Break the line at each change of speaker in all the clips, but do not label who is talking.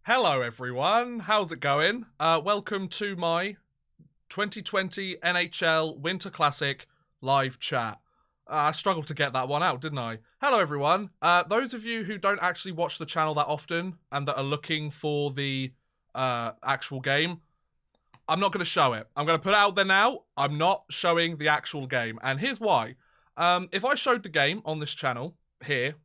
Hello everyone, how's it going? Welcome to my 2020 NHL Winter Classic live chat. I struggled to get that one out, didn't I? Hello everyone. Those of you who don't actually watch the channel that often and that are looking for the actual game, I'm not going to show it. I'm going to put it out there now. I'm not showing the actual game, and here's why. If I showed the game on this channel here,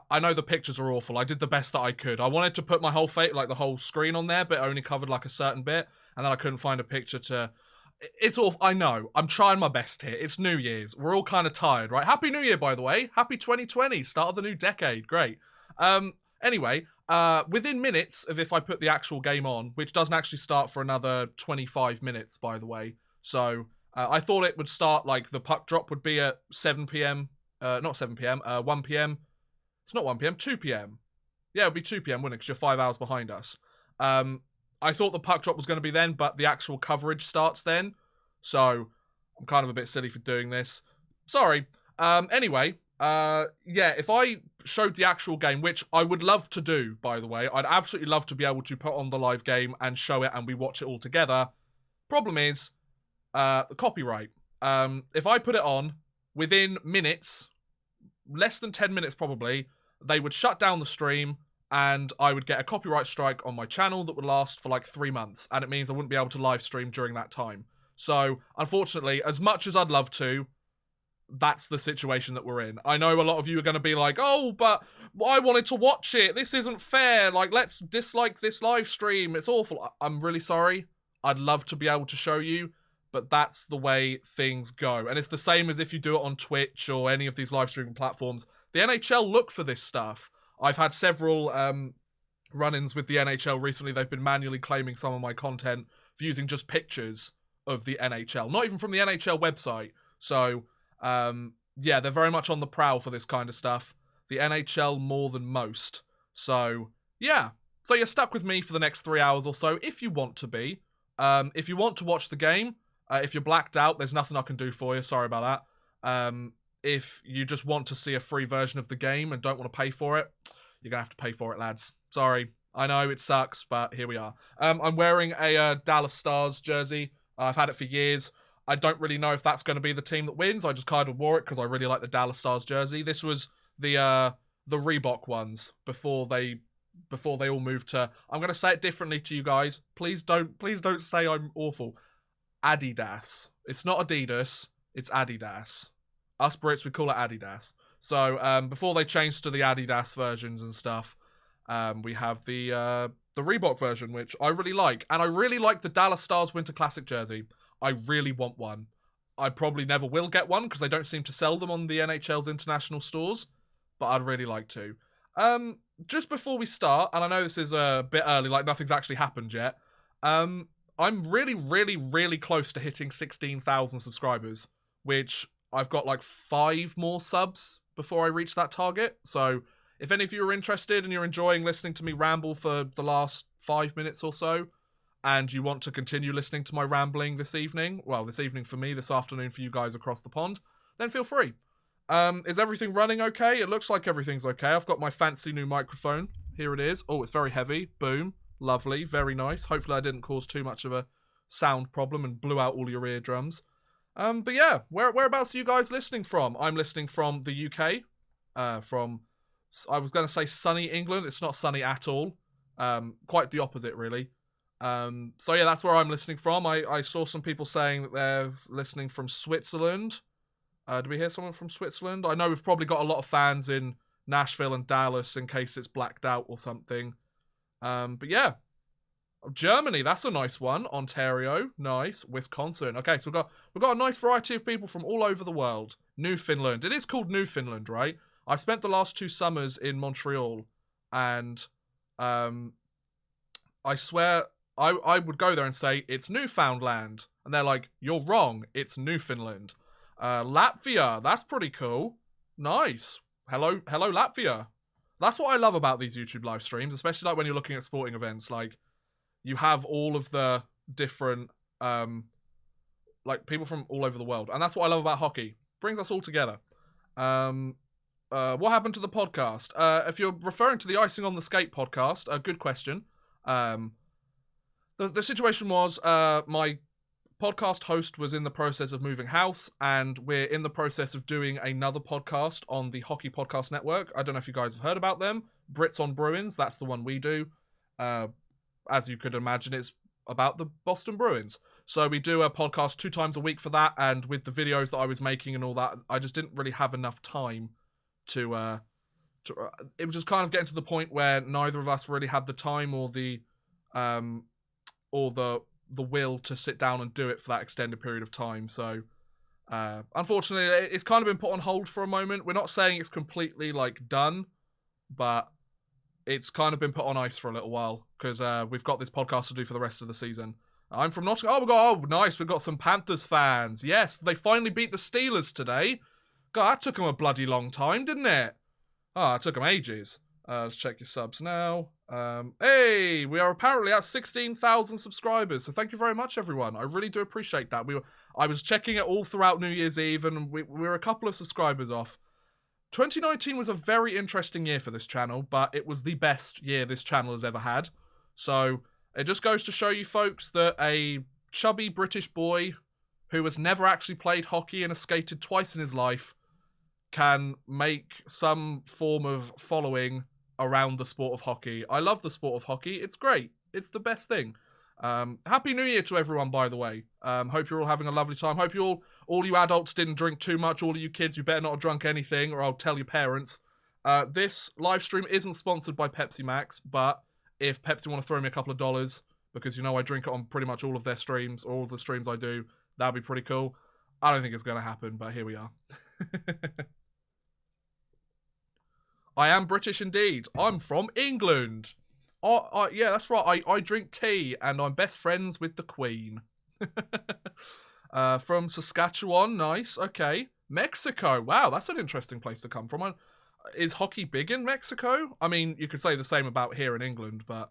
I know the pictures are awful. I did the best that I could. I wanted to put my whole the whole screen on there, but it only covered like a certain bit, and then I couldn't find a picture to... It's awful. I know. I'm trying my best here. It's New Year's. We're all kind of tired, right? Happy New Year, by the way. Happy 2020. Start of the new decade. Great. Anyway, within minutes of if I put the actual game on, which doesn't actually start for another 25 minutes, by the way. So, I thought it would start, like, the puck drop would be at 7 p.m. Not 7 p.m. 1 p.m. It's not 1 p.m. 2 p.m. Yeah, it would be 2 p.m., wouldn't it? Because you're 5 hours behind us. I thought the puck drop was going to be then, but the actual coverage starts then. So, I'm kind of a bit silly for doing this. Sorry. Anyway, yeah, if I showed the actual game, which I would love to do, by the way, I'd absolutely love to be able to put on the live game and show it and we watch it all together. Problem is, the copyright. If I put it on, within minutes, less than 10 minutes probably, they would shut down the stream and I would get a copyright strike on my channel that would last for like 3 months, and it means I wouldn't be able to live stream during that time. So, unfortunately, as much as I'd love to, that's the situation that we're in. I know a lot of you are going to be like, oh, but I wanted to watch it. This isn't fair. Like, let's dislike this live stream. It's awful. I'm really sorry. I'd love to be able to show you, but that's the way things go. And it's the same as if you do it on Twitch or any of these live streaming platforms. The NHL look for this stuff. I've had several run-ins with the NHL recently. They've been manually claiming some of my content for using just pictures of the NHL. Not even from the NHL website. So, yeah, they're very much on the prowl for this kind of stuff. The NHL more than most. So, yeah. So you're stuck with me for the next 3 hours or so, if you want to be. If you want to watch the game, if you're blacked out, there's nothing I can do for you. Sorry about that. If you just want to see a free version of the game and don't want to pay for it, you're going to have to pay for it, lads. Sorry. I know it sucks, but here we are. I'm wearing a Dallas Stars jersey. I've had it for years. I don't really know if that's going to be the team that wins. I just kind of wore it because I really like the Dallas Stars jersey. This was the Reebok ones before they all moved to... I'm going to say it differently to you guys. Please don't say I'm awful. Adidas. It's not Adidas. It's Adidas. Us Brits, we call it Adidas. So, before they changed to the Adidas versions and stuff, we have the Reebok version, which I really like. And I really like the Dallas Stars Winter Classic jersey. I really want one. I probably never will get one, because they don't seem to sell them on the NHL's international stores. But I'd really like to. Just before we start, and I know this is a bit early, like nothing's actually happened yet. I'm really, really, really close to hitting 16,000 subscribers, which I've got like 5 more subs before I reach that target. So if any of you are interested and you're enjoying listening to me ramble for the last 5 minutes or so, and you want to continue listening to my rambling this evening, well, this evening for me, this afternoon for you guys across the pond, then feel free. Is everything running okay? It looks like everything's okay. I've got my fancy new microphone. Here it is. Oh, it's very heavy. Boom. Lovely. Very nice. Hopefully I didn't cause too much of a sound problem and blew out all your eardrums. But yeah, whereabouts are you guys listening from? I'm listening from the UK. From, I was going to say sunny England. It's not sunny at all. Quite the opposite, really. So yeah, that's where I'm listening from. I saw some people saying that they're listening from Switzerland. Do we hear someone from Switzerland? I know we've probably got a lot of fans in Nashville and Dallas in case it's blacked out or something. But yeah. Germany, that's a nice one. Ontario, nice. Wisconsin. Okay, so we've got a nice variety of people from all over the world. Newfoundland. It is called Newfoundland, right? I've spent the last 2 summers in Montreal, and I swear I would go there and say, it's Newfoundland. And they're like, you're wrong. It's Newfoundland. Latvia, that's pretty cool. Nice. Hello, Latvia. That's what I love about these YouTube live streams, especially like when you're looking at sporting events. Like, you have all of the different, like, people from all over the world. And that's what I love about hockey. Brings us all together. what happened to the podcast? If you're referring to the Icing on the Skate podcast, a good question. The situation was my podcast host was in the process of moving house, and we're in the process of doing another podcast on the Hockey Podcast Network. I don't know if you guys have heard about them. Brits on Bruins, that's the one we do. As you could imagine, it's about the Boston Bruins. So we do a podcast 2 times a week for that, and with the videos that I was making and all that, I just didn't really have enough time to it was just kind of getting to the point where neither of us really had the time or the will to sit down and do it for that extended period of time. So unfortunately, it's kind of been put on hold for a moment. We're not saying it's completely like done, but it's kind of been put on ice for a little while because we've got this podcast to do for the rest of the season. I'm from Nottingham. Nice. We've got some Panthers fans. Yes, they finally beat the Steelers today. God, that took them a bloody long time, didn't it? Oh, it took them ages. Let's check your subs now. Hey, we are apparently at 16,000 subscribers. So thank you very much, everyone. I really do appreciate that. I was checking it all throughout New Year's Eve, and we were a couple of subscribers off. 2019 was a very interesting year for this channel, but it was the best year this channel has ever had. So it just goes to show you folks that a chubby British boy who has never actually played hockey and has skated twice in his life can make some form of following around the sport of hockey. I love the sport of hockey. It's great. It's the best thing. Happy New Year to everyone, by the way. Hope you're all having a lovely time. Hope you all you adults didn't drink too much. All of you kids, you better not have drunk anything, or I'll tell your parents. This live stream isn't sponsored by Pepsi Max, but if Pepsi want to throw me a couple of dollars, because you know I drink it on pretty much all of their streams, all of the streams I do, that'd be pretty cool. I don't think it's going to happen, but here we are. I am British indeed. I'm from England. Yeah, that's right. I drink tea, and I'm best friends with the Queen. From Saskatchewan, nice. Okay. Mexico. Wow, that's an interesting place to come from. Is hockey big in Mexico? I mean, you could say the same about here in England, but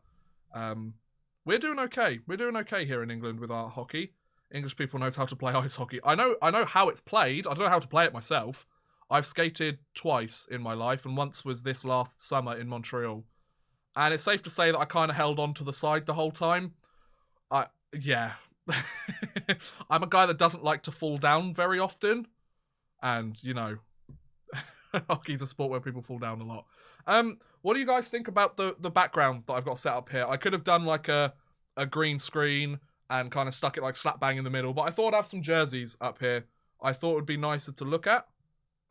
we're doing okay. We're doing okay here in England with our hockey. English people knows how to play ice hockey. I know how it's played. I don't know how to play it myself. I've skated twice in my life, and once was this last summer in Montreal. And it's safe to say that I kind of held on to the side the whole time. Yeah. I'm a guy that doesn't like to fall down very often. And, you know, hockey's a sport where people fall down a lot. What do you guys think about the background that I've got set up here? I could have done like a green screen and kind of stuck it like slap bang in the middle, but I thought I'd have some jerseys up here. I thought it would be nicer to look at.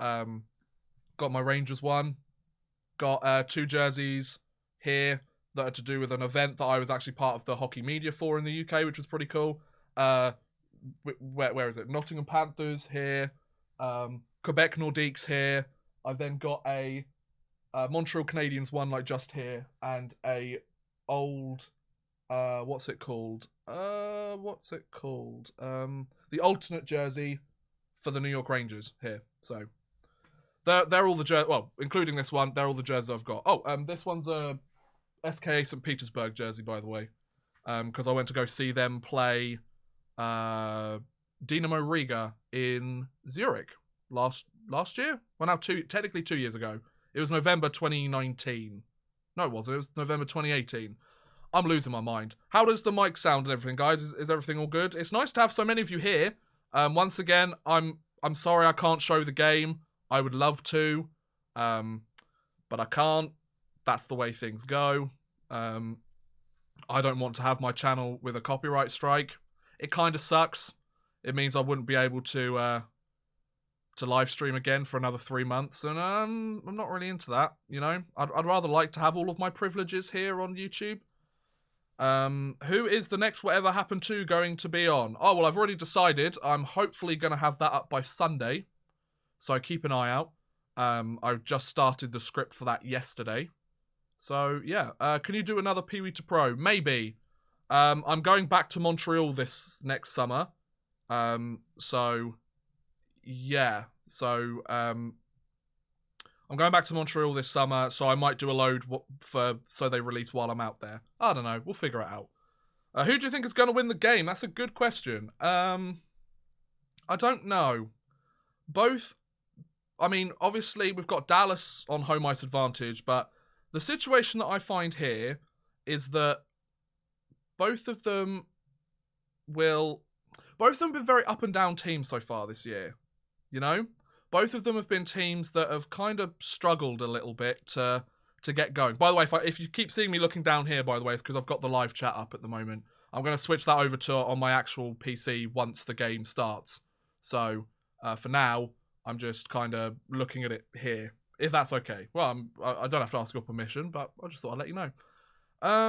Got my Rangers one. Got 2 jerseys here that are to do with an event that I was actually part of the hockey media for in the UK, which was pretty cool. Where is it? Nottingham Panthers here. Quebec Nordiques here. I've then got a Montreal Canadiens one like just here, and a old what's it called? The alternate jersey for the New York Rangers here. So they're all the jerseys, well, including this one, they're all the jerseys I've got. Oh, this one's a SKA St. Petersburg jersey, by the way, because I went to go see them play Dinamo Riga in Zurich last year. Well, now technically 2 years ago. It was November 2019. No, it wasn't. It was November 2018. I'm losing my mind. How does the mic sound and everything, guys? Is everything all good? It's nice to have so many of you here. Once again, I'm sorry I can't show the game. I would love to, but I can't. That's the way things go. I don't want to have my channel with a copyright strike. It kind of sucks. It means I wouldn't be able to live stream again for another 3 months, and I'm not really into that. You know, I'd rather like to have all of my privileges here on YouTube. Who is the next Whatever Happened To going to be on? Oh, well, I've already decided. I'm hopefully going to have that up by Sunday, so keep an eye out. I've just started the script for that yesterday. So, yeah. Can you do another Pee Wee to Pro? Maybe. I'm going back to Montreal this next summer. So, yeah. So, I'm going back to Montreal this summer, so I might do a load so they release while I'm out there. I don't know. We'll figure it out. Who do you think is going to win the game? That's a good question. I don't know. Both I mean, obviously we've got Dallas on home ice advantage, but the situation that I find here is that both of them have been very up and down teams so far this year. You know? Both of them have been teams that have kind of struggled a little bit to get going. By the way, if you keep seeing me looking down here, by the way, it's because I've got the live chat up at the moment. I'm going to switch that over to on my actual PC once the game starts. So, for now, I'm just kind of looking at it here, if that's okay. Well, I don't have to ask your permission, but I just thought I'd let you know.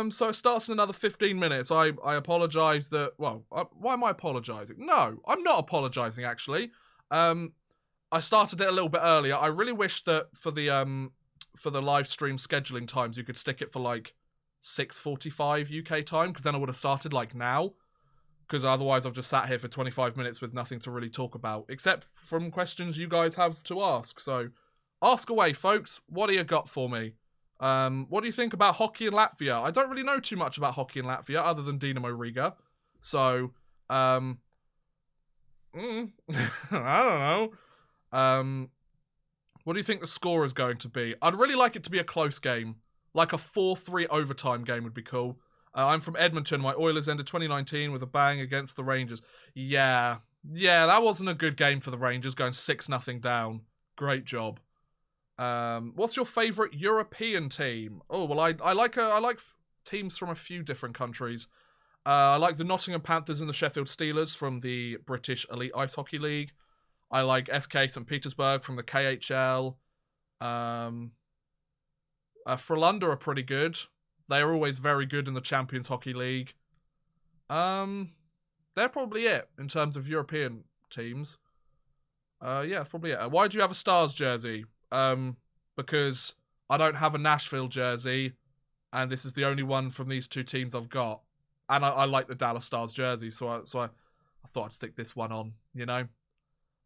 So it starts in another 15 minutes. I apologise that... Well, why am I apologising? No, I'm not apologising, actually. I started it a little bit earlier. I really wish that for the live stream scheduling times, you could stick it for, like, 6:45 UK time, because then I would have started, like, now. Because otherwise I've just sat here for 25 minutes with nothing to really talk about, except from questions you guys have to ask. So, ask away, folks. What do you got for me? What do you think about hockey in Latvia? I don't really know too much about hockey in Latvia, other than Dinamo Riga. So, I don't know. What do you think the score is going to be? I'd really like it to be a close game. Like a 4-3 overtime game would be cool. I'm from Edmonton. My Oilers ended 2019 with a bang against the Rangers. Yeah, that wasn't a good game for the Rangers, going 6-0 down. Great job. What's your favourite European team? Oh, well, I like teams from a few different countries. I like the Nottingham Panthers and the Sheffield Steelers from the British Elite Ice Hockey League. I like SK St. Petersburg from the KHL. Frölunda are pretty good. They are always very good in the Champions Hockey League. They're probably it in terms of European teams. Yeah, that's probably it. Why do you have a Stars jersey? Because I don't have a Nashville jersey, and this is the only one from these two teams I've got. And I like the Dallas Stars jersey, so I thought I'd stick this one on, you know?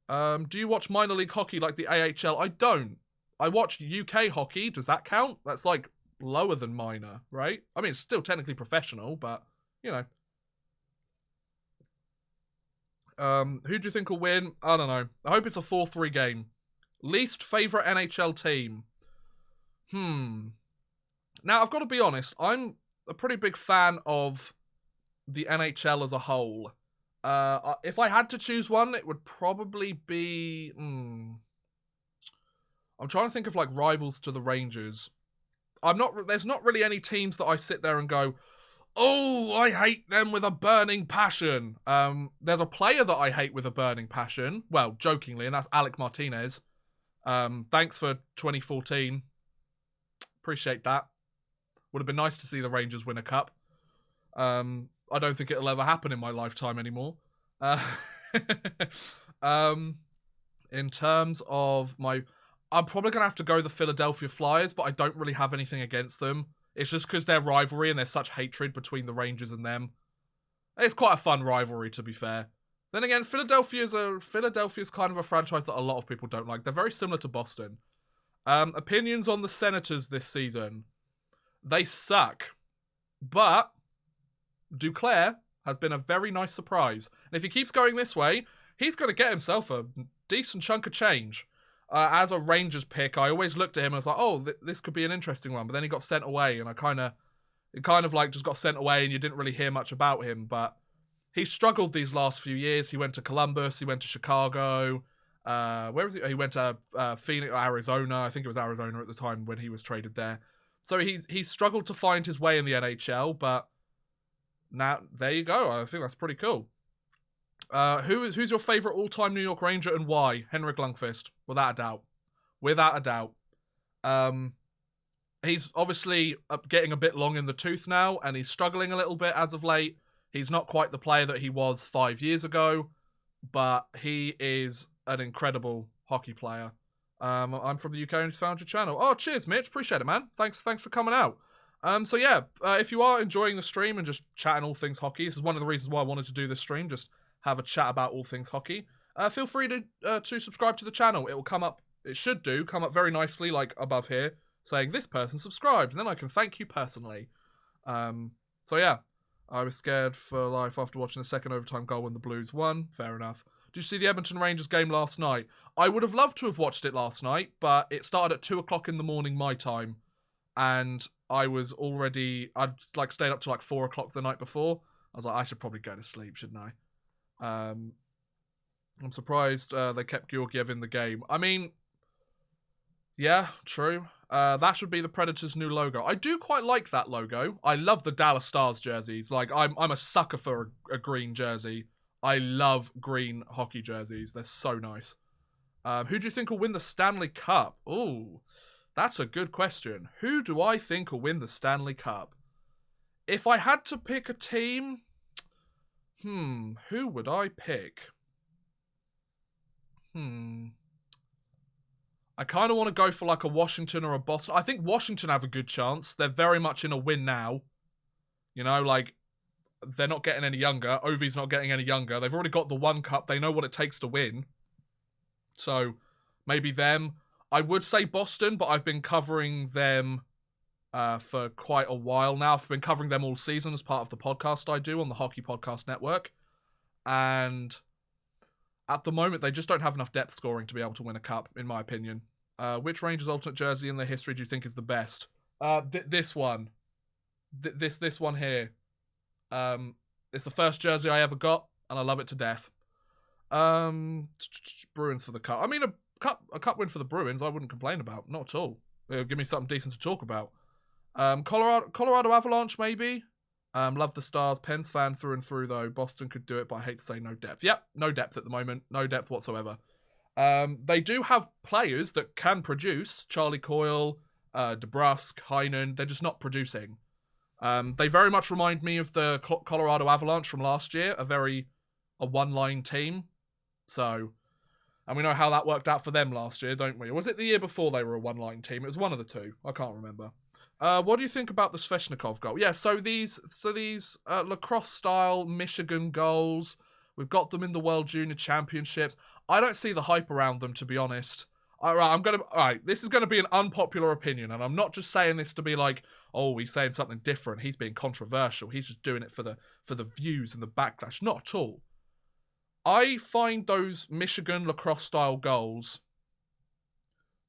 Do you watch minor league hockey like the AHL? I don't. I watch UK hockey. Does that count? That's like lower than minor, right? I mean, it's still technically professional, but, you know. Who do you think will win? I don't know. I hope it's a 4-3 game. Least favourite NHL team? Now, I've got to be honest. I'm a pretty big fan of the NHL as a whole. If I had to choose one, it would probably be... I'm trying to think of, like, rivals to the Rangers. There's not really any teams that I sit there and go, oh, I hate them with a burning passion. There's a player that I hate with a burning passion. Well, jokingly, and that's Alec Martinez. Thanks for 2014. Appreciate that. Would have been nice to see the Rangers win a cup. I don't think it'll ever happen in my lifetime anymore. In terms of I'm probably going to have to go the Philadelphia Flyers, but I don't really have anything against them. It's just because their rivalry and there's such hatred between the Rangers and them. It's quite a fun rivalry, to be fair. Then again, Philadelphia's kind of a franchise that a lot of people don't like. They're very similar to Boston. Opinions on the Senators this season. They suck. But Duclair has been a very nice surprise. And if he keeps going this way, he's going to get himself a decent chunk of change. As a Rangers pick, I always looked at him and I was like, oh, this could be an interesting one. But then he got sent away, and it kind of like just got sent away, and you didn't really hear much about him. But he struggled these last few years. He went to Columbus. He went to Chicago. Where was he? He went to Phoenix, Arizona. I think it was Arizona at the time when he was traded there. So he's struggled to find his way in the NHL, but now there you go. I think that's pretty cool. Who's your favourite all-time New York Ranger and why? Henrik Lundqvist, without a doubt. Without a doubt. He's obviously getting a bit long in the tooth now, and he's struggling a little bit as of late. He's not quite the player that he was 5 years ago, but he is an incredible hockey player. I'm from the UK and just found your channel. Oh, cheers, Mitch. Appreciate it, man. Thanks for coming out. So yeah, if you are enjoying the stream and just chatting all things hockey, this is one of the reasons why I wanted to do this stream, just have a chat about all things hockey. Feel free to subscribe to the channel. It will come up, it should come up very nicely, like above here, saying this person subscribed, and then I can thank you personally. So yeah, I was scared for life after watching the second overtime goal when the Blues won. Fair enough. Did you see the Edmonton Rangers game last night? I would have loved to have watched it last night, but it started at 2 o'clock in the morning my time, and I'd like stayed up to like 4 o'clock the night before. I was like, I should probably go to sleep, shouldn't I? I'm surprised they kept Georgiev in the game. I mean, yeah, true. That should be the Predators' new logo. I do quite like that logo. I love the Dallas Stars jerseys. Like, I'm a sucker for a green jersey. I love green hockey jerseys. They're so nice. Who do you think will win the Stanley Cup? Ooh, that's a good question. Who do I think will win the Stanley Cup? If I had to pick a team, who would I pick? I kind of want to go for like a Washington or a Boston. I think Washington have a good chance. They're very much in a win now. You know, like, they're not getting any younger. Ovi's not getting any younger. They've already got the one cup. They know what it takes to win. So, maybe them. I would say Boston, but I've been covering them for quite a while now. I've been covering them all season as part of the podcast I do on the Hockey Podcast Network. And at the moment, they just don't have enough depth scoring to be able to win a cup, in my opinion. Which Rangers alternate jersey in their history do you think is the best? This one. This one here. It's the first jersey I ever got, and I love it to death. Bruins for the cup. I mean, a cup win for the Bruins, I wouldn't complain about. Not at all. It'll give me something decent to talk about. Colorado Avalanche, maybe. Love the Stars. Pens fan through and through, though. Boston could do it, but I hate to say no depth. Yep, no depth at the moment. No depth whatsoever. They do have players that can produce. Charlie Coyle, DeBrusk, Heinen. They're just not producing. They very much remind me of the Colorado Avalanche from last year. A one-line team. So, and we know how that worked out for them last year, don't we? Or was it the year before they were a one-line team? It was one of the two. I can't remember. What do you think about the Sveshnikov goal? Yeah, so these lacrosse-style Michigan goals, we've got them in the World Junior Championships. I don't see the hype around them, to be honest. All right, this is going to be an unpopular opinion, and I'm not just saying this to be like, oh, he's saying something different. He's being controversial. He's just doing it for the views and the backlash. Not at all. I find those Michigan lacrosse-style goals,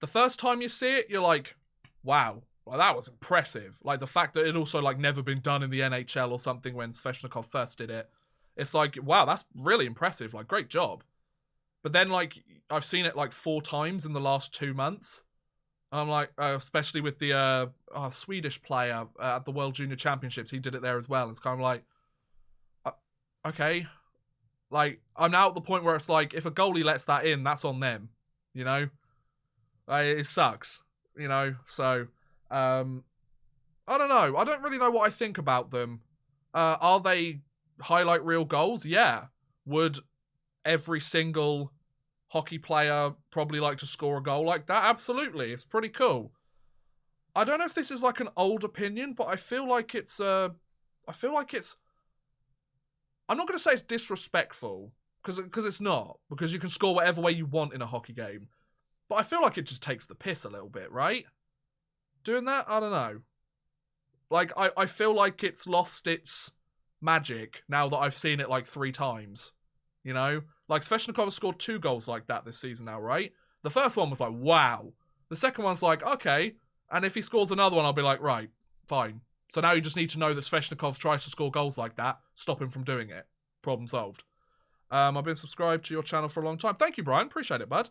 the first time you see it, you're like, wow. Well, that was impressive. Like, the fact that it also, like, never been done in the NHL or something when Sveshnikov first did it. It's like, wow, that's really impressive. Like, great job. But then, like, I've seen it, like, 4 times in the last 2 months. I'm like, especially with the Swedish player at the World Junior Championships. He did it there as well. It's kind of like, okay. Like, I'm now at the point where it's like, if a goalie lets that in, that's on them. You know? It sucks. You know? So... I don't know. I don't really know what I think about them. Are they highlight reel goals? Yeah. Would every single hockey player probably like to score a goal like that? Absolutely. It's pretty cool. I don't know if this is like an old opinion, but I feel like it's I'm not going to say it's disrespectful, because it's not, because you can score whatever way you want in a hockey game. But I feel like it just takes the piss a little bit, right? Doing that? I don't know. Like, I feel like it's lost its magic now that I've seen it like 3 times. You know? Like, Sveshnikov has scored 2 goals like that this season now, right? The first one was like, wow. The second one's like, okay. And if he scores another one, I'll be like, right, fine. So now you just need to know that Sveshnikov tries to score goals like that. Stop him from doing it. Problem solved. I've been subscribed to your channel for a long time. Thank you, Brian. Appreciate it, bud.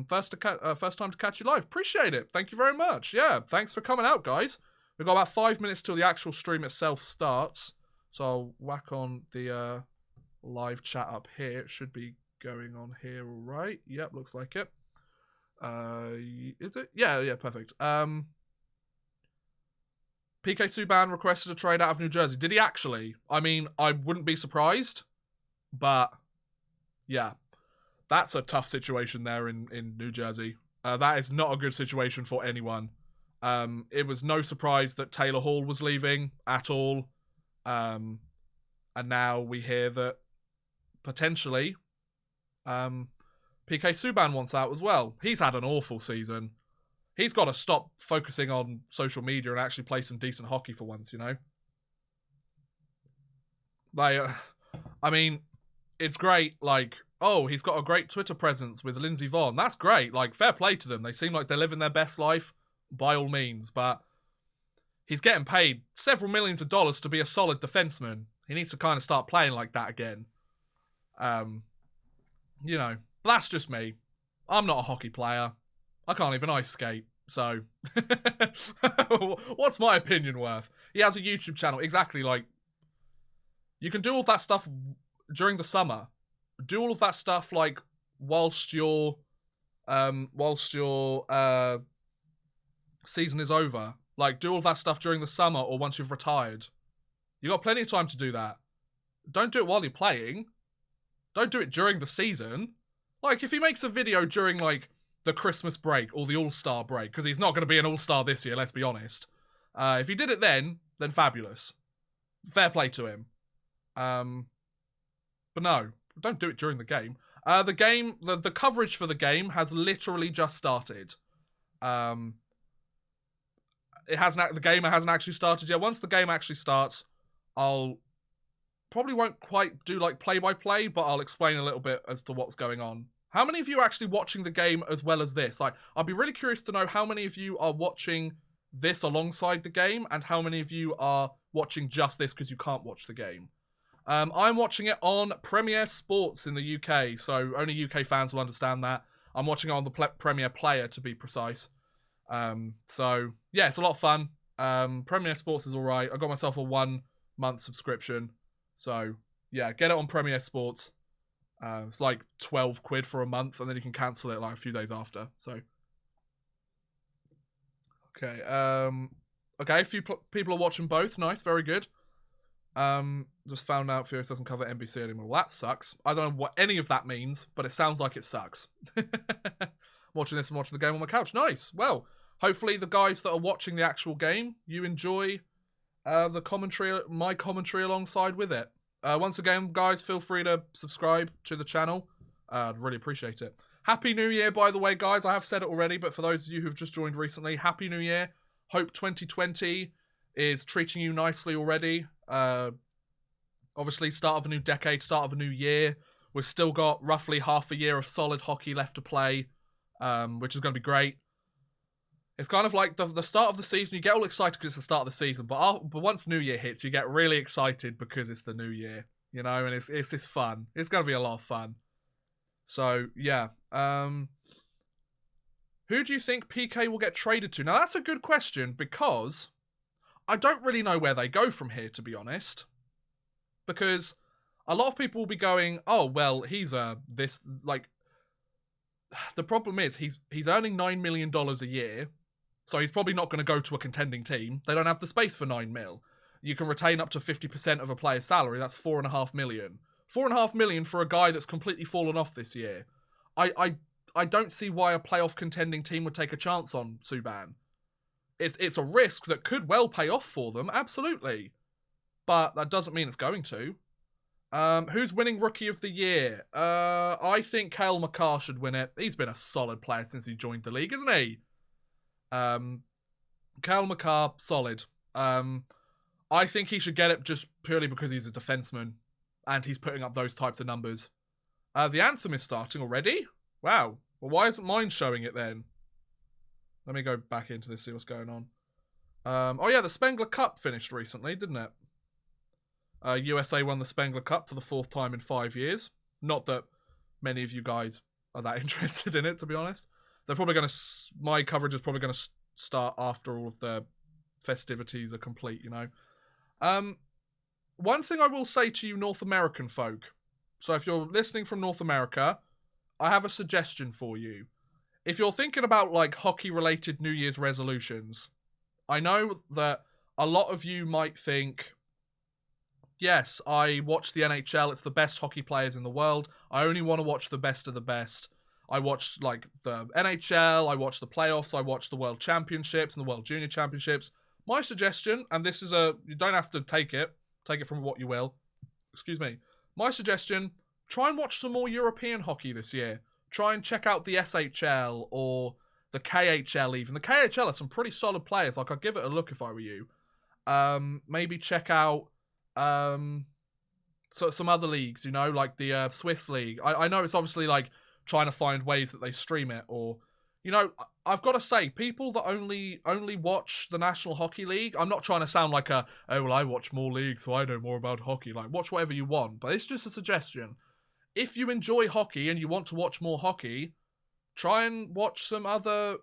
First time to catch you live. Appreciate it. Thank you very much. Yeah, thanks for coming out, guys. We've got about 5 minutes till the actual stream itself starts. So I'll whack on the live chat up here. It should be going on here, all right. Yep, looks like it. Is it? Yeah, perfect. PK Subban requested a trade out of New Jersey. Did he actually? I mean, I wouldn't be surprised, but yeah. That's a tough situation there in New Jersey. That is not a good situation for anyone. It was no surprise that Taylor Hall was leaving at all. And now we hear that potentially PK Subban wants out as well. He's had an awful season. He's got to stop focusing on social media and actually play some decent hockey for once, you know? Like, I mean, it's great, like, oh, he's got a great Twitter presence with Lindsey Vonn. That's great. Like, fair play to them. They seem like they're living their best life, by all means. But he's getting paid several millions of dollars to be a solid defenseman. He needs to kind of start playing like that again. You know, that's just me. I'm not a hockey player. I can't even ice skate. So, what's my opinion worth? He has a YouTube channel. Exactly, like, you can do all that stuff during the summer. Do all of that stuff, like, whilst your season is over. Like, do all that stuff during the summer or once you've retired. You got plenty of time to do that. Don't do it while you're playing. Don't do it during the season. Like, if he makes a video during, like, the Christmas break or the All-Star break, because he's not going to be an All-Star this year, let's be honest. If he did it then fabulous. Fair play to him. But no, don't do it during the game. The coverage for the game has literally just started. The game hasn't actually started yet. Once the game actually starts, I'll probably won't quite do like play-by-play, but I'll explain a little bit as to what's going on. How many of you are actually watching the game as well as this? Like, I'd be really curious to know how many of you are watching this alongside the game and how many of you are watching just this because you can't watch the game. I'm watching it on Premier Sports in the UK, so only UK fans will understand that. I'm watching it on the Premier Player, to be precise. So, yeah, it's a lot of fun. Premier Sports is alright. I got myself a 1-month subscription. So, yeah, get it on Premier Sports. It's like 12 quid for a month, and then you can cancel it like a few days after. So, okay. Okay, a few people are watching both. Nice, very good. Just found out Furious doesn't cover NBC anymore. Well, that sucks. I don't know what any of that means, but it sounds like it sucks. Watching this and watching the game on my couch. Nice. Well, hopefully the guys that are watching the actual game, you enjoy the commentary, my commentary alongside with it. Once again, guys, feel free to subscribe to the channel. I'd really appreciate it. Happy New Year, by the way, guys. I have said it already, but for those of you who've just joined recently, Happy New Year. Hope 2020 is treating you nicely already. Obviously, start of a new decade, start of a new year. We've still got roughly half a year of solid hockey left to play, which is going to be great. It's kind of like the start of the season. You get all excited because it's the start of the season, but once New Year hits, you get really excited because it's the new year, you know, and it's fun. It's going to be a lot of fun. So, yeah. Who do you think PK will get traded to? Now, that's a good question because I don't really know where they go from here, to be honest. Because a lot of people will be going, oh, well, he's this, like, the problem is he's earning $9 million a year, so he's probably not going to go to a contending team. They don't have the space for $9 million. You can retain up to 50% of a player's salary. That's $4.5 million. $4.5 million for a guy that's completely fallen off this year. I don't see why a playoff contending team would take a chance on Subban. It's a risk that could well pay off for them, absolutely. But that doesn't mean it's going to. Who's winning Rookie of the Year? I think Cale Makar should win it. He's been a solid player since he joined the league, isn't he? Cale Makar, solid. I think he should get it just purely because he's a defenseman and he's putting up those types of numbers. The Anthem is starting already? Wow. Well, why isn't mine showing it then? Let me go back into this, see what's going on. Oh yeah, the Spengler Cup finished recently, didn't it? USA won the Spengler Cup for the 4th time in 5 years. Not that many of you guys are that interested in it, to be honest. They're probably going to... My coverage is probably going to start after all of the festivities are complete, you know. One thing I will say to you North American folk. So if you're listening from North America, I have a suggestion for you. If you're thinking about, like, hockey-related New Year's resolutions, I know that a lot of you might think... Yes, I watch the NHL. It's the best hockey players in the world. I only want to watch the best of the best. I watch, like, the NHL. I watch the playoffs. I watch the World Championships and the World Junior Championships. My suggestion, and this is you don't have to take it from what you will. Excuse me. My suggestion, try and watch some more European hockey this year. Try and check out the SHL or the KHL even. The KHL are some pretty solid players. Like, I'd give it a look if I were you. Maybe check out... some other leagues, you know, like the Swiss League. I know it's obviously like trying to find ways that they stream it, or, you know, I've got to say, people that only watch the National Hockey League, I'm not trying to sound like oh, well, I watch more leagues, so I know more about hockey. Like, watch whatever you want, but it's just a suggestion. If you enjoy hockey and you want to watch more hockey, try and watch some other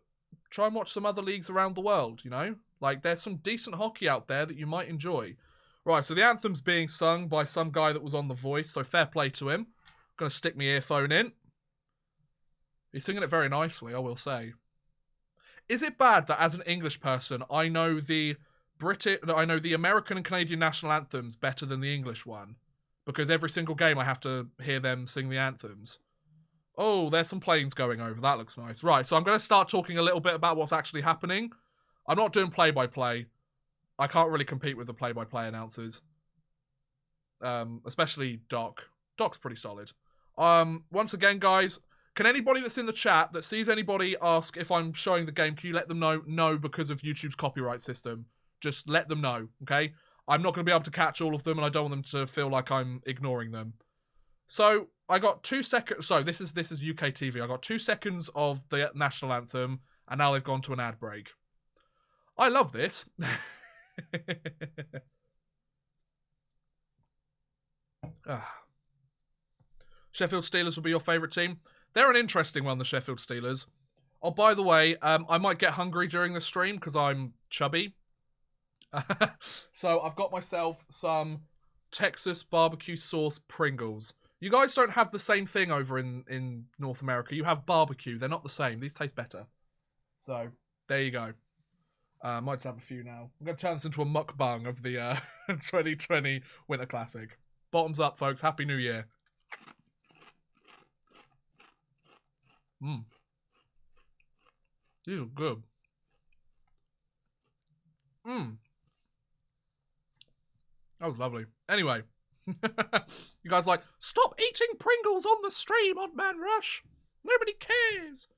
leagues around the world, you know? Like, there's some decent hockey out there that you might enjoy. Right, so the anthem's being sung by some guy that was on The Voice, so fair play to him. I'm going to stick my earphone in. He's singing it very nicely, I will say. Is it bad that as an English person, I know the American and Canadian national anthems better than the English one? Because every single game I have to hear them sing the anthems. Oh, there's some planes going over. That looks nice. Right, so I'm going to start talking a little bit about what's actually happening. I'm not doing play-by-play. I can't really compete with the play-by-play announcers. Especially Doc. Doc's pretty solid. Once again, guys, can anybody that's in the chat that sees anybody ask if I'm showing the game, can you let them know? No, because of YouTube's copyright system. Just let them know, okay? I'm not going to be able to catch all of them, and I don't want them to feel like I'm ignoring them. So, I got 2 seconds... So, this is UK TV. I got 2 seconds of the national anthem, and now they've gone to an ad break. I love this. Sheffield Steelers would be your favourite team? They're an interesting one, the Sheffield Steelers. Oh, by the way, I might get hungry during the stream because I'm chubby. So I've got myself some Texas barbecue sauce Pringles. You guys don't have the same thing over in North America. You have barbecue. They're not the same. These taste better. So, there you go. Might have a few now. I'm going to turn this into a mukbang of the 2020 Winter Classic. Bottoms up, folks. Happy New Year. These are good. That was lovely. Anyway. You guys like, stop eating Pringles on the stream, Odd Man Rush. Nobody cares.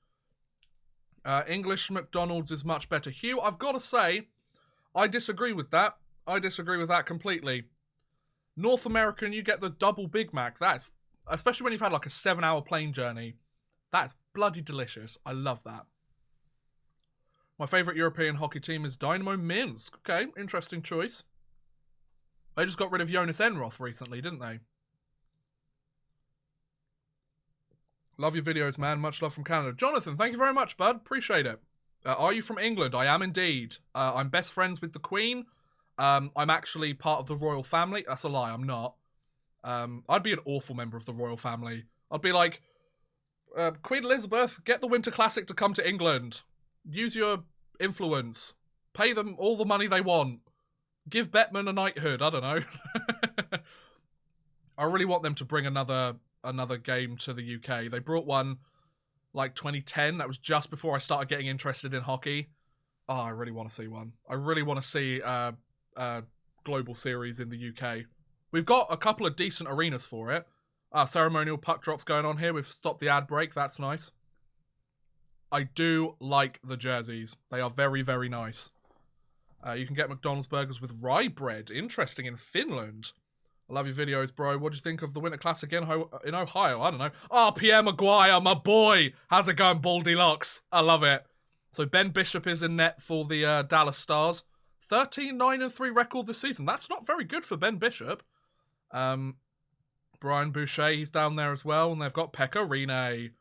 English McDonald's is much better. Hugh, I've got to say, I disagree with that. I disagree with that completely. North American, you get the double Big Mac. That's, especially when you've had like a 7-hour plane journey. That's bloody delicious. I love that. My favourite European hockey team is Dynamo Minsk. Okay, interesting choice. They just got rid of Jonas Enroth recently, didn't they? Love your videos, man. Much love from Canada. Jonathan, thank you very much, bud. Appreciate it. Are you from England? I am indeed. I'm best friends with the Queen. I'm actually part of the royal family. That's a lie, I'm not. I'd be an awful member of the royal family. I'd be like, Queen Elizabeth, get the Winter Classic to come to England. Use your influence. Pay them all the money they want. Give Bettman a knighthood. I don't know. I really want them to bring another game to the UK. They brought one like 2010. That was just before I started getting interested in hockey. Oh, I really want to see one. I really want to see a global series in the UK. We've got a couple of decent arenas for it. Ceremonial puck drops going on here. We've stopped the ad break. That's nice. I do like the jerseys. They are very, very nice. You can get McDonald's burgers with rye bread. Interesting, in Finland. I love your videos, bro. What do you think of the Winter Classic in Ohio? I don't know. Oh, Pierre Maguire, my boy. How's it going, Baldy Locks? I love it. So Ben Bishop is in net for the Dallas Stars. 13-9-3 record this season. That's not very good for Ben Bishop. Brian Boucher, he's down there as well. And they've got Pekka Rinne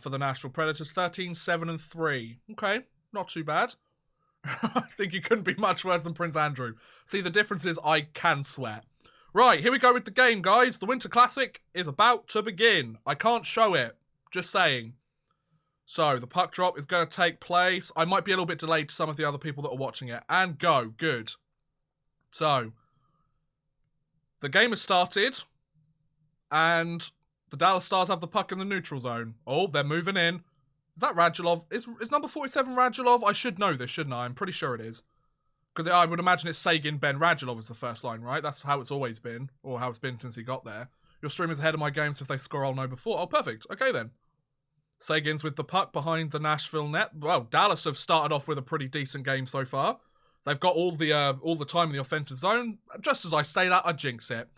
for the Nashville Predators. 13-7-3. Okay, not too bad. I think you couldn't be much worse than Prince Andrew. See, the difference is I can sweat. Right, here we go with the game, guys. The Winter Classic is about to begin. I can't show it. Just saying. So, the puck drop is going to take place. I might be a little bit delayed to some of the other people that are watching it. And go. Good. So, the game has started. And the Dallas Stars have the puck in the neutral zone. Oh, they're moving in. Is that Radulov? Is number 47 Radulov? I should know this, shouldn't I? I'm pretty sure it is. Because I would imagine it's Sagan, Ben, Radulov is the first line, right? That's how it's always been. Or how it's been since he got there. Your stream is ahead of my game, so if they score, I'll know before. Oh, perfect. Okay, then. Sagan's with the puck behind the Nashville net. Well, Dallas have started off with a pretty decent game so far. They've got all the time in the offensive zone. Just as I say that, I jinx it.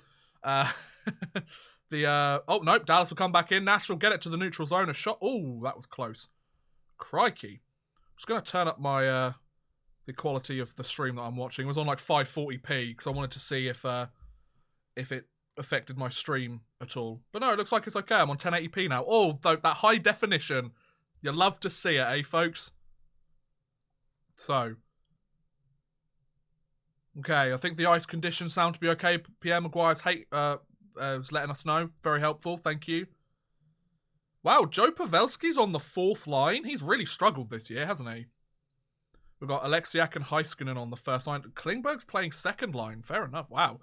Oh, nope, Dallas will come back in. Nashville get it to the neutral zone. A shot. Oh, that was close. Crikey. I'm just going to turn up my, the quality of the stream that I'm watching. It was on like 540p because I wanted to see if it affected my stream at all. But no, it looks like it's okay. I'm on 1080p now. Oh, that high definition. You love to see it, eh, folks? So. Okay, I think the ice conditions sound to be okay. Pierre Maguire's is letting us know. Very helpful, thank you. Wow, Joe Pavelski's on the 4th line. He's really struggled this year, hasn't he? We've got Alexiak and Heiskanen on the 1st line. Klingberg's playing 2nd line. Fair enough, wow.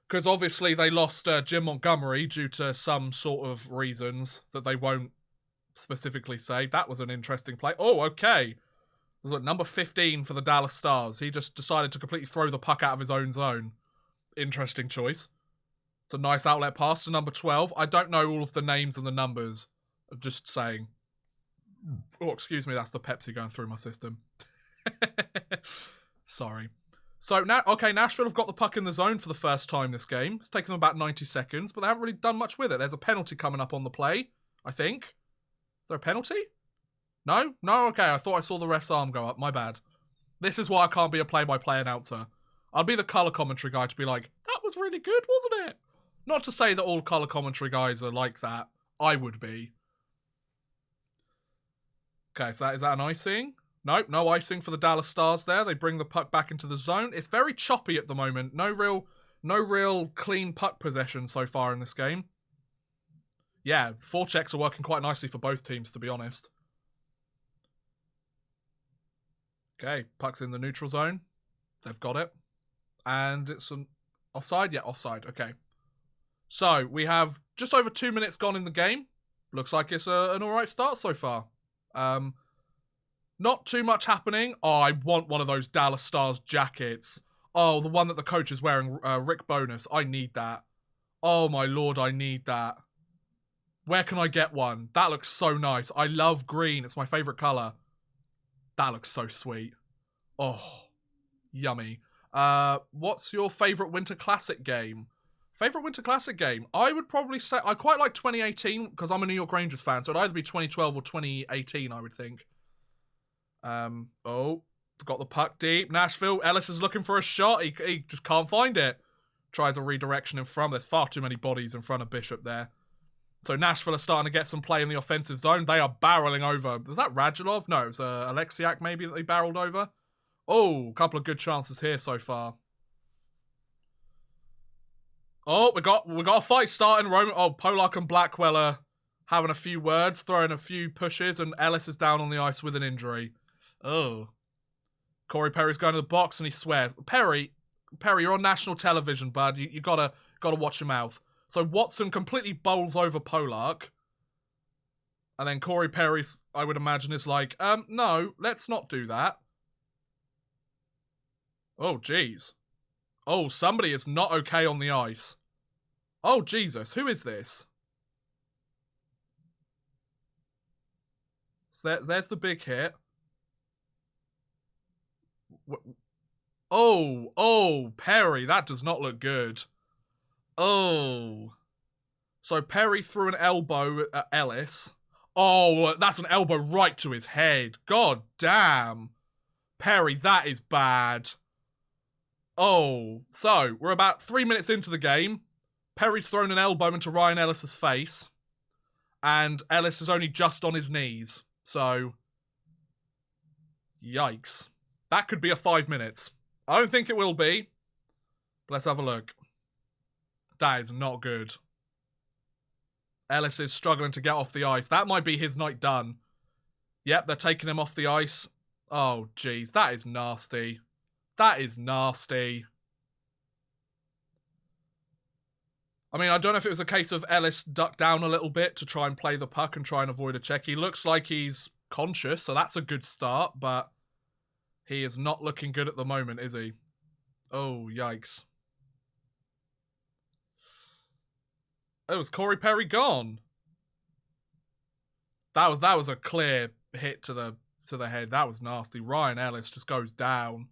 Because obviously they lost Jim Montgomery due to some sort of reasons that they won't specifically say. That was an interesting play. Oh, okay. Was it number 15 for the Dallas Stars? He just decided to completely throw the puck out of his own zone. Interesting choice. It's a nice outlet pass to number 12. I don't know all of the names and the numbers. I'm just saying. Oh, excuse me, that's the Pepsi going through my system. Sorry. So, now, okay, Nashville have got the puck in the zone for the first time this game. It's taken them about 90 seconds, but they haven't really done much with it. There's a penalty coming up on the play, I think. Is there a penalty? No? No? Okay, I thought I saw the ref's arm go up. My bad. This is why I can't be a play-by-play announcer. I'll be the colour commentary guy to be like, that was really good, wasn't it? Not to say that all colour commentary guys are like that. I would be. Okay, so is that an icing? Nope, no icing for the Dallas Stars there. They bring the puck back into the zone. It's very choppy at the moment. No real clean puck possession so far in this game. Yeah, forechecks are working quite nicely for both teams, to be honest. Okay, puck's in the neutral zone. They've got it. And it's an offside? Yeah, offside. Okay. So, we have just over 2 minutes gone in the game. Looks like it's an alright start so far. Not too much happening. Oh, I want one of those Dallas Stars jackets. Oh, the one that the coach is wearing, Rick Bonus. I need that. Oh my lord, I need that. Where can I get one? That looks so nice. I love green. It's my favourite colour. That looks so sweet. Oh, yummy. What's your favourite Winter Classic game? Favourite Winter Classic game? I would probably say... I quite like 2018 because I'm a New York Rangers fan, so it'd either be 2012 or 2018, I would think. Oh, got the puck deep. Nashville, Ellis is looking for a shot. He just can't find it. Tries a redirection in front. There's far too many bodies in front of Bishop there. So Nashville are starting to get some play in the offensive zone. They are barreling over. Was that Radulov? No, it was Alexiak maybe that they barreled over. Oh, a couple of good chances here so far. Oh, we got a fight starting. Polak and Blackwell are having a few words, throwing a few pushes, and Ellis is down on the ice with an injury. Oh. Corey Perry's going to the box and he swears. Perry, you're on national television, bud. You gotta watch your mouth. So Watson completely bowls over Polak. And then Corey Perry's, I would imagine, is like, no, let's not do that. Oh, jeez. Oh, somebody is not okay on the ice. Oh, Jesus. Who is this? So there's the big hit. Oh, Perry. That does not look good. Oh. So Perry threw an elbow at Ellis. Oh, that's an elbow right to his head. God damn. Perry, that is bad. Oh, so we're about 3 minutes into the game. Perry's thrown an elbow into Ryan Ellis's face. And Ellis is only just on his knees. So, yikes. That could be a 5 minutes. I don't think it will be. But let's have a look. That is not good. Ellis is struggling to get off the ice. That might be his night done. Yep, they're taking him off the ice. Oh, jeez. That is nasty. That is nasty. I mean, I don't know if it was a case of Ellis ducked down a little bit to try and play the puck and try and avoid a check. He looks like he's conscious, so that's a good start, but he is not looking good at the moment, is he? Oh, yikes. Oh, is Corey Perry gone? That was a clear hit to the head. That was nasty. Ryan Ellis just goes down.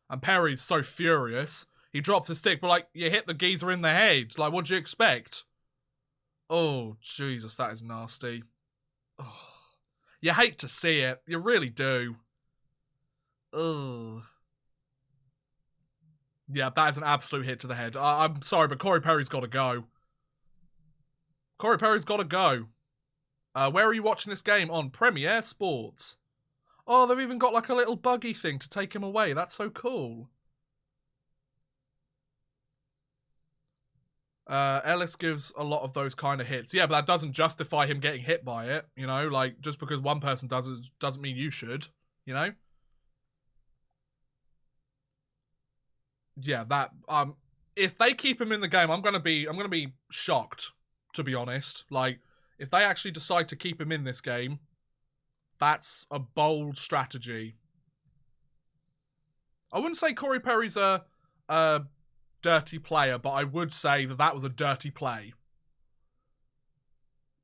And Perry's so furious. He drops his stick, but, like, you hit the geezer in the head. Like, what'd you expect? Oh, Jesus, that is nasty. Oh. You hate to see it. You really do. Ugh. Yeah, that is an absolute hit to the head. I'm sorry, but Corey Perry's got to go. Corey Perry's got to go. Where are you watching this game? On Premiere Sports. Oh, they've even got like a little buggy thing to take him away. That's so cool. Ellis gives a lot of those kind of hits. Yeah, but that doesn't justify him getting hit by it. You know, like, just because one person does it doesn't mean you should. You know? Yeah, that, if they keep him in the game, I'm gonna be shocked, to be honest. Like, if they actually decide to keep him in this game, that's a bold strategy. I wouldn't say Corey Perry's a dirty player, but I would say that was a dirty play.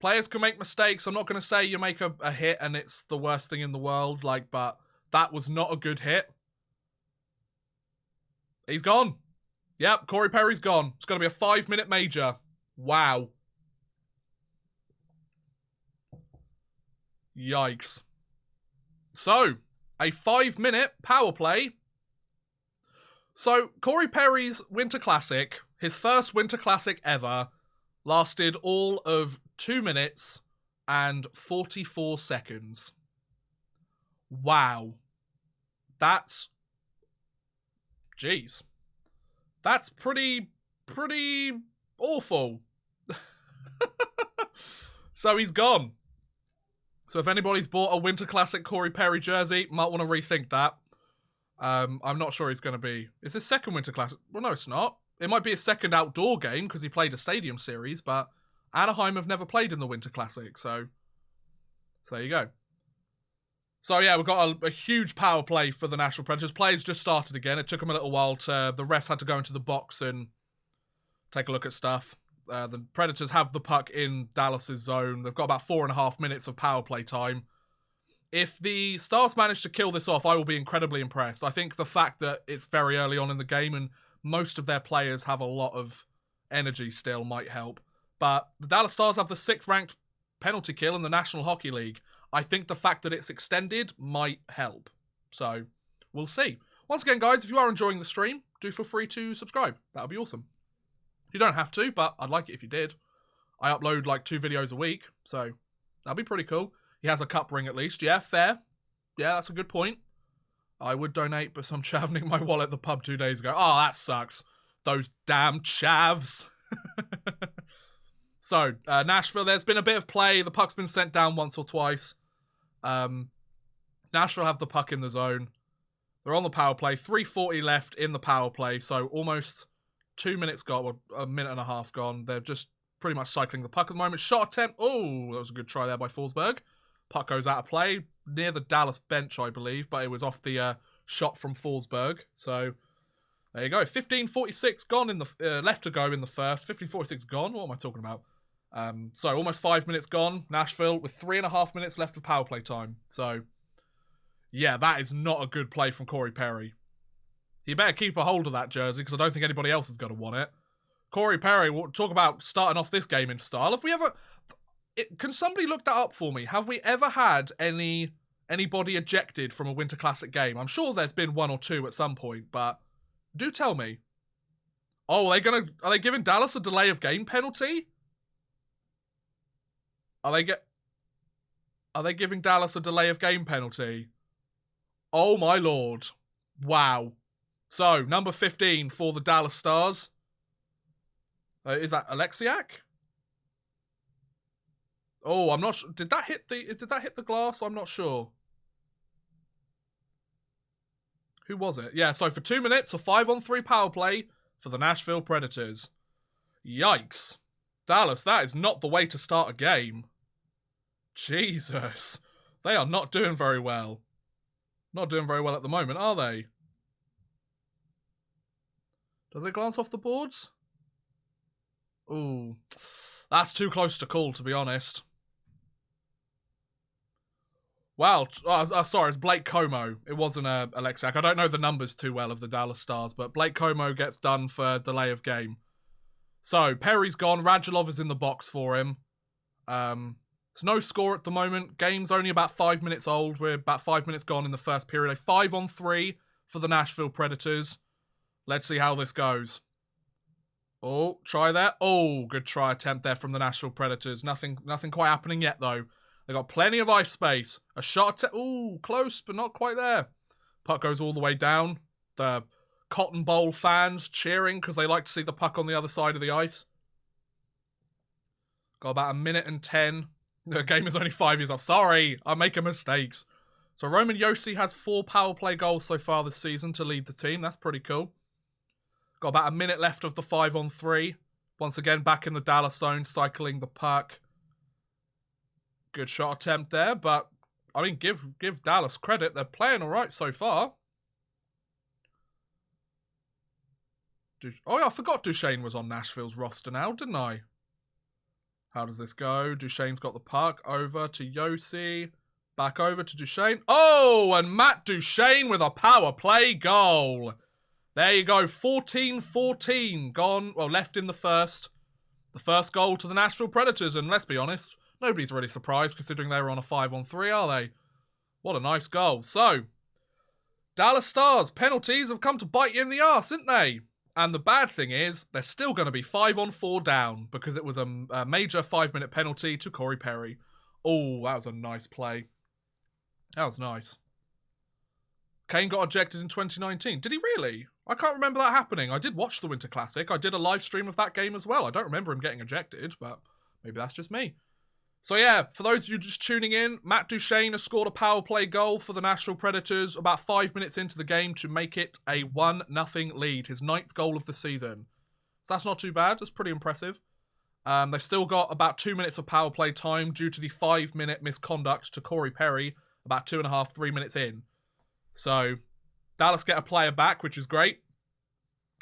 Players can make mistakes. I'm not going to say you make a hit and it's the worst thing in the world, like, but that was not a good hit. He's gone. Yep, Corey Perry's gone. It's going to be a 5-minute major. Wow. Yikes. So, a 5-minute power play. So, Corey Perry's Winter Classic, his first Winter Classic ever, lasted all of 2 minutes and 44 seconds. Wow. That's... Jeez. That's pretty awful. So he's gone. So if anybody's bought a Winter Classic Corey Perry jersey, might want to rethink that. I'm not sure he's going to be... Is his second Winter Classic? Well, no, it's not. It might be his second outdoor game because he played a stadium series, but Anaheim have never played in the Winter Classic, so there you go. So yeah, we've got a huge power play for the Nashville Predators. Players just started again. It took them a little while to... The refs had to go into the box and take a look at stuff. The Predators have the puck in Dallas's zone. They've got about 4.5 minutes of power play time. If the Stars manage to kill this off, I will be incredibly impressed. I think the fact that it's very early on in the game and most of their players have a lot of energy still might help. But the Dallas Stars have the 6th ranked penalty kill in the National Hockey League. I think the fact that it's extended might help. So, we'll see. Once again, guys, if you are enjoying the stream, do feel free to subscribe. That would be awesome. You don't have to, but I'd like it if you did. I upload like 2 videos a week, so that'd be pretty cool. He has a cup ring at least. Yeah, fair. Yeah, that's a good point. I would donate, but some chav nicked my wallet at the pub 2 days ago. Oh, that sucks. Those damn chavs. So, Nashville, there's been a bit of play. The puck's been sent down once or twice. Nashville have the puck in the zone. They're on the power play. 3:40 left in the power play, so almost 2 minutes gone, or a minute and a half gone. They're just pretty much cycling the puck at the moment. Shot attempt. Oh, that was a good try there by Forsberg. Puck goes out of play near the Dallas bench, I believe, but it was off the shot from Forsberg. So there you go. 15:46 gone in the left to go in the first. 15:46 gone. What am I talking about? So almost 5 minutes gone. Nashville with 3.5 minutes left of power play time. So yeah, that is not a good play from Corey Perry. He better keep a hold of that jersey because I don't think anybody else is going to want it. Corey Perry, talk about starting off this game in style. Have we ever... Can somebody look that up for me? Have we ever had anybody ejected from a Winter Classic game? I'm sure there's been 1 or 2 at some point, but do tell me. Oh, are they giving Dallas a delay of game penalty? Are they giving Dallas a delay of game penalty? Oh my lord. Wow. So, number 15 for the Dallas Stars. Is that Alexiak? Oh, I'm not sure. Did that hit the glass? I'm not sure. Who was it? Yeah, so for 2 minutes, a 5-on-3 power play for the Nashville Predators. Yikes. Dallas, that is not the way to start a game. Jesus. They are not doing very well. Not doing very well at the moment, are they? Does it glance off the boards? Ooh. That's too close to call, to be honest. Wow. Sorry, it's Blake Como. It wasn't Alexiak. I don't know the numbers too well of the Dallas Stars, but Blake Como gets done for delay of game. So, Perry's gone. Radulov is in the box for him. It's no score at the moment. Game's only about 5 minutes old. We're about 5 minutes gone in the first period. A 5-on-3 for the Nashville Predators. Let's see how this goes. Oh, try there. Oh, good try attempt there from the Nashville Predators. Nothing quite happening yet, though. They got plenty of ice space. A shot. Ooh, close, but not quite there. Puck goes all the way down. The Cotton Bowl fans cheering because they like to see the puck on the other side of the ice. Got about 1:10. The game is only 5 years old. Sorry, I'm making mistakes. So Roman Josi has 4 power play goals so far this season to lead the team. That's pretty cool. Got about a minute left of the 5-on-3. Once again, back in the Dallas zone, cycling the puck. Good shot attempt there, but I mean, give Dallas credit. They're playing all right so far. Oh, yeah, I forgot Duchesne was on Nashville's roster now, didn't I? How does this go? Duchesne's got the puck over to Josi. Back over to Duchesne. Oh, and Matt Duchesne with a power play goal. There you go, 14-14 gone, well, left in the first. The first goal to the Nashville Predators, and let's be honest, nobody's really surprised considering they were on a 5-on-3, are they? What a nice goal. So, Dallas Stars, penalties have come to bite you in the arse, haven't they? And the bad thing is, they're still going to be 5-on-4 down because it was a major 5-minute penalty to Corey Perry. Oh, that was a nice play. That was nice. Kane got ejected in 2019. Did he really? I can't remember that happening. I did watch the Winter Classic. I did a live stream of that game as well. I don't remember him getting ejected, but maybe that's just me. So yeah, for those of you just tuning in, Matt Duchesne has scored a power play goal for the Nashville Predators about 5 minutes into the game to make it a 1-0 lead. His 9th goal of the season. So that's not too bad. That's pretty impressive. They've still got about 2 minutes of power play time due to the 5-minute misconduct to Corey Perry about 2.5, 3 minutes in. So, Dallas get a player back, which is great.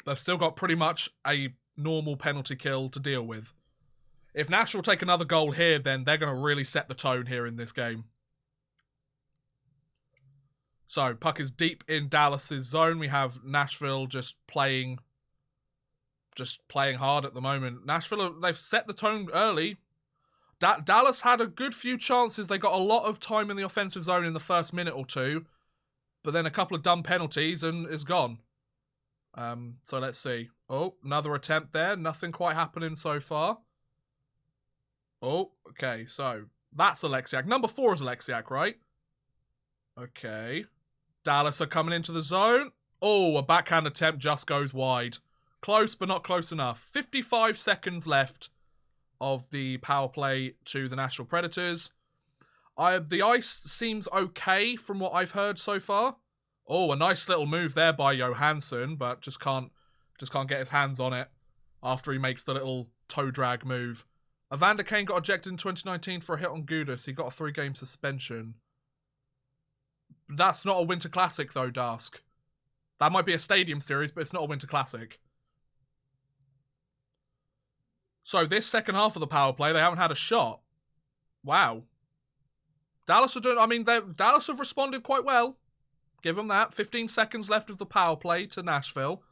They've still got pretty much a normal penalty kill to deal with. If Nashville take another goal here, then they're going to really set the tone here in this game. So, puck is deep in Dallas's zone. We have Nashville just playing hard at the moment. Nashville, they've set the tone early. Dallas had a good few chances. They got a lot of time in the offensive zone in the first minute or two. But then a couple of dumb penalties and it's gone. So let's see. Oh, another attempt there. Nothing quite happening so far. Oh, okay. So that's Alexiak. Number 4 is Alexiak, right? Okay. Dallas are coming into the zone. Oh, a backhand attempt just goes wide. Close, but not close enough. 55 seconds left of the power play to the Nashville Predators. The ice seems okay from what I've heard so far. Oh, a nice little move there by Johansson, but just can't get his hands on it after he makes the little toe drag move. Evander Kane got ejected in 2019 for a hit on Gudis. He got a 3-game suspension. That's not a Winter Classic though, Dask. That might be a Stadium Series, but it's not a Winter Classic. So this second half of the power play, they haven't had a shot. Wow. Dallas are doing, Dallas have responded quite well. Give them that. 15 seconds left of the power play to Nashville.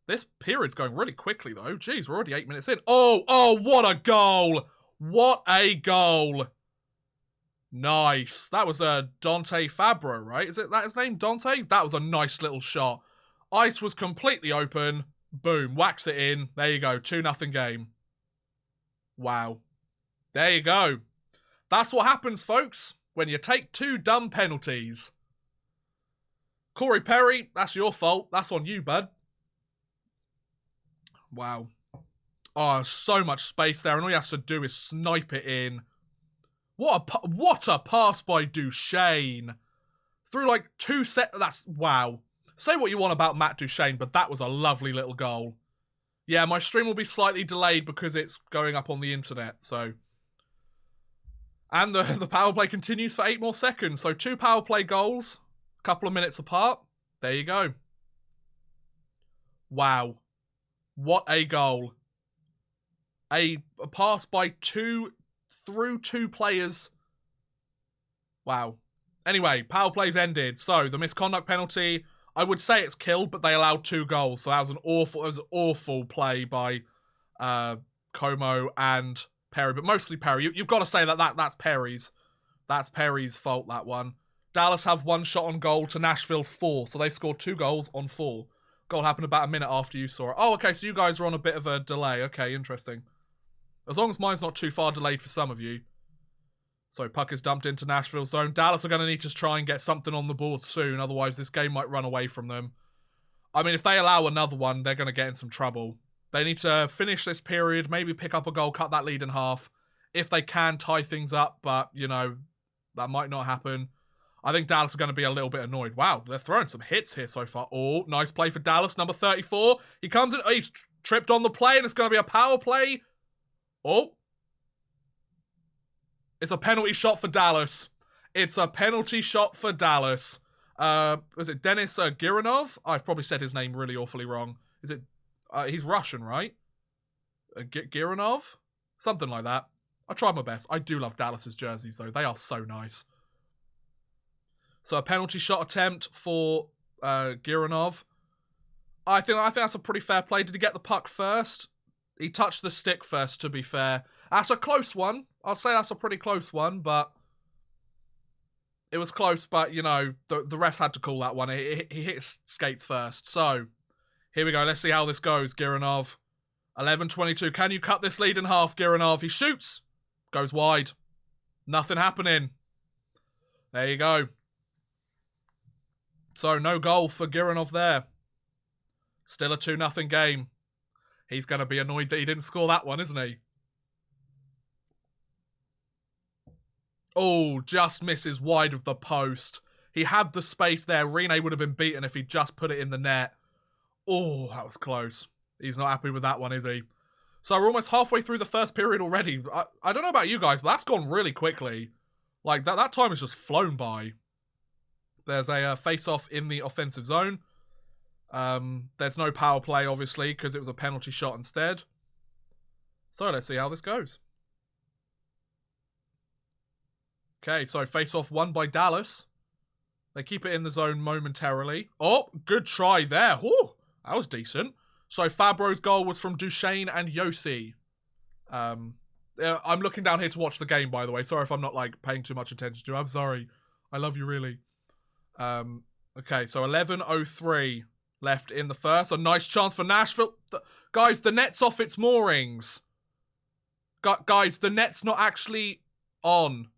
This period's going really quickly, though. Jeez, we're already 8 minutes in. Oh, what a goal! What a goal! Nice. That was Dante Fabro, right? Is that his name, Dante? That was a nice little shot. Ice was completely open. Boom, whacks it in. There you go, 2-0 game. Wow. There you go. That's what happens, folks, when you take 2 dumb penalties. Corey Perry, that's your fault. That's on you, bud. Wow. Oh, so much space there, and all he has to do is snipe it in. What a pass by Duchesne. Through like 2 sets. That's, wow. Say what you want about Matt Duchesne, but that was a lovely little goal. Yeah, my stream will be slightly delayed because it's going up on the internet, so. And the power play continues for 8 more seconds. So 2 power play goals, a couple of minutes apart. There you go. Wow. What a goal. A pass by through 2 players. Wow. Anyway, power plays ended. So the misconduct penalty, I would say it's killed, but they allowed 2 goals. So that was an awful play by Como and Perry, but mostly Perry. You've got to say that's Perry's. That's Perry's fault, that one. Dallas have 1 shot on goal to Nashville's 4, so they scored 2 goals on 4. Goal happened about a minute after you saw it. Oh, okay, so you guys are on a bit of a delay. Okay, interesting. As long as mine's not too far delayed for some of you. So puck is dumped into Nashville's zone. Dallas are going to need to try and get something on the board soon, otherwise this game might run away from them. I mean, if they allow another one, they're going to get in some trouble. They need to finish this period, maybe pick up a goal, cut that lead in half. If they can, tie things up, but, you know, that might not happen. I think Dallas are going to be a little bit annoyed. Wow, they're throwing some hits here so far. Oh, nice play for Dallas, number 34. He comes in, he's tripped on the play, and it's going to be a power play. Oh. It's a penalty shot for Dallas. It's a penalty shot for Dallas. Was it Denis Giranov? I've probably said his name really awfully wrong. Is it? He's Russian, right? Giranov? Something like that. I tried my best. I do love Dallas's jerseys, though. They are so nice. So a penalty shot attempt for Giranov. I think that's a pretty fair play. Did he get the puck first? He touched the stick first, to be fair. That's a close one. I'd say that's a pretty close one, but it was close, but, you know, the refs had to call that one. He hit his skates first. So, here we go. Let's see how this goes, Giranov. 11-22. Can you cut this lead in half, Giranov? He shoots. Goes wide. Nothing happening. There you go. So, no goal for Giranov there. Still a 2-0 game. He's going to be annoyed that he didn't score that one, isn't he? Oh, just misses wide of the post. He had the space there. Rene would have been beaten if he just put it in the net. Oh, that was close. He's not happy with that one, is he? So we're almost halfway through the first period already. I don't know about you guys, but that's gone really quickly. Like, that time has just flown by. There's a face-off in the offensive zone. There's no power play, obviously, because it was a penalty shot instead. So let's see how this goes. Okay, so face-off won by Dallas. They keep it in the zone momentarily. Oh, good try there. Whew, that was decent. So Fabro's goal was from Duchesne and Yossi. I'm looking down here to watch the game, by the way. Sorry if I'm not, like, paying too much attention to it. I'm sorry. I love you, really. Okay, so 11:03 left in the first. A nice chance for Nashville. Guys, the net's off its moorings. Guys, the net's not actually on.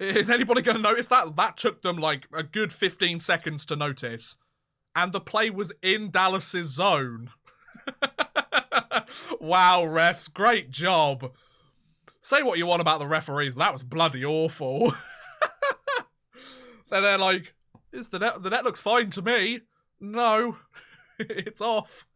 Is anybody going to notice that? That took them like a good 15 seconds to notice. And the play was in Dallas's zone. Wow, refs. Great job. Say what you want about the referees, but that was bloody awful. They're like, the net looks fine to me. No, it's off.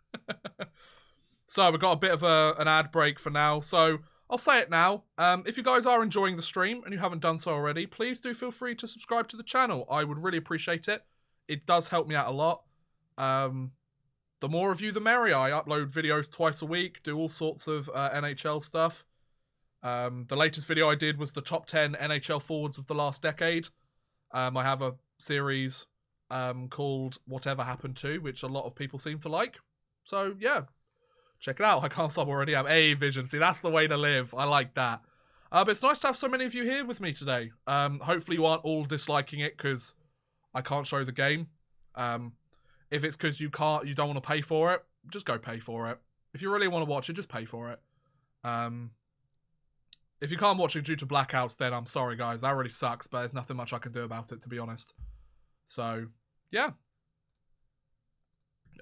So we've got a bit of an ad break for now. So I'll say it now. If you guys are enjoying the stream and you haven't done so already, please do feel free to subscribe to the channel. I would really appreciate it. It does help me out a lot. The more of you, the merrier. I upload videos twice a week, do all sorts of NHL stuff. The latest video I did was the top 10 NHL forwards of the last decade. I have a series called Whatever Happened To, which a lot of people seem to like. So, yeah. Check it out. I can't stop already. I'm Vision. See, that's the way to live. I like that. But it's nice to have so many of you here with me today. Hopefully you aren't all disliking it because I can't show the game. If it's because you don't want to pay for it, just go pay for it. If you really want to watch it, just pay for it. If you can't watch it due to blackouts, then I'm sorry, guys. That really sucks, but there's nothing much I can do about it, to be honest. So, yeah.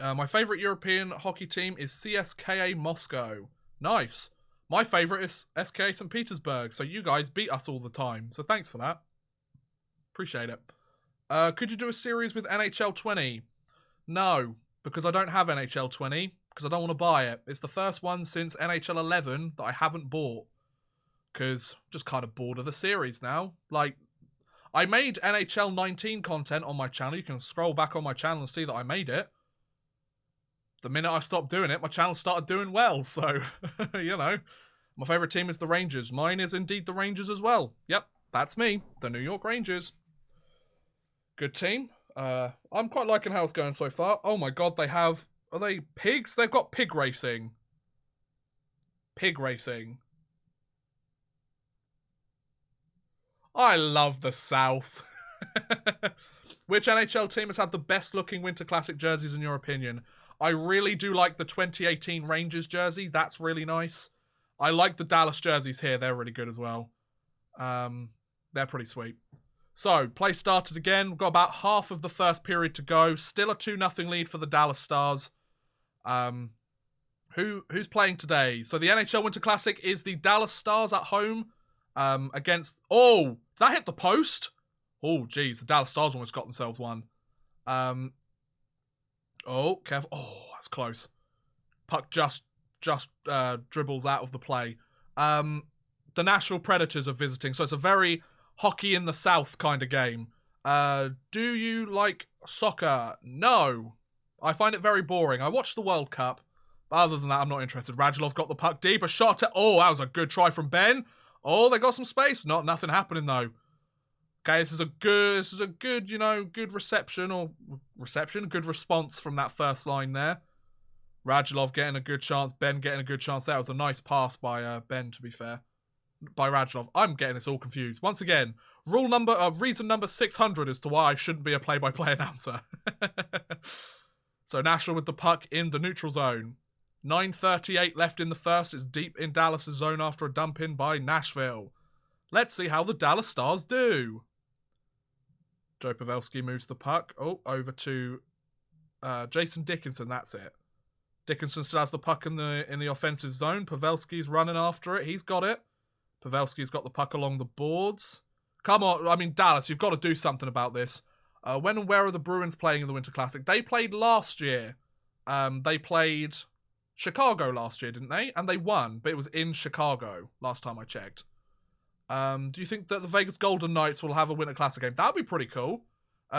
My favourite European hockey team is CSKA Moscow. Nice. My favourite is SKA St. Petersburg, so you guys beat us all the time. So thanks for that. Appreciate it. Could you do a series with NHL 20? No, because I don't have NHL 20, because I don't want to buy it. It's the first one since NHL 11 that I haven't bought, because I'm just kind of bored of the series now. Like, I made NHL 19 content on my channel. You can scroll back on my channel and see that I made it. The minute I stopped doing it, my channel started doing well, so, you know. My favourite team is the Rangers. Mine is indeed the Rangers as well. Yep, that's me, the New York Rangers. Good team. I'm quite liking how it's going so far. Oh my god, they have... Are they pigs? They've got pig racing. Pig racing. I love the South. Which NHL team has had the best looking Winter Classic jerseys in your opinion? I really do like the 2018 Rangers jersey. That's really nice. I like the Dallas jerseys here. They're really good as well. They're pretty sweet. So, play started again. We've got about half of the first period to go. Still a 2-0 lead for the Dallas Stars. Who's playing today? So the NHL Winter Classic is the Dallas Stars at home against... Oh, that hit the post? Oh, geez. The Dallas Stars almost got themselves one. Oh, careful. Oh, that's close. Puck just dribbles out of the play. The Nashville Predators are visiting, so it's a very hockey in the South kind of game. Do you like soccer? No. I find it very boring. I watched the World Cup. But other than that, I'm not interested. Radulov got the puck deep. A shot to... Oh, that was a good try from Ben. Oh, they got some space. Nothing happening, though. Okay, this is a good, you know, good good response from that first line there. Radulov getting a good chance. Ben getting a good chance. That was a nice pass by Ben, to be fair. By Radulov. I'm getting this all confused. Once again, reason number 600 as to why I shouldn't be a play-by-play announcer. So Nashville with the puck in the neutral zone. 9:38 left in the first. It's deep in Dallas' zone after a dump in by Nashville. Let's see how the Dallas Stars do. Joe Pavelski moves the puck. Oh, over to Jason Dickinson. That's it. Dickinson still has the puck in the offensive zone. Pavelski's running after it. He's got it. Pavelski's got the puck along the boards. Come on. I mean, Dallas, you've got to do something about this. When and where are the Bruins playing in the Winter Classic? They played last year. They played Chicago last year, didn't they? And they won, but it was in Chicago last time I checked. Do you think that the Vegas Golden Knights will have a Winter Classic game? That would be pretty cool.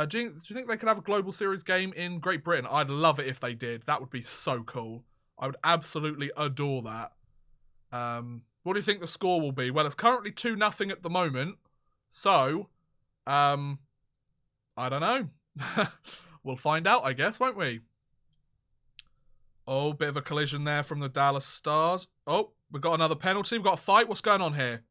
Do you think they could have a Global Series game in Great Britain? I'd love it if they did. That would be so cool. I would absolutely adore that. What do you think the score will be? Well, it's currently 2-0 at the moment. So, I don't know. We'll find out, I guess, won't we? Oh, bit of a collision there from the Dallas Stars. Oh, we've got another penalty. We've got a fight. What's going on here?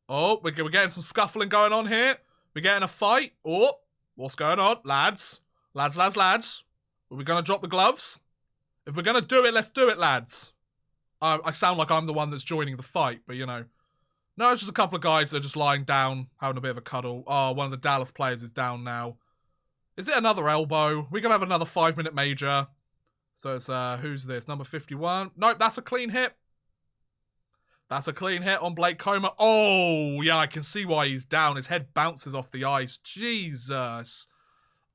Oh, we're getting some scuffling going on here. We're getting a fight. Oh, what's going on? Lads. Lads. Are we going to drop the gloves? If we're going to do it, let's do it, lads. I sound like I'm the one that's joining the fight, but you know. No, it's just a couple of guys that are just lying down, having a bit of a cuddle. Oh, one of the Dallas players is down now. Is it another elbow? We're going to have another 5-minute major. So it's, who's this? Number 51. Nope, that's a clean hit. That's a clean hit on Blake Comer. Oh, yeah, I can see why he's down. His head bounces off the ice. Jesus.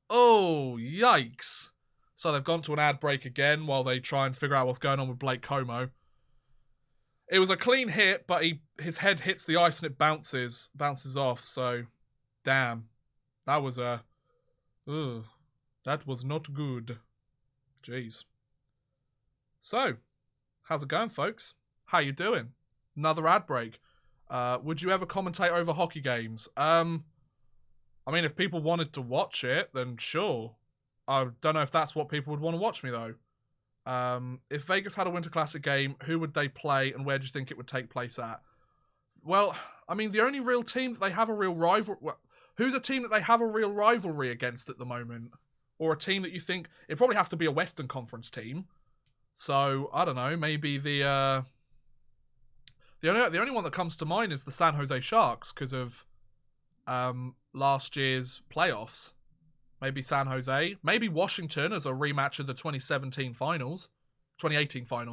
Oh, yikes. So they've gone to an ad break again while they try and figure out what's going on with Blake Como. It was a clean hit, but his head hits the ice and it bounces off. So, damn. That was a... Ugh. That was not good. Jeez. So, how's it going, folks? How you doing? Another ad break. Would you ever commentate over hockey games? I mean, if people wanted to watch it, then sure. I don't know if that's what people would want to watch me, though. If Vegas had a Winter Classic game, who would they play and where do you think it would take place at? Well, I mean, the only real team that they have a real rival... Who's a team that they have a real rivalry against at the moment? Or a team that you think... It'd probably have to be a Western Conference team. So, I don't know, maybe the only one that comes to mind is the San Jose Sharks because of last year's playoffs. Maybe San Jose. Maybe Washington as a rematch of the 2018 finals,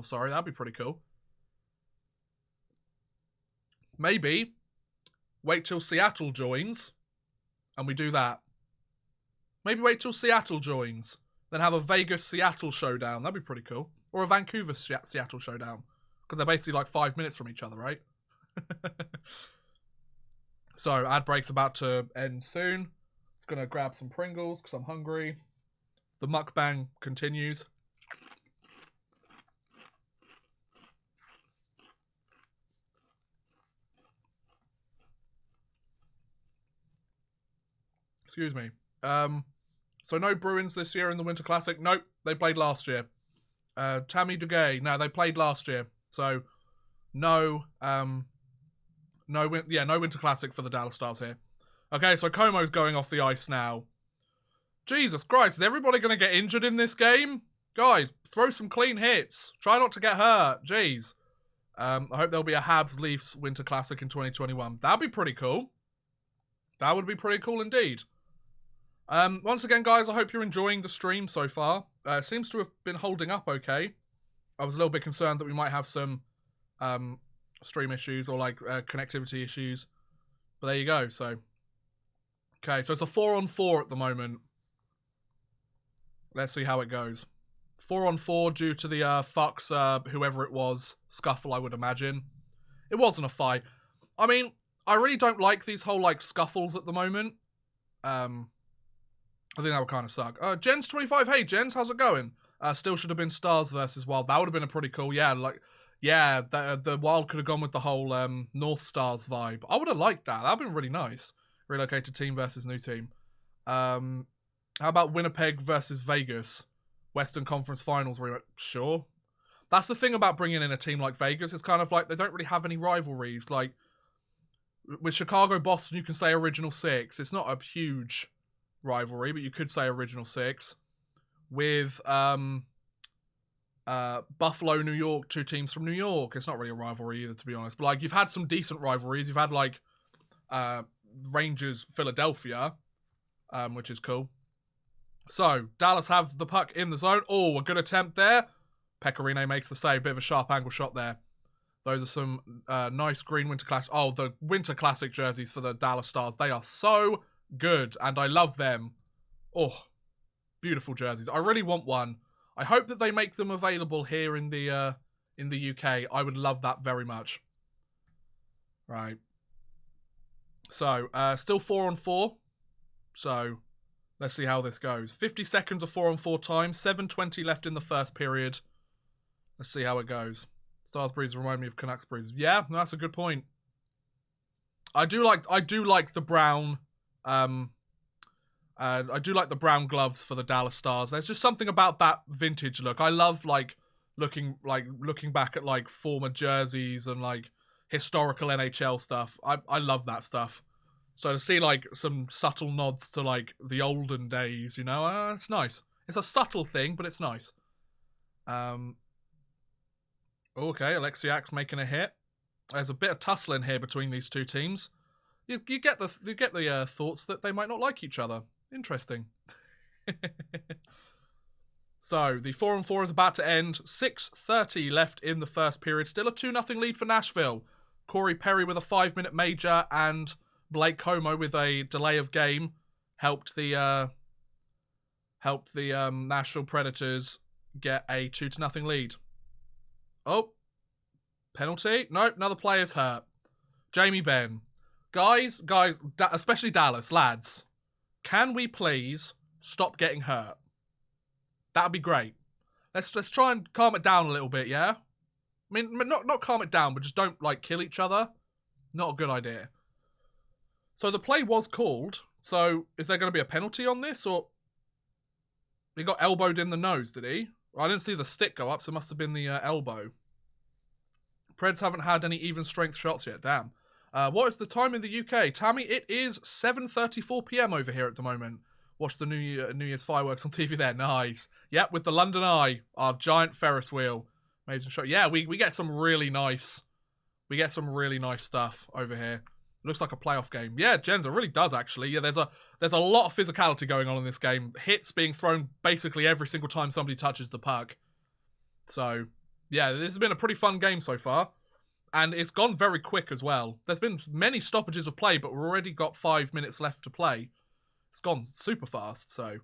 sorry. That'd be pretty cool. Maybe wait till Seattle joins and we do that. Maybe wait till Seattle joins, then have a Vegas-Seattle showdown. That'd be pretty cool. Or a Vancouver-Seattle showdown. Because they're basically like 5 minutes from each other, right? So, ad break's about to end soon. Just going to grab some Pringles because I'm hungry. The mukbang continues. Excuse me. So no Bruins this year in the Winter Classic. Nope, they played last year. Tammy Duguay. No, they played last year. So no Winter Classic for the Dallas Stars here. Okay, so Como's going off the ice now. Jesus Christ, is everybody going to get injured in this game? Guys, throw some clean hits. Try not to get hurt. Jeez. I hope there'll be a Habs Leafs Winter Classic in 2021. That'd be pretty cool. That would be pretty cool indeed. Once again, guys, I hope you're enjoying the stream so far. It seems to have been holding up okay. I was a little bit concerned that we might have some stream issues or like connectivity issues. But there you go. So, okay, so it's a 4-on-4 at the moment. Let's see how it goes. 4-on-4 due to the fucks, whoever it was, scuffle, I would imagine. It wasn't a fight. I mean, I really don't like these whole, like, scuffles at the moment. I think that would kind of suck. Jens25, hey, Jens, how's it going? Still should have been Stars versus Wild. That would have been a pretty cool, the Wild could have gone with the whole North Stars vibe. I would have liked that. That would have been really nice. Relocated team versus new team. How about Winnipeg versus Vegas? Western Conference Finals rematch. Sure. That's the thing about bringing in a team like Vegas. It's kind of like they don't really have any rivalries. Like, with Chicago-Boston, you can say Original Six. It's not a huge rivalry, but you could say Original Six. With Buffalo, New York, two teams from New York. It's not really a rivalry either, to be honest. But, like, you've had some decent rivalries. You've had, like, Rangers, Philadelphia, which is cool. So, Dallas have the puck in the zone. Oh, a good attempt there. Pecorino makes the save. Bit of a sharp angle shot there. Those are some nice green Winter Classic. Oh, the Winter Classic jerseys for the Dallas Stars. They are so good, and I love them. Oh, beautiful jerseys. I really want one. I hope that they make them available here in the UK. I would love that very much. Right. So, still 4-on-4. So, let's see how this goes. 50 seconds of 4-on-4 time. 7:20 left in the first period. Let's see how it goes. Stars breeds remind me of Canucks breeds. Yeah, that's a good point. I do like the brown. I do like the brown gloves for the Dallas Stars. There's just something about that vintage look. I love looking back at like former jerseys and like historical NHL stuff. I love that stuff. So to see like some subtle nods to like the olden days, you know, it's nice. It's a subtle thing, but it's nice. Okay, Alexiak's making a hit. There's a bit of tussling here between these two teams. You get the thoughts that they might not like each other. Interesting. So the 4-on-4 is about to end. 6:30 left in the first period. Still a 2-0 lead for Nashville. Corey Perry with a 5-minute major and Blake Como with a delay of game helped the Nashville Predators get a 2-0 lead. Oh, penalty? Nope, another player's hurt. Jamie Benn. Guys, especially Dallas, lads, can we please stop getting hurt? That'd be great. Let's try and calm it down a little bit, yeah? I mean, not calm it down, but just don't, like, kill each other. Not a good idea. So the play was called. So is there going to be a penalty on this, or he got elbowed in the nose? Did he? I didn't see the stick go up, so it must have been the elbow. Preds haven't had any even strength shots yet. Damn. What is the time in the UK? Tammy, it is 7:34 p.m. over here at the moment. Watch the New Year's fireworks on TV there. Nice. Yep, with the London Eye, our giant Ferris wheel. Amazing shot. Yeah, we get some really nice. We get some really nice stuff over here. It looks like a playoff game. Yeah, Jens, it really does actually. Yeah, there's a lot of physicality going on in this game. Hits being thrown basically every single time somebody touches the puck. So, yeah, this has been a pretty fun game so far. And it's gone very quick as well. There's been many stoppages of play, but we've already got 5 minutes left to play. It's gone super fast, so...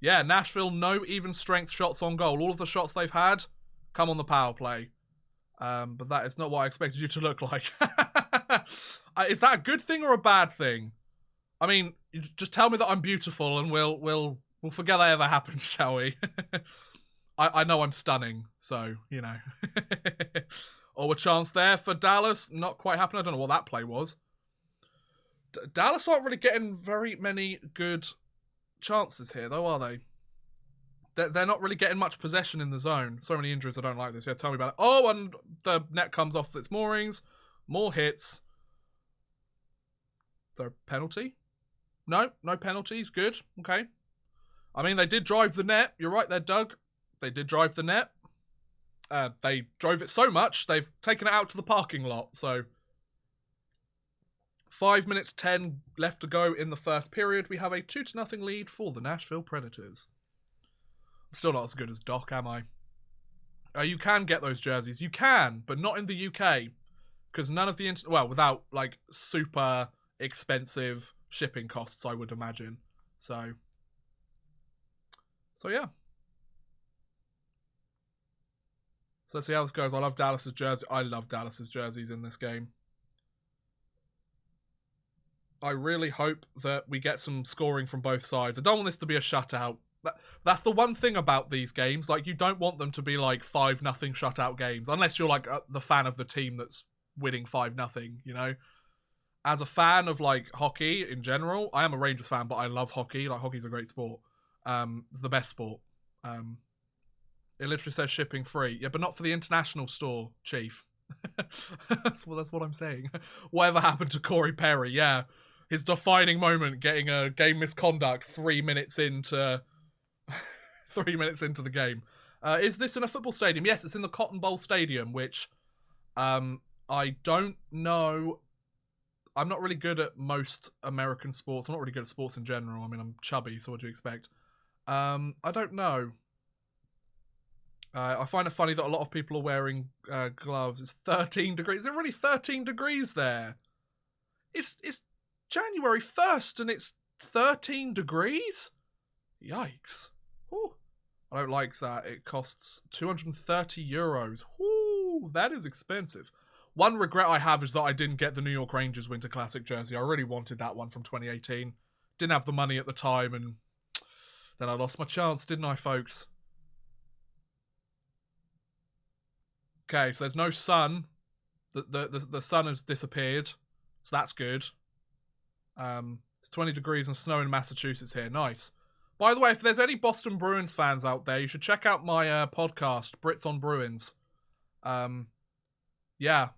Yeah, Nashville, no even strength shots on goal. All of the shots they've had come on the power play. But that is not what I expected you to look like. Is that a good thing or a bad thing? I mean, you just tell me that I'm beautiful and we'll forget that ever happened, shall we? I know I'm stunning, so, you know. Or a chance there for Dallas. Not quite happened. I don't know what that play was. Dallas aren't really getting very many good chances here, though, are they? They're not really getting much possession in the zone. So many injuries, I don't like this. Yeah, tell me about it. Oh, and the net comes off its moorings. More hits. Is there a penalty? No penalties. Good. Okay. I mean, they did drive the net. You're right there, Doug. They did drive the net. They drove it so much, they've taken it out to the parking lot. So 5 minutes 10 left to go in the first period. We have a 2-0 lead for the Nashville Predators. I'm still not as good as Doc, am I? You can get those jerseys. You can, but not in the UK. Because none of the... without, like, super expensive shipping costs, I would imagine. So yeah. So let's see how this goes. I love Dallas's jersey. I love Dallas's jerseys in this game. I really hope that we get some scoring from both sides. I don't want this to be a shutout. That's the one thing about these games. Like, you don't want them to be like 5-0 shutout games, unless you're like the fan of the team that's winning 5-0, you know? As a fan of like hockey in general, I am a Rangers fan, but I love hockey. Like, hockey's a great sport. It's the best sport. It literally says shipping free. Yeah, but not for the international store, Chief. that's what I'm saying. Whatever happened to Corey Perry? Yeah. His defining moment, getting a game misconduct 3 minutes into 3 minutes into the game. Is this in a football stadium? Yes, it's in the Cotton Bowl Stadium, which I don't know. I'm not really good at most American sports. I'm not really good at sports in general. I mean, I'm chubby, so what do you expect? I don't know. I find it funny that a lot of people are wearing gloves. It's 13 degrees. Is it really 13 degrees there? It's January 1st and it's 13 degrees? Yikes. Ooh. I don't like that. It costs 230 euros. Ooh, that is expensive. One regret I have is that I didn't get the New York Rangers Winter Classic jersey. I really wanted that one from 2018. Didn't have the money at the time, and then I lost my chance, didn't I, folks? Okay, so there's no sun. The sun has disappeared, so that's good. It's 20 degrees and snow in Massachusetts here. Nice. By the way, if there's any Boston Bruins fans out there, you should check out my podcast, Brits on Bruins. Yeah,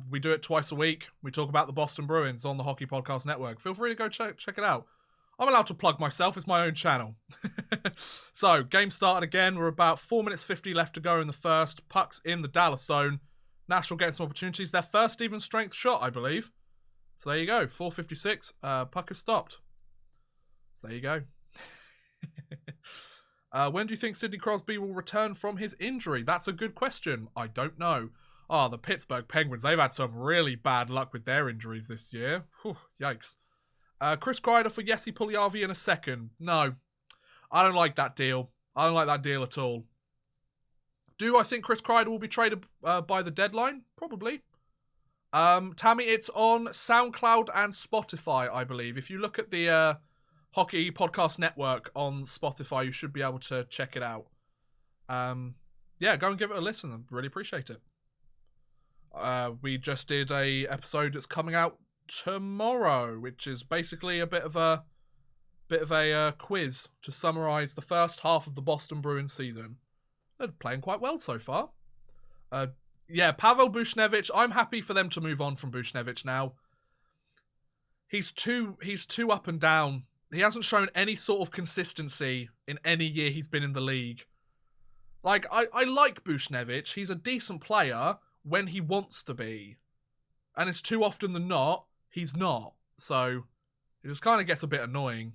we do it twice a week. We talk about the Boston Bruins on the Hockey Podcast Network. Feel free to go check it out. I'm allowed to plug myself. It's my own channel. So, game started again. We're about 4 minutes 50 left to go in the first. Puck's in the Dallas zone. Nashville getting some opportunities. Their first even strength shot, I believe. So there you go. 4:56. Puck has stopped. So there you go. When do you think Sidney Crosby will return from his injury? That's a good question. I don't know. Oh, the Pittsburgh Penguins. They've had some really bad luck with their injuries this year. Whew, yikes. Chris Kreider for Jesse Puljujarvi in a second. No. I don't like that deal. I don't like that deal at all. Do I think Chris Kreider will be traded by the deadline? Probably. Tammy, it's on SoundCloud and Spotify, I believe. If you look at the Hockey Podcast Network on Spotify, you should be able to check it out. Yeah, go and give it a listen. I really appreciate it. We just did a episode that's coming out tomorrow, which is basically a bit of a quiz to summarize the first half of the Boston Bruins season. They're playing quite well so far. Yeah, Pavel Buchnevich, I'm happy for them to move on from Buchnevich now. He's too up and down. He hasn't shown any sort of consistency in any year he's been in the league. Like, I like Buchnevich. He's a decent player when he wants to be. And it's too often than not, he's not. So, it just kind of gets a bit annoying.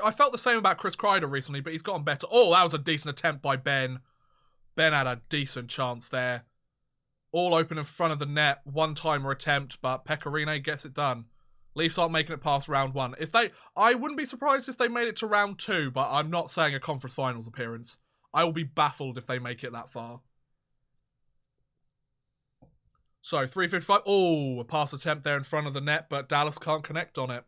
I felt the same about Chris Kreider recently, but he's gotten better. Oh, that was a decent attempt by Ben. Ben had a decent chance there. All open in front of the net. One-timer attempt, but Pecorine gets it done. Leafs aren't making it past round one. I wouldn't be surprised if they made it to round two, but I'm not saying a conference finals appearance. I will be baffled if they make it that far. So, 3:55. Oh, a pass attempt there in front of the net, but Dallas can't connect on it.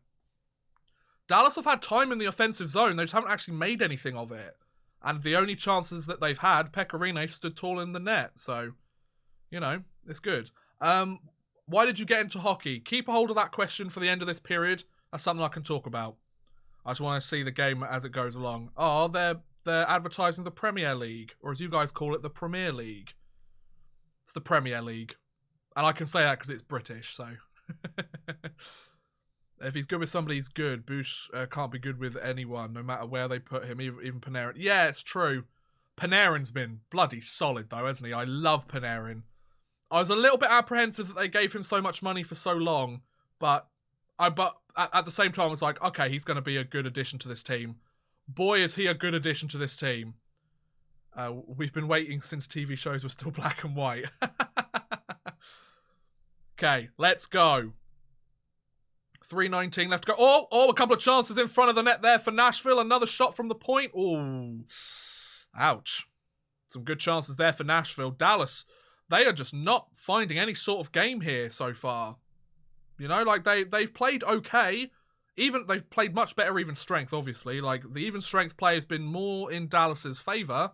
Dallas have had time in the offensive zone. They just haven't actually made anything of it. And the only chances that they've had, Pecorine stood tall in the net. So, you know, it's good. Why did you get into hockey? Keep a hold of that question for the end of this period. That's something I can talk about. I just want to see the game as it goes along. Oh, they're advertising the Premier League, or as you guys call it, the Premier League. It's the Premier League. And I can say that because it's British, so... If he's good with somebody, he's good. Bush can't be good with anyone, no matter where they put him, even Panarin. Yeah, it's true. Panarin's been bloody solid, though, hasn't he? I love Panarin. I was a little bit apprehensive that they gave him so much money for so long, but at the same time, I was like, okay, he's going to be a good addition to this team. Boy, is he a good addition to this team. We've been waiting since TV shows were still black and white. Okay, let's go. 3:19 left to go. Oh, a couple of chances in front of the net there for Nashville. Another shot from the point. Oh, ouch. Some good chances there for Nashville. Dallas, they are just not finding any sort of game here so far. You know, like they've played okay. They've played much better even strength, obviously. Like the even strength play has been more in Dallas's favor.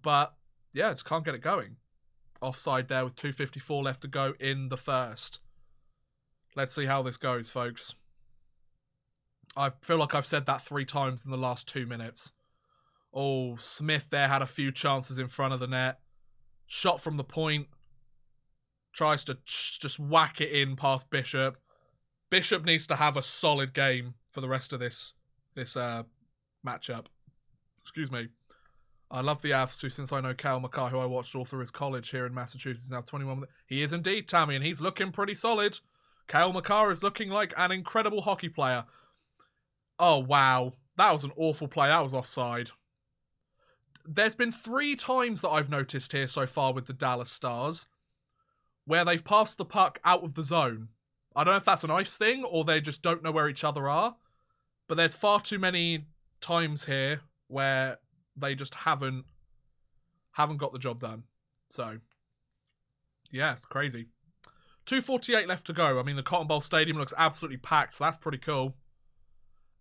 But yeah, just can't get it going. Offside there with 2:54 left to go in the first. Let's see how this goes, folks. I feel like I've said that 3 times in the last 2 minutes. Oh, Smith there had a few chances in front of the net. Shot from the point. Tries to just whack it in past Bishop. Bishop needs to have a solid game for the rest of this matchup. Excuse me. I love the Avs too, since I know Cale Makar, who I watched all through his college here in Massachusetts, is now 21. He is indeed, Tammy, and he's looking pretty solid. Cale Makar is looking like an incredible hockey player. Oh, wow. That was an awful play. That was offside. There's been 3 times that I've noticed here so far with the Dallas Stars where they've passed the puck out of the zone. I don't know if that's an ice thing or they just don't know where each other are, but there's far too many times here where they just haven't got the job done. So, yeah, it's crazy. 2:48 left to go. I mean, the Cotton Bowl Stadium looks absolutely packed, so that's pretty cool.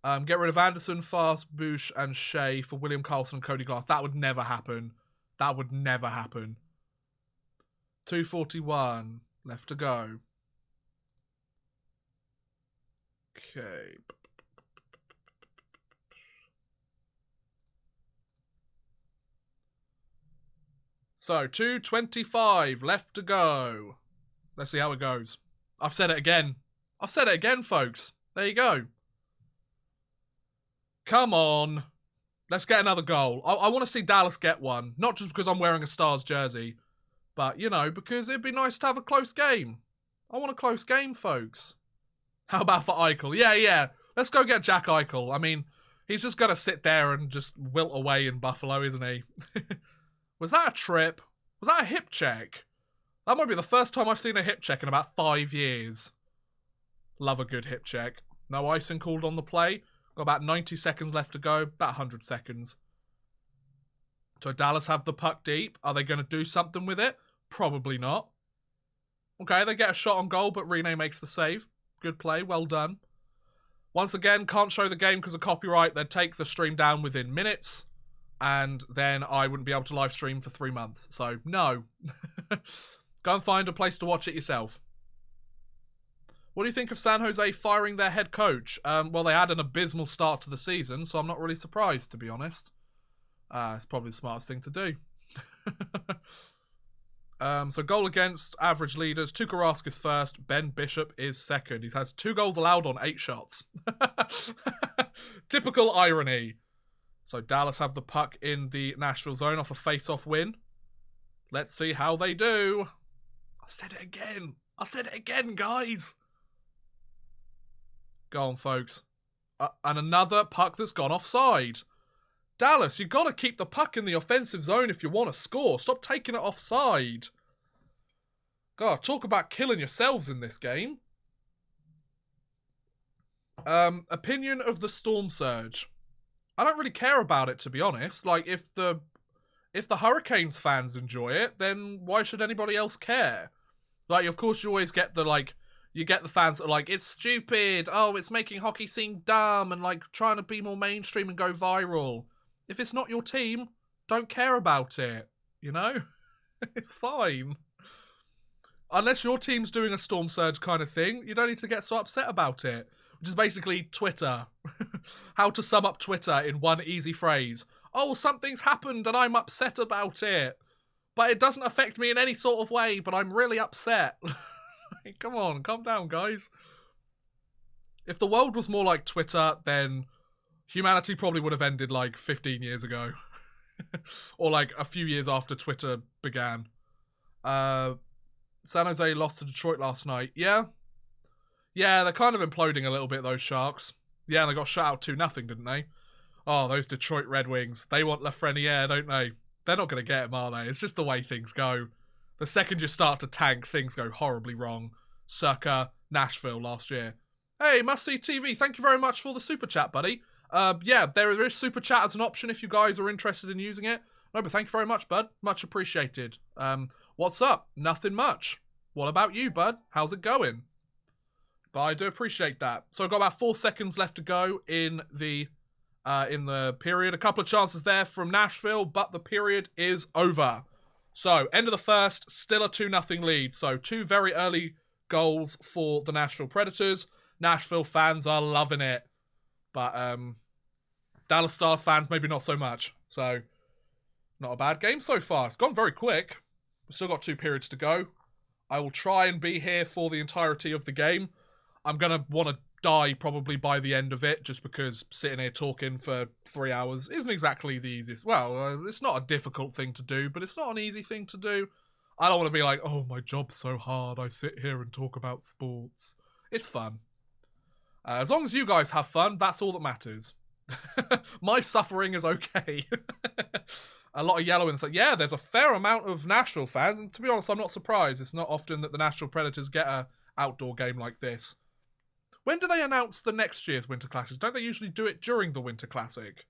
Get rid of Anderson, Fast, Bush, and Shea for William Karlsson and Cody Glass. That would never happen. That would never happen. 2:41 left to go. Okay. So, 2:25 left to go. Let's see how it goes. I've said it again. I've said it again, folks. There you go. Come on. Let's get another goal. I want to see Dallas get one. Not just because I'm wearing a Stars jersey, but, you know, because it'd be nice to have a close game. I want a close game, folks. How about for Eichel? Yeah. Let's go get Jack Eichel. I mean, he's just got to sit there and just wilt away in Buffalo, isn't he? Was that a trip? Was that a hip check? That might be the first time I've seen a hip check in about 5 years. Love a good hip check. No icing called on the play. Got about 90 seconds left to go. About 100 seconds. So Dallas have the puck deep. Are they going to do something with it? Probably not. Okay, they get a shot on goal, but Rene makes the save. Good play. Well done. Once again, can't show the game because of copyright. They'd take the stream down within minutes. And then I wouldn't be able to live stream for 3 months. So, no. Go and find a place to watch it yourself. What do you think of San Jose firing their head coach? Well, they had an abysmal start to the season, so I'm not really surprised, to be honest. It's probably the smartest thing to do. So goal against, average leaders. Tuukka Rask is first. Ben Bishop is second. He's had 2 goals allowed on 8 shots. Typical irony. So Dallas have the puck in the Nashville zone off a face-off win. Let's see how they do. I said it again. I said it again, guys. Go on, folks. And another puck that's gone offside. Dallas, you got to keep the puck in the offensive zone if you want to score. Stop taking it offside. God, talk about killing yourselves in this game. Opinion of the Storm Surge. I don't really care about it, to be honest. Like, if the Hurricanes fans enjoy it, then why should anybody else care? Like, of course, you always get the, like, you get the fans that are like, it's stupid, oh, it's making hockey seem dumb, and, like, trying to be more mainstream and go viral. If it's not your team, don't care about it, you know? It's fine. Unless your team's doing a Storm Surge kind of thing, you don't need to get so upset about it. Which is basically Twitter. How to sum up Twitter in one easy phrase. Oh, something's happened and I'm upset about it. But it doesn't affect me in any sort of way, but I'm really upset. Come on, calm down, guys. If the world was more like Twitter, then humanity probably would have ended like 15 years ago. Or like a few years after Twitter began. San Jose lost to Detroit last night. Yeah? Yeah, they're kind of imploding a little bit, those Sharks. Yeah, they got shut out 2-0, didn't they? Oh, those Detroit Red Wings. They want Lafreniere, don't they? They're not going to get him, are they? It's just the way things go. The second you start to tank, things go horribly wrong. Circa Nashville last year. Hey, Must See TV, thank you very much for the super chat, buddy. Yeah, there is super chat as an option if you guys are interested in using it. No, but thank you very much, bud. Much appreciated. What's up? Nothing much. What about you, bud? How's it going? But I do appreciate that. So I've got about 4 seconds left to go in the period. A couple of chances there from Nashville, but the period is over. So, end of the first, still a 2-0 lead. So, 2 very early goals for the Nashville Predators. Nashville fans are loving it. But Dallas Stars fans, maybe not so much. So, not a bad game so far. It's gone very quick. We've still got 2 periods to go. I will try and be here for the entirety of the game. I'm going to want to die probably by the end of it, just because sitting here talking for 3 hours isn't exactly the easiest. Well, it's not a difficult thing to do, but it's not an easy thing to do. I don't want to be like, oh, my job's so hard, I sit here and talk about sports. It's fun. As long as you guys have fun, that's all that matters. My suffering is okay. A lot of yellow and so yeah, there's a fair amount of Nashville fans, and to be honest, I'm not surprised. It's not often that the Nashville Predators get a outdoor game like this. When do they announce the next year's Winter Classic? Don't they usually do it during the Winter Classic?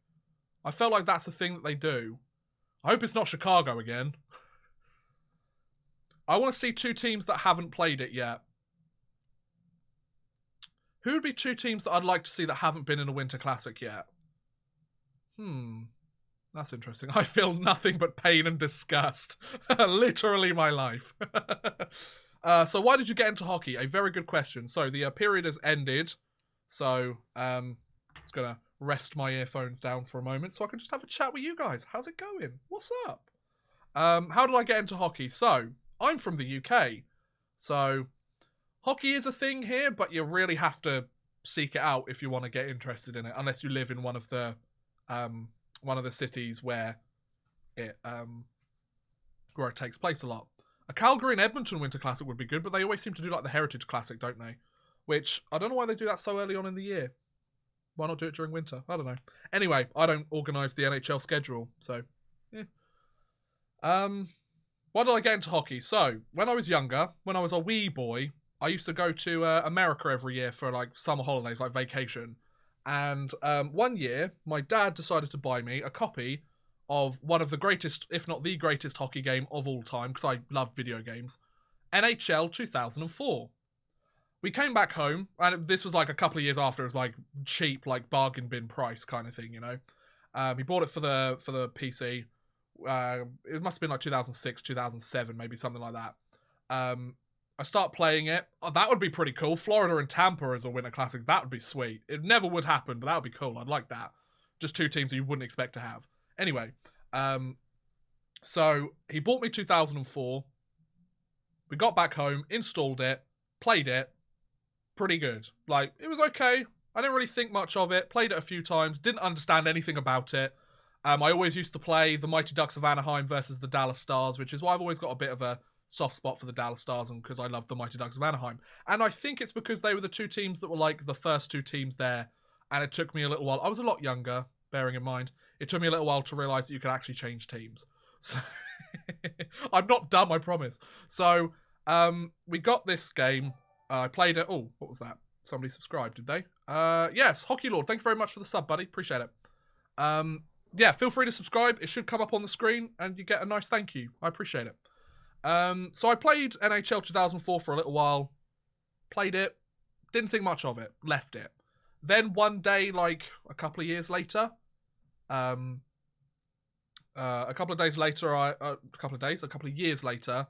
I felt like that's a thing that they do. I hope it's not Chicago again. I want to see 2 teams that haven't played it yet. Who would be 2 teams that I'd like to see that haven't been in a Winter Classic yet? That's interesting. I feel nothing but pain and disgust. Literally my life. So why did you get into hockey? A very good question. So the period has ended. So it's going to rest my earphones down for a moment so I can just have a chat with you guys. How's it going? What's up? How did I get into hockey? So I'm from the UK. So hockey is a thing here, but you really have to seek it out if you want to get interested in it, unless you live in one of the cities where it takes place a lot. A Calgary and Edmonton Winter Classic would be good, but they always seem to do like the Heritage Classic, don't they? Which, I don't know why they do that so early on in the year. Why not do it during winter? I don't know. Anyway, I don't organise the NHL schedule, so, yeah. Why did I get into hockey? So, when I was younger, when I was a wee boy, I used to go to America every year for like summer holidays, like vacation. And one year, my dad decided to buy me a copy of one of the greatest, if not the greatest hockey game of all time, because I love video games, NHL 2004. We came back home, and this was like a couple of years after. It was like cheap, like bargain bin price kind of thing, you know. He bought it for the PC. It must have been like 2006, 2007, maybe something like that. I start playing it. Oh, that would be pretty cool. Florida and Tampa as a Winter Classic. That would be sweet. It never would happen, but that would be cool. I'd like that. Just 2 teams that you wouldn't expect to have. Anyway, so he bought me 2004. We got back home, installed it, played it. Pretty good. Like, it was okay. I didn't really think much of it. Played it a few times. Didn't understand anything about it. I always used to play the Mighty Ducks of Anaheim versus the Dallas Stars, which is why I've always got a bit of a soft spot for the Dallas Stars, and because I love the Mighty Ducks of Anaheim. And I think it's because they were the 2 teams that were like the first 2 teams there, and it took me a little while. I was a lot younger, bearing in mind. It took me a little while to realise that you could actually change teams. So I'm not dumb, I promise. So we got this game. I played it. Oh, what was that? Somebody subscribed, did they? Yes, Hockey Lord. Thank you very much for the sub, buddy. Appreciate it. Yeah, feel free to subscribe. It should come up on the screen, and you get a nice thank you. I appreciate it. So I played NHL 2004 for a little while. Played it. Didn't think much of it. Left it. Then one day, like a couple of years later, a couple of years later,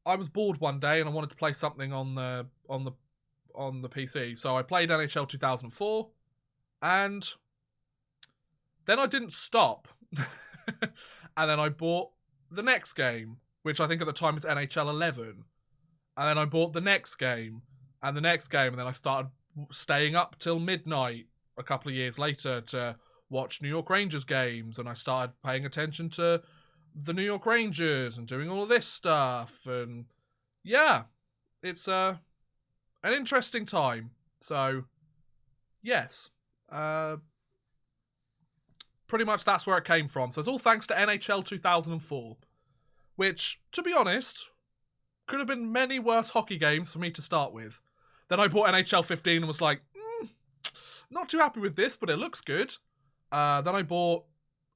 I was bored one day and I wanted to play something on the PC. So I played NHL 2004, and then I didn't stop. And then I bought the next game, which I think at the time was NHL 11. And then I bought the next game, and the next game, and then I started staying up till midnight a couple of years later to watch New York Rangers games, and I started paying attention to the New York Rangers and doing all of this stuff, and yeah, it's an interesting time. So yes, pretty much that's where it came from. So it's all thanks to NHL 2004, which, to be honest, could have been many worse hockey games for me to start with. Then I bought NHL 15 and was like, not too happy with this, but it looks good. Then I bought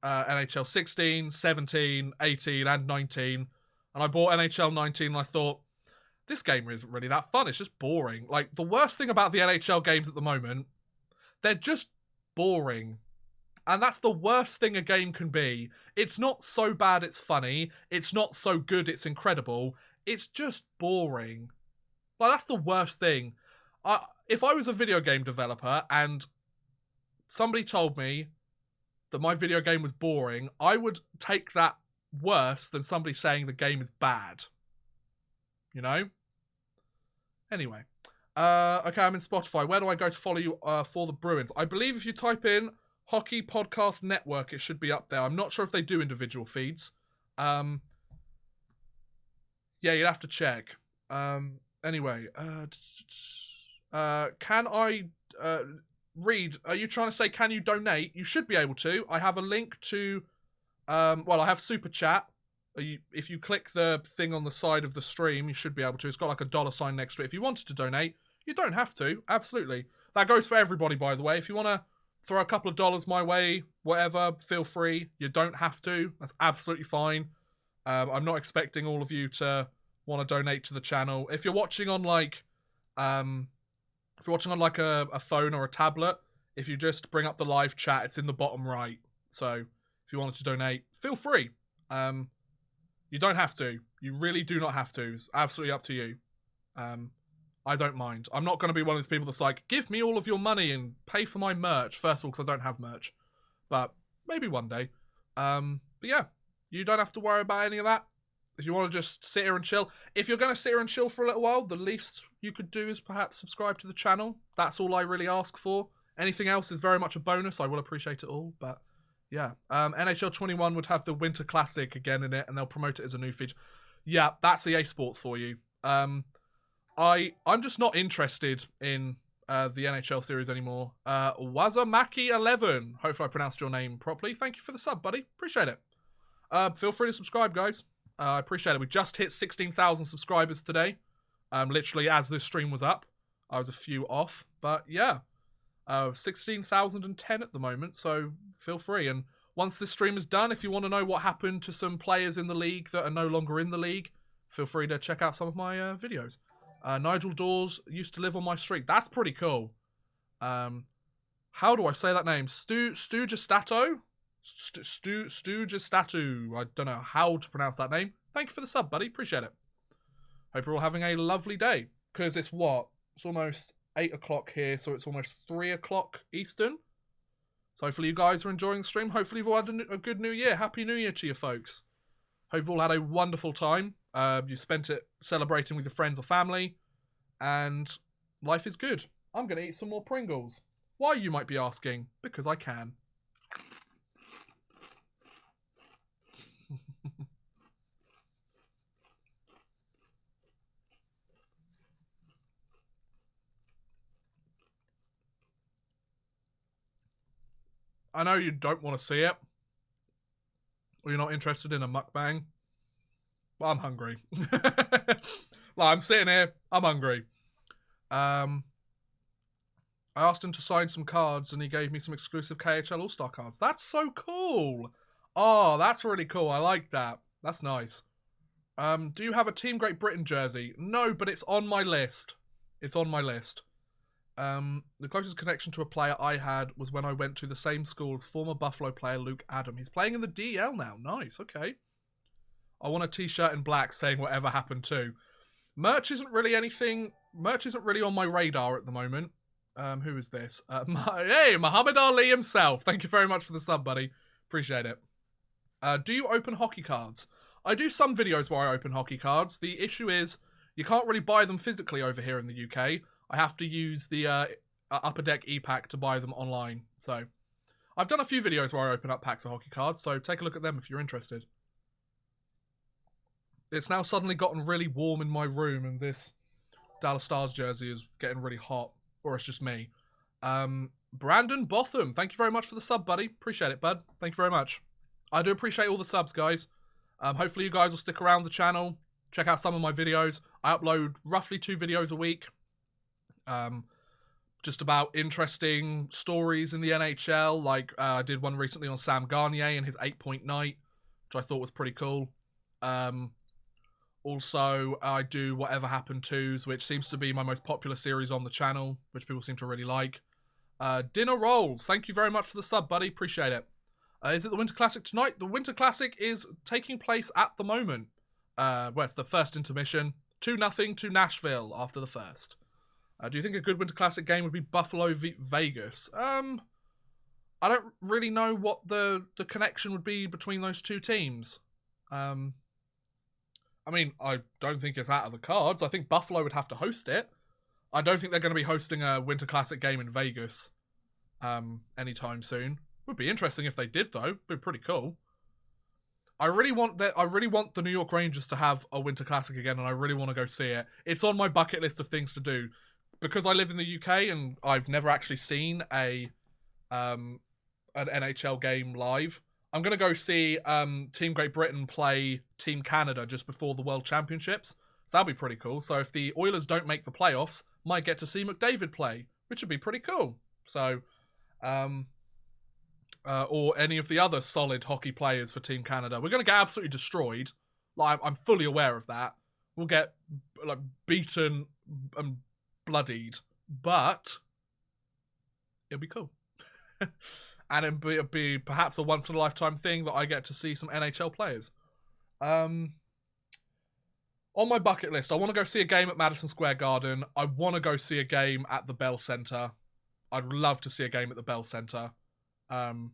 NHL 16, 17, 18, and 19. And I bought NHL 19 and I thought, this game isn't really that fun. It's just boring. Like, the worst thing about the NHL games at the moment, they're just boring. And that's the worst thing a game can be. It's not so bad it's funny. It's not so good it's incredible. It's just boring. Like, that's the worst thing. If I was a video game developer and somebody told me that my video game was boring, I would take that worse than somebody saying the game is bad. You know? Anyway. Okay, I'm in Spotify. Where do I go to follow you for the Bruins? I believe if you type in Hockey Podcast Network, it should be up there. I'm not sure if they do individual feeds. Yeah, you'd have to check. Anyway, can I read? Are you trying to say, can you donate? You should be able to. I have a link to, well, I have Super Chat. If you click the thing on the side of the stream, you should be able to. It's got like a $sign next to it. If you wanted to donate, you don't have to. Absolutely. That goes for everybody, by the way. If you want to throw a couple of dollars my way, whatever, feel free. You don't have to. That's absolutely fine. I'm not expecting all of you to want to donate to the channel. If you're watching on like, a phone or a tablet, if you just bring up the live chat, it's in the bottom right. So if you wanted to donate, feel free. You don't have to. You really do not have to. It's absolutely up to you. I don't mind. I'm not going to be one of those people that's like, give me all of your money and pay for my merch. First of all, because I don't have merch. But maybe one day. But yeah, you don't have to worry about any of that. If you want to just sit here and chill. If you're going to sit here and chill for a little while, the least you could do is perhaps subscribe to the channel. That's all I really ask for. Anything else is very much a bonus. I will appreciate it all. But yeah, NHL 21 would have the Winter Classic again in it, and they'll promote it as a new feature. Yeah, that's EA Sports for you. I'm just not interested in the NHL series anymore. Wazamaki11. Hopefully I pronounced your name properly. Thank you for the sub, buddy. Appreciate it. Feel free to subscribe, guys. I appreciate it. We just hit 16,000 subscribers today. Literally as this stream was up. I was a few off. But yeah. 16,010 at the moment. So feel free. And once this stream is done, if you want to know what happened to some players in the league that are no longer in the league, feel free to check out some of my videos. Nigel Dawes used to live on my street. That's pretty cool. How do I say that name? Stugestato? Stugestatu. I don't know how to pronounce that name. Thank you for the sub, buddy. Appreciate it. Hope you're all having a lovely day. Because it's what? It's almost 8 o'clock here, so it's almost 3 o'clock Eastern. So hopefully you guys are enjoying the stream. Hopefully you've all had a good New Year. Happy New Year to you folks. Hope you've all had a wonderful time. You spent it celebrating with your friends or family. And life is good. I'm going to eat some more Pringles. Why, you might be asking? Because I can. I know you don't want to see it. Or you're not interested in a mukbang. But I'm hungry. Like, I'm sitting here. I'm hungry. I asked him to sign some cards and he gave me some exclusive KHL All-Star cards. That's so cool. Oh, that's really cool. I like that. That's nice. Do you have a Team Great Britain jersey? No, but it's on my list. It's on my list. The closest connection to a player I had was when I went to the same school as former Buffalo player Luke Adam. He's playing in the DL now. Nice, okay. I want a t-shirt in black saying whatever happened to. Merch isn't really anything. Merch isn't really on my radar at the moment. Who is this? Hey, Muhammad Ali himself. Thank you very much for the sub, buddy. Appreciate it. Do you open hockey cards? I do some videos where I open hockey cards. The issue is you can't really buy them physically over here in the UK. I have to use the Upper Deck e-pack to buy them online. So I've done a few videos where I open up packs of hockey cards, so take a look at them if you're interested. It's now suddenly gotten really warm in my room, and this Dallas Stars jersey is getting really hot. Or it's just me. Brandon Botham, thank you very much for the sub, buddy. Appreciate it, bud. Thank you very much. I do appreciate all the subs, guys. Hopefully you guys will stick around the channel. Check out some of my videos. I upload roughly 2 videos a week. Just about interesting stories in the NHL. Like, I did one recently on Sam Gagner and his 8-point night, which I thought was pretty cool. Also, I do Whatever Happened To's, which seems to be my most popular series on the channel, which people seem to really like. Dinner Rolls, thank you very much for the sub, buddy. Appreciate it. Is it the Winter Classic tonight? The Winter Classic is taking place at the moment. Well, it's the first intermission. 2-0 to Nashville after the first. Do you think a good Winter Classic game would be Buffalo v Vegas? I don't really know what the connection would be between those two teams. I mean, I don't think it's out of the cards. I think Buffalo would have to host it. I don't think they're going to be hosting a Winter Classic game in Vegas anytime soon. Would be interesting if they did, though. Would be pretty cool. I really want the New York Rangers to have a Winter Classic again, and I really want to go see it. It's on my bucket list of things to do. Because I live in the UK and I've never actually seen an NHL game live, I'm going to go see Team Great Britain play Team Canada just before the World Championships. So that'll be pretty cool. So if the Oilers don't make the playoffs, might get to see McDavid play, which would be pretty cool. So, or any of the other solid hockey players for Team Canada. We're going to get absolutely destroyed. Like, I'm fully aware of that. We'll get like beaten and bloodied, but it'll be cool. And it'll be perhaps a once-in-a-lifetime thing that I get to see some NHL players. On my bucket list, I want to go see a game at Madison Square Garden. I want to go see a game at the Bell Center. I'd love to see a game at the Bell Center. I've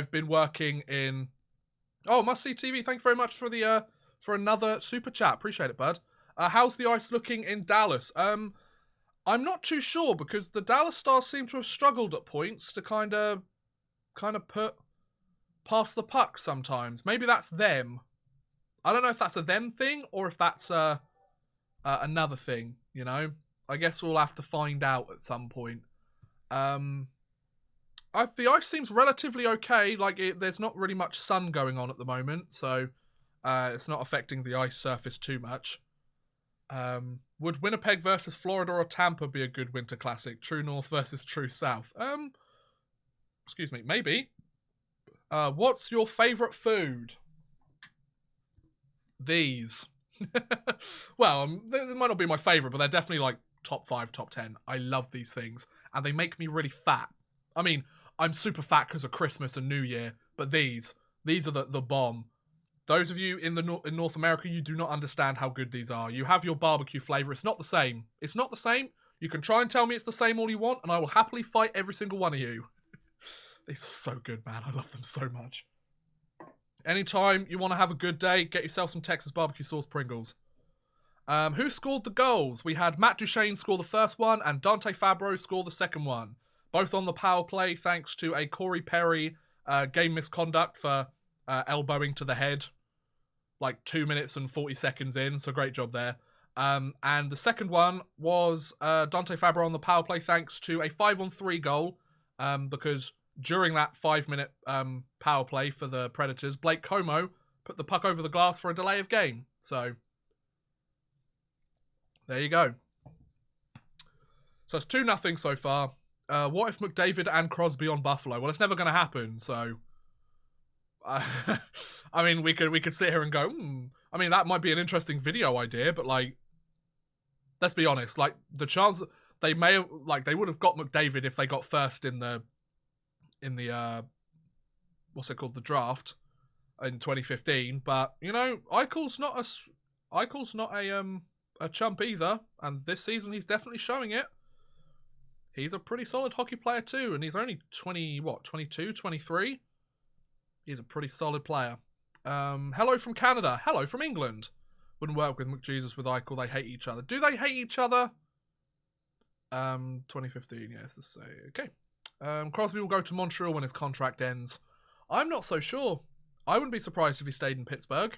been working in... Oh, Must See TV, thank you very much for the for another super chat. Appreciate it, bud. How's the ice looking in Dallas? I'm not too sure because the Dallas Stars seem to have struggled at points to kind of put past the puck sometimes. Maybe that's them. I don't know if that's a them thing or if that's another thing, you know? I guess we'll have to find out at some point. The ice seems relatively okay. Like, there's not really much sun going on at the moment, so it's not affecting the ice surface too much. Would Winnipeg versus Florida or Tampa be a good Winter Classic? True North versus True South? Excuse me, maybe. What's your favourite food? These. Well, they might not be my favourite, but they're definitely like top 5, top 10. I love these things, and they make me really fat. I mean, I'm super fat because of Christmas and New Year, but these are the bomb. Those of you in North America, you do not understand how good these are. You have your barbecue flavour. It's not the same. It's not the same. You can try and tell me it's the same all you want, and I will happily fight every single one of you. These are so good, man. I love them so much. Anytime you want to have a good day, get yourself some Texas barbecue sauce Pringles. Who scored the goals? We had Matt Duchene score the first one, and Dante Fabro score the second one. Both on the power play, thanks to a Corey Perry game misconduct for elbowing to the head like 2 minutes and 40 seconds in, so great job there. And the second one was Dante Fabro on the power play thanks to a 5-on-3 goal, because during that 5-minute power play for the Predators, Blake Como put the puck over the glass for a delay of game. So there you go. So it's 2-0 so far. What if McDavid and Crosby on Buffalo? Well, it's never going to happen, so... I mean, we could sit here and go, I mean, that might be an interesting video idea, but, like, let's be honest, like, the chance they may have, like, they would have got McDavid if they got first in the what's it called, the draft. in 2015. But you know, Eichel's not a chump either, and this season he's definitely showing it. He's a pretty solid hockey player too, and he's only 22, 23? He's a pretty solid player. Hello from Canada. Hello from England. Wouldn't work with McJesus with Eichel. They hate each other. Do they hate each other? 2015, yes, let's say. Okay. Crosby will go to Montreal when his contract ends. I'm not so sure. I wouldn't be surprised if he stayed in Pittsburgh.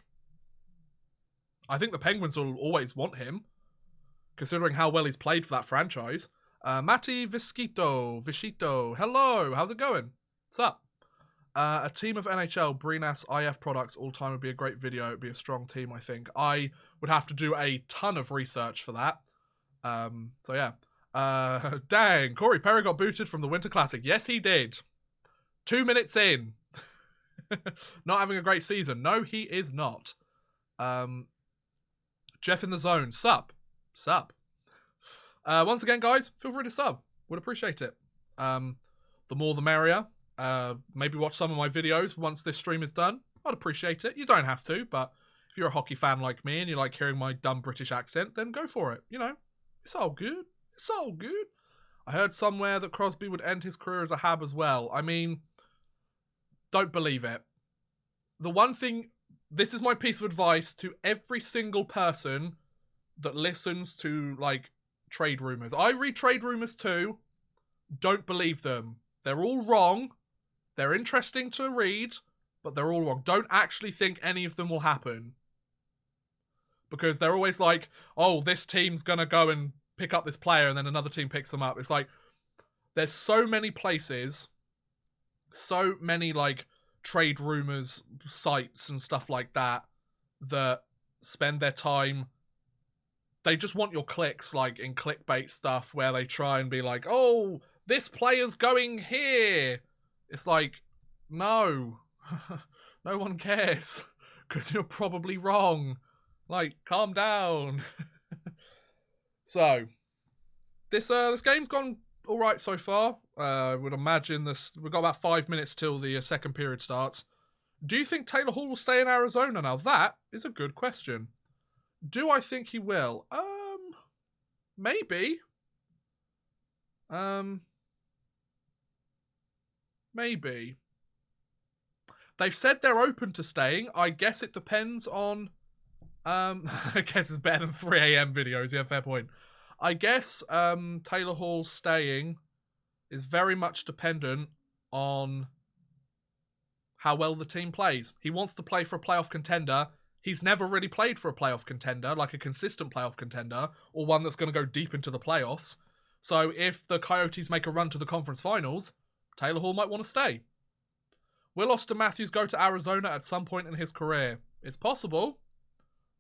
I think the Penguins will always want him, considering how well he's played for that franchise. Matti Viscito. Hello, how's it going? What's up? A team of NHL, Breenass IF products all time would be a great video. It'd be a strong team, I think. I would have to do a ton of research for that. So yeah. Dang, Corey Perry got booted from the Winter Classic. Yes, he did. 2 minutes in. Not having a great season. No, he is not. Jeff in the zone. Sup. Once again, guys, feel free to sub. Would appreciate it. The more the merrier. Maybe watch some of my videos once this stream is done. I'd appreciate it. You don't have to, but if you're a hockey fan like me and you like hearing my dumb British accent, then go for it. You know, it's all good. It's all good. I heard somewhere that Crosby would end his career as a Hab as well. I mean, don't believe it. The one thing, this is my piece of advice to every single person that listens to, like, trade rumors. I read trade rumors too. Don't believe them. They're all wrong. They're interesting to read, but they're all wrong. Don't actually think any of them will happen. Because they're always like, oh, this team's going to go and pick up this player and then another team picks them up. It's like, there's so many places, so many, like, trade rumors, sites and stuff like that spend their time, they just want your clicks, like, in clickbait stuff where they try and be like, oh, this player's going here. It's like, no. No one cares. Because you're probably wrong. Like, calm down. So, this game's gone alright so far. I would imagine we've got about 5 minutes till the second period starts. Do you think Taylor Hall will stay in Arizona? Now, that is a good question. Do I think he will? Maybe. Maybe. They've said they're open to staying. I guess it depends on... I guess it's better than 3 a.m. videos. Yeah, fair point. I guess Taylor Hall staying is very much dependent on how well the team plays. He wants to play for a playoff contender. He's never really played for a playoff contender, like a consistent playoff contender, or one that's going to go deep into the playoffs. So if the Coyotes make a run to the conference finals, Taylor Hall might want to stay. Will Austin Matthews go to Arizona at some point in his career? It's possible.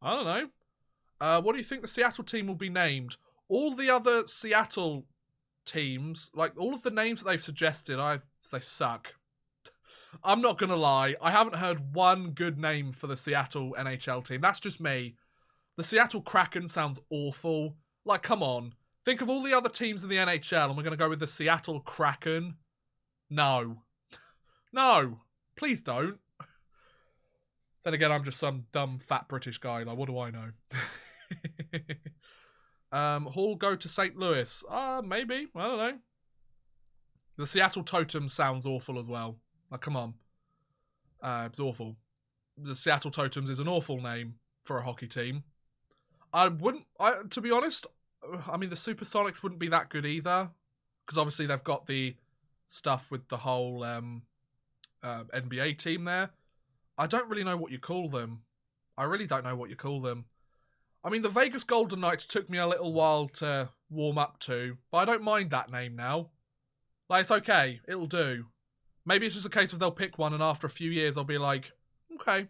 I don't know. What do you think the Seattle team will be named? All the other Seattle teams, like all of the names that they've suggested, they suck. I'm not going to lie. I haven't heard one good name for the Seattle NHL team. That's just me. The Seattle Kraken sounds awful. Like, come on. Think of all the other teams in the NHL and we're going to go with the Seattle Kraken? No. No. Please don't. Then again, I'm just some dumb, fat British guy. Like, what do I know? Hall go to St. Louis? Maybe. I don't know. The Seattle Totems sounds awful as well. Like, come on. It's awful. The Seattle Totems is an awful name for a hockey team. To be honest, I mean, the Supersonics wouldn't be that good either. Because obviously they've got the stuff with the whole NBA team there. I don't really know what you call them. I really don't know what you call them. I mean, the Vegas Golden Knights took me a little while to warm up to, but I don't mind that name now. Like, it's okay. It'll do. Maybe it's just a case of they'll pick one and after a few years I'll be like, okay,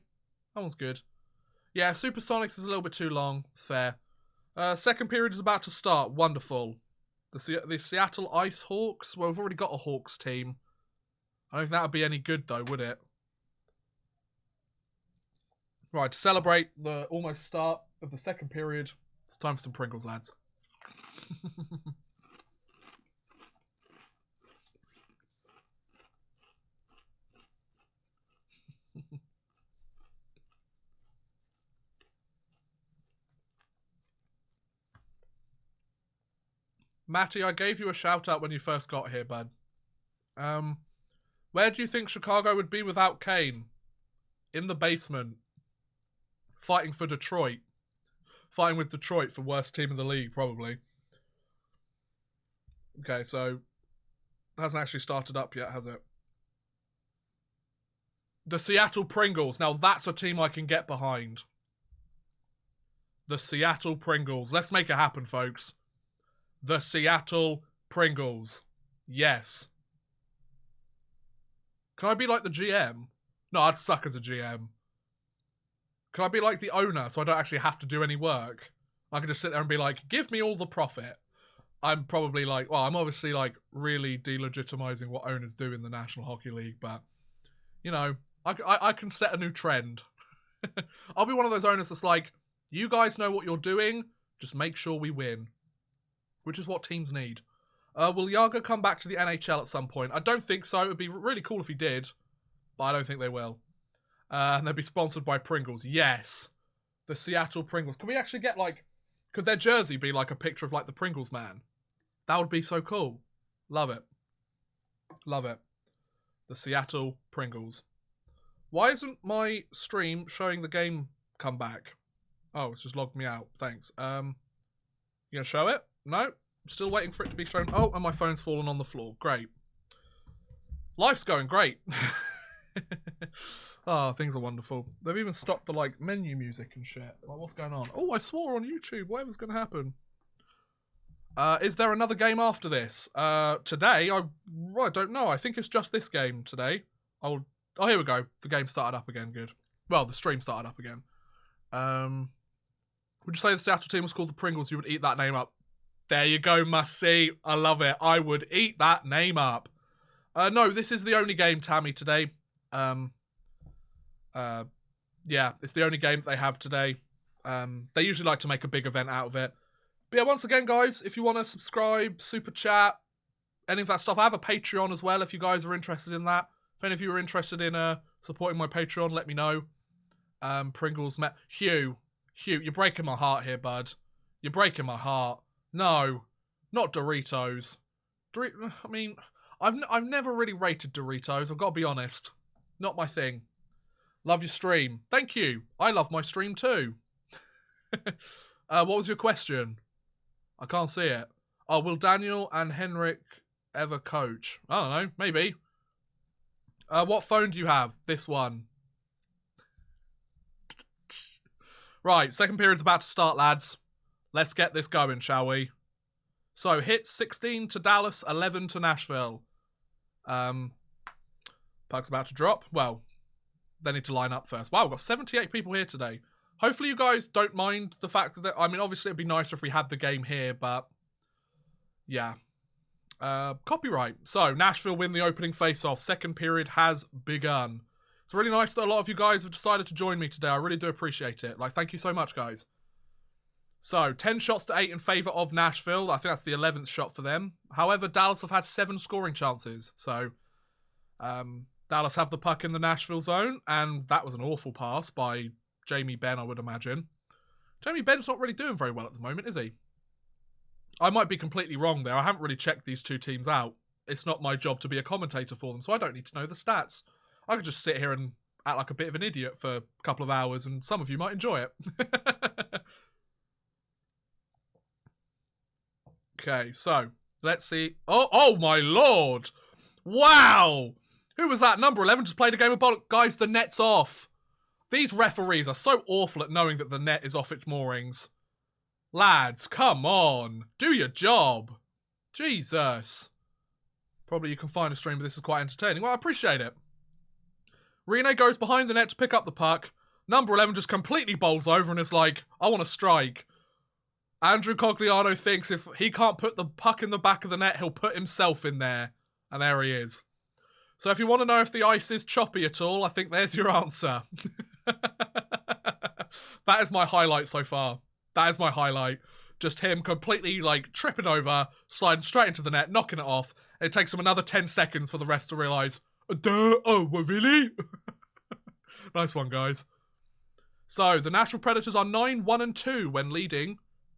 that one's good. Yeah, Supersonics is a little bit too long. It's fair. Second period is about to start. Wonderful. The Seattle Ice Hawks? Well, we've already got a Hawks team. I don't think that would be any good though, would it? Right, to celebrate the almost start of the second period, it's time for some Pringles, lads. Matty, I gave you a shout out when you first got here, bud. Where do you think Chicago would be without Kane? In the basement. Fighting for Detroit. Fighting with Detroit for worst team in the league, probably. Okay, so... hasn't actually started up yet, has it? The Seattle Pringles. Now that's a team I can get behind. The Seattle Pringles. Let's make it happen, folks. The Seattle Pringles. Yes. Can I be like the GM? No, I'd suck as a GM. Can I be like the owner so I don't actually have to do any work? I can just sit there and be like, give me all the profit. I'm probably like, well, I'm obviously like really delegitimizing what owners do in the National Hockey League, but, you know, I can set a new trend. I'll be one of those owners that's like, you guys know what you're doing, just make sure we win. Which is what teams need. Will Yager come back to the NHL at some point? I don't think so. It would be really cool if he did, but I don't think they will. And they'll be sponsored by Pringles. Yes. The Seattle Pringles. Can we actually get, like... could their jersey be, like, a picture of, like, the Pringles man? That would be so cool. Love it. Love it. The Seattle Pringles. Why isn't my stream showing the game come back? Oh, it's just logged me out. Thanks. You gonna show it? No? Still waiting for it to be shown. Oh, and my phone's fallen on the floor. Great. Life's going great. Oh, things are wonderful. They've even stopped the, like, menu music and shit. Like, what's going on? Oh, I swore on YouTube. Whatever's going to happen. Is there another game after this? Today? I don't know. I think it's just this game today. Oh, here we go. The game started up again. Good. Well, the stream started up again. Would you say the Seattle team was called the Pringles? You would eat that name up. There you go, must see. I love it. I would eat that name up. No, this is the only game, Tammy, today. Yeah, it's the only game that they have today. They usually like to make a big event out of it. But yeah, once again, guys, if you want to subscribe, super chat, any of that stuff, I have a Patreon as well if you guys are interested in that. If any of you are interested in supporting my Patreon, let me know. Pringles, Hugh, you're breaking my heart here, bud. You're breaking my heart. No, not Doritos. I mean, I've never really rated Doritos, I've got to be honest. Not my thing. Love your stream. Thank you. I love my stream too. What was your question? I can't see it. Oh, will Daniel and Henrik ever coach? I don't know. Maybe. What phone do you have? This one. Right, second period's about to start, lads. Let's get this going, shall we? So, hits 16 to Dallas, 11 to Nashville. Puck's about to drop. Well, they need to line up first. Wow, we've got 78 people here today. Hopefully you guys don't mind the fact that... I mean, obviously it'd be nicer if we had the game here, but... yeah. Copyright. So, Nashville win the opening face-off. Second period has begun. It's really nice that a lot of you guys have decided to join me today. I really do appreciate it. Like, thank you so much, guys. So, 10 shots to 8 in favour of Nashville. I think that's the 11th shot for them. However, Dallas have had 7 scoring chances. So, Dallas have the puck in the Nashville zone. And that was an awful pass by Jamie Benn, I would imagine. Jamie Benn's not really doing very well at the moment, is he? I might be completely wrong there. I haven't really checked these two teams out. It's not my job to be a commentator for them, so I don't need to know the stats. I could just sit here and act like a bit of an idiot for a couple of hours, and some of you might enjoy it. Okay, so, let's see. Oh my lord! Wow! Who was that? Number 11 just played a game of bollock. Guys, the net's off. These referees are so awful at knowing that the net is off its moorings. Lads, come on. Do your job. Jesus. Probably you can find a stream, but this is quite entertaining. Well, I appreciate it. Rene goes behind the net to pick up the puck. Number 11 just completely bowls over and is like, I want to strike. Andrew Cogliano thinks if he can't put the puck in the back of the net, he'll put himself in there. And there he is. So if you want to know if the ice is choppy at all, I think there's your answer. That is my highlight so far. That is my highlight. Just him completely, like, tripping over, sliding straight into the net, knocking it off. It takes him another 10 seconds for the rest to realise, oh, well, really? Nice one, guys. So, the Nashville Predators are 9-1-2 when leading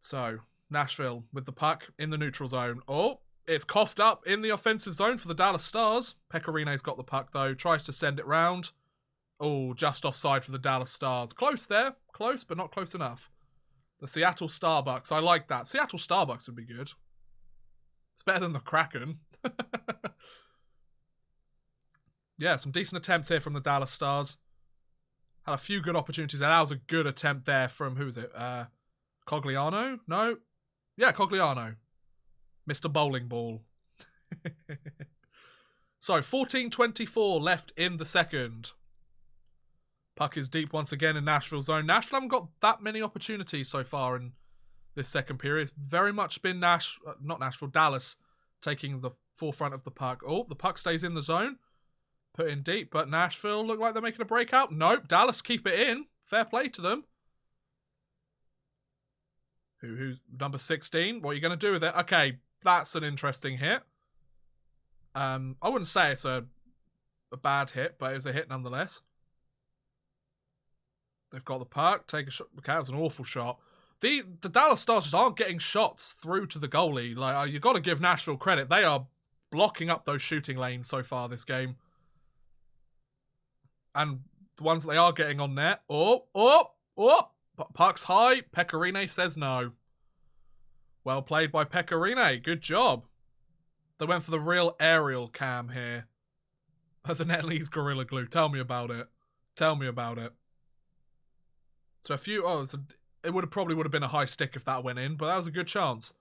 So, Nashville with the puck in the neutral zone. Oh, it's coughed up in the offensive zone for the Dallas Stars. Pekarine's got the puck, though. Tries to send it round. Oh, just offside for the Dallas Stars. Close there. Close, but not close enough. The Seattle Starbucks. I like that. Seattle Starbucks would be good. It's better than the Kraken. Yeah, some decent attempts here from the Dallas Stars. Had a few good opportunities. That was a good attempt there from, who was it? Cogliano? No? Yeah, Cogliano. Mr. Bowling Ball. So, 14:24 left in the second. Puck is deep once again in Nashville zone. Nashville haven't got that many opportunities so far in this second period. It's very much been Dallas taking the forefront of the puck. Oh, the puck stays in the zone. Put in deep, but Nashville look like they're making a breakout. Nope, Dallas keep it in. Fair play to them. Who's number 16? What are you going to do with it? Okay, that's an interesting hit. I wouldn't say it's a bad hit, but it was a hit nonetheless. They've got the puck. Take a shot. Okay, that was an awful shot. The Dallas Stars just aren't getting shots through to the goalie. Like, you've got to give Nashville credit. They are blocking up those shooting lanes so far this game. And the ones that they are getting on net. Puck's high. Pecorine says no. Well played by Pecorine. Good job. They went for the real aerial cam here. The Netley's Gorilla Glue. Tell me about it. Tell me about it. So it probably would have been a high stick if that went in, but that was a good chance.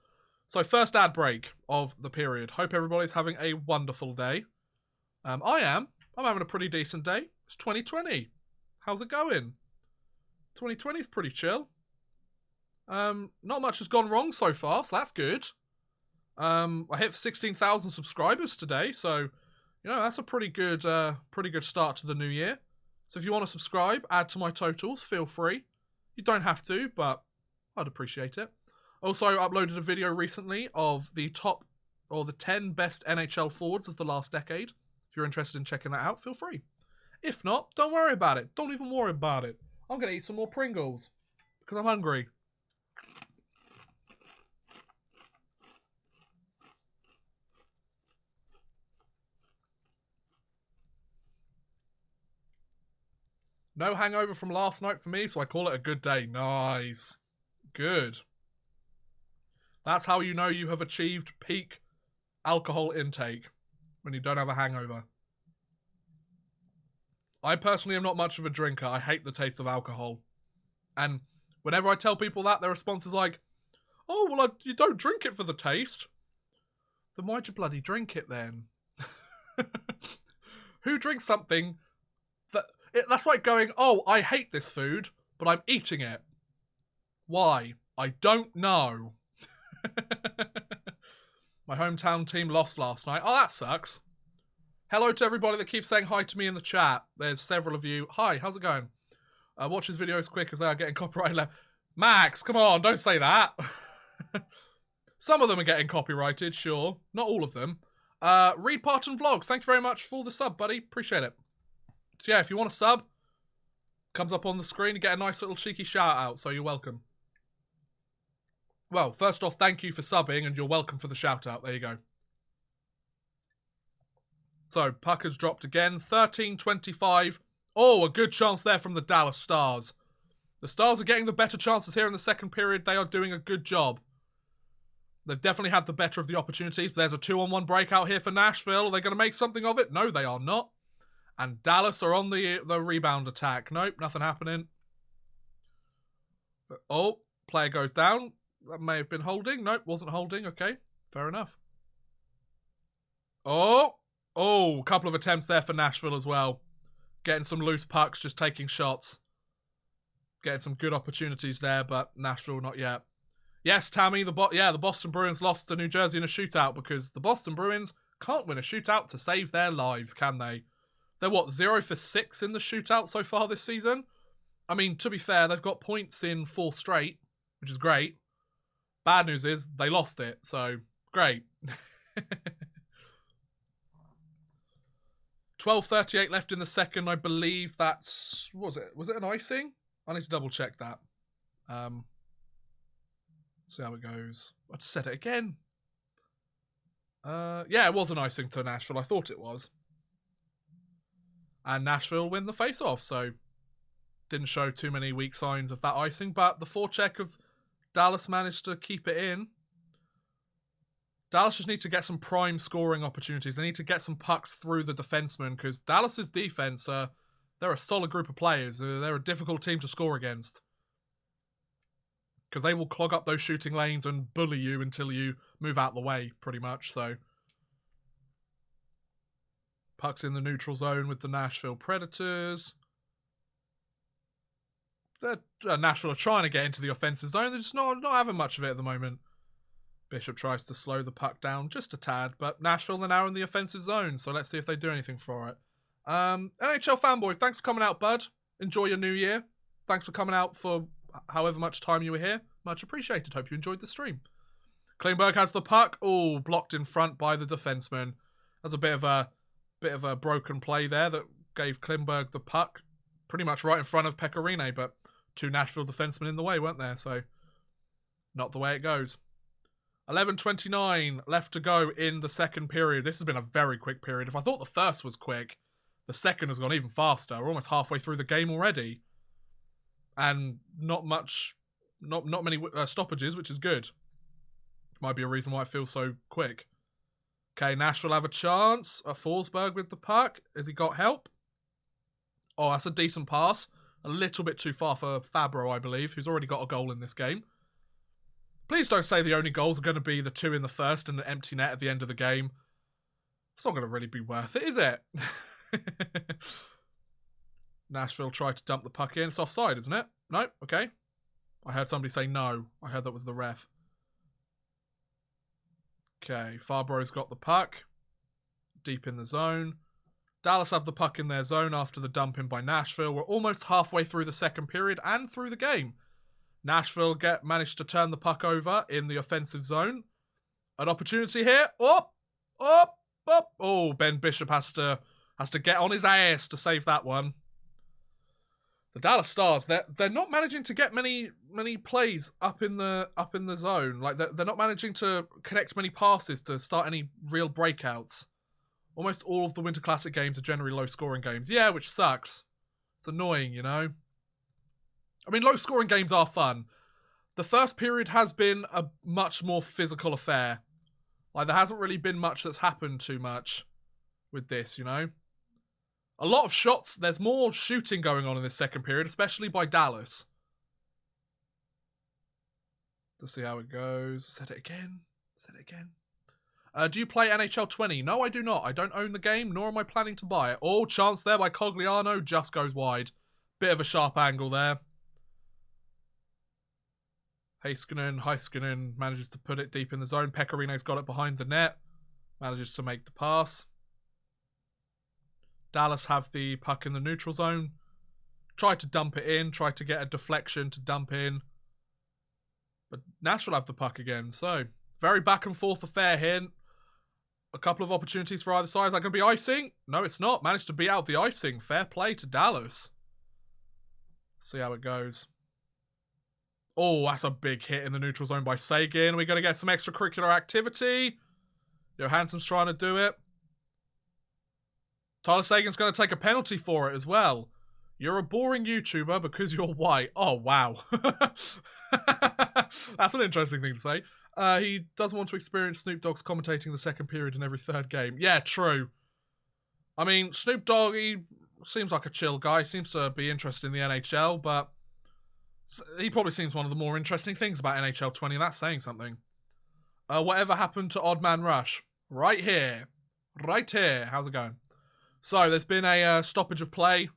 So first ad break of the period. Hope everybody's having a wonderful day. I'm having a pretty decent day. It's 2020. How's it going? 2020 is pretty chill. Not much has gone wrong so far, so that's good. I hit 16,000 subscribers today, so that's a pretty good start to the new year. So if you want to subscribe, add to my totals, feel free. You don't have to, but I'd appreciate it. Also, I uploaded a video recently of the 10 best NHL forwards of the last decade. If you're interested in checking that out, feel free. If not, don't worry about it. Don't even worry about it. I'm going to eat some more Pringles because I'm hungry. No hangover from last night for me, so I call it a good day. Nice. Good. That's how you know you have achieved peak alcohol intake, when you don't have a hangover. I personally am not much of a drinker. I hate the taste of alcohol. And whenever I tell people that, their response is like, oh, well, you don't drink it for the taste. Then why'd you bloody drink it then? Who drinks something that's like going, oh, I hate this food, but I'm eating it. Why? I don't know. My hometown team lost last night. Oh, that sucks. Hello to everybody that keeps saying hi to me in the chat. There's several of you. Hi, how's it going? Watch his videos quick as they are getting copyrighted. Max, come on, don't say that. Some of them are getting copyrighted, sure. Not all of them. Reed Parton Vlogs, thank you very much for the sub, buddy. Appreciate it. So yeah, if you want a sub, comes up on the screen, you get a nice little cheeky shout out, so you're welcome. Well, first off, thank you for subbing, and you're welcome for the shout out. There you go. So, puck has dropped again. 13:25. Oh, a good chance there from the Dallas Stars. The Stars are getting the better chances here in the second period. They are doing a good job. They've definitely had the better of the opportunities. There's a 2-on-1 breakout here for Nashville. Are they going to make something of it? No, they are not. And Dallas are on the rebound attack. Nope, nothing happening. Oh, player goes down. That may have been holding. Nope, wasn't holding. Okay, fair enough. Oh, a couple of attempts there for Nashville as well. Getting some loose pucks, just taking shots. Getting some good opportunities there, but Nashville not yet. Yes, Tammy, the Boston Bruins lost to New Jersey in a shootout because the Boston Bruins can't win a shootout to save their lives, can they? They're, 0 for 6 in the shootout so far this season? I mean, to be fair, they've got points in 4 straight, which is great. Bad news is, they lost it, so great. 12:38 left in the second. I believe that's... Was it an icing? I need to double check that. See how it goes. I just said it again. Yeah, it was an icing to Nashville. I thought it was. And Nashville win the face-off, so didn't show too many weak signs of that icing, but the forecheck of Dallas managed to keep it in. Dallas just need to get some prime scoring opportunities. They need to get some pucks through the defensemen, because Dallas's defense, they're a solid group of players. They're a difficult team to score against, because they will clog up those shooting lanes and bully you until you move out of the way, pretty much. So, pucks in the neutral zone with the Nashville Predators. Nashville are trying to get into the offensive zone. They're just not having much of it at the moment. Bishop tries to slow the puck down just a tad, but Nashville are now in the offensive zone, so let's see if they do anything for it. NHL Fanboy, thanks for coming out, bud. Enjoy your new year. Thanks for coming out for however much time you were here. Much appreciated. Hope you enjoyed the stream. Klingberg has the puck. Oh, blocked in front by the defenseman. That's a bit of a broken play there that gave Klingberg the puck pretty much right in front of Pecorine, but two Nashville defensemen in the way, weren't there? So, not the way it goes. 11:29 left to go in the second period. This has been a very quick period. If I thought the first was quick, the second has gone even faster. We're almost halfway through the game already. And not many stoppages, which is good. Might be a reason why it feels so quick. Okay, Nashville have a chance. Forsberg with the puck. Has he got help? Oh, that's a decent pass. A little bit too far for Fabro, I believe, who's already got a goal in this game. Please don't say the only goals are going to be the two in the first and an empty net at the end of the game. It's not going to really be worth it, is it? Nashville tried to dump the puck in. It's offside, isn't it? No? Okay. I heard somebody say no. I heard that was the ref. Okay, Farbro's got the puck. Deep in the zone. Dallas have the puck in their zone after the dumping by Nashville. We're almost halfway through the second period and through the game. Nashville managed to turn the puck over in the offensive zone. An opportunity here. Up. Oh, Ben Bishop has to get on his ass to save that one. The Dallas Stars, they're not managing to get many plays up in the zone. Like they're not managing to connect many passes to start any real breakouts. Almost all of the Winter Classic games are generally low-scoring games. Yeah, which sucks. It's annoying, you know? I mean, low-scoring games are fun. The first period has been a much more physical affair. Like, there hasn't really been much that's happened too much with this, you know? A lot of shots. There's more shooting going on in this second period, especially by Dallas. Let's see how it goes. Said it again. Do you play NHL 20? No, I do not. I don't own the game, nor am I planning to buy it. Oh, chance there by Cogliano. Just goes wide. Bit of a sharp angle there. Heiskanen manages to put it deep in the zone. Pecorine's got it behind the net. Manages to make the pass. Dallas have the puck in the neutral zone. Tried to dump it in. Tried to get a deflection to dump in. But Nashville have the puck again. So, very back and forth affair here. A couple of opportunities for either side. Is that going to be icing? No, it's not. Managed to beat out the icing. Fair play to Dallas. See how it goes. Oh, that's a big hit in the neutral zone by Seguin. We're going to get some extracurricular activity. Johansson's trying to do it. Tyler Seguin's going to take a penalty for it as well. You're a boring YouTuber because you're white. Oh, wow. That's an interesting thing to say. He doesn't want to experience Snoop Dogg's commentating the second period in every third game. Yeah, true. I mean, Snoop Dogg, he seems like a chill guy. Seems to be interested in the NHL, but he probably seems one of the more interesting things about NHL 20, and that's saying something. Whatever happened to Odd Man Rush? Right here. Right here. How's it going? So, there's been a stoppage of play.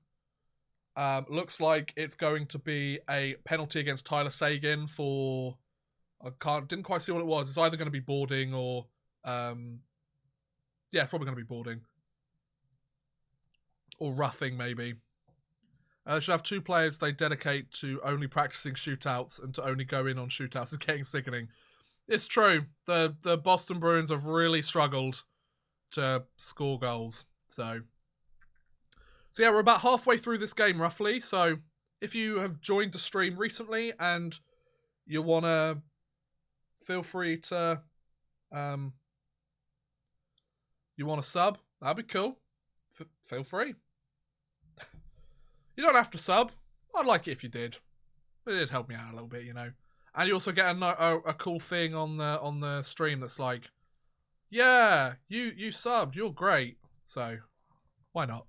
Looks like it's going to be a penalty against Tyler Seguin for... didn't quite see what it was. It's either going to be boarding or... yeah, it's probably going to be boarding. Or roughing, maybe. They should have two players they dedicate to only practicing shootouts and to only go in on shootouts. It's getting sickening. It's true. The Boston Bruins have really struggled to score goals. So yeah, we're about halfway through this game, roughly. So if you have joined the stream recently and you want to feel free to, you want to sub? That'd be cool. Feel free. You don't have to sub. I'd like it if you did. It'd help me out a little bit, you know. And you also get a cool thing on the stream that's like, yeah, you subbed, you're great. So, why not?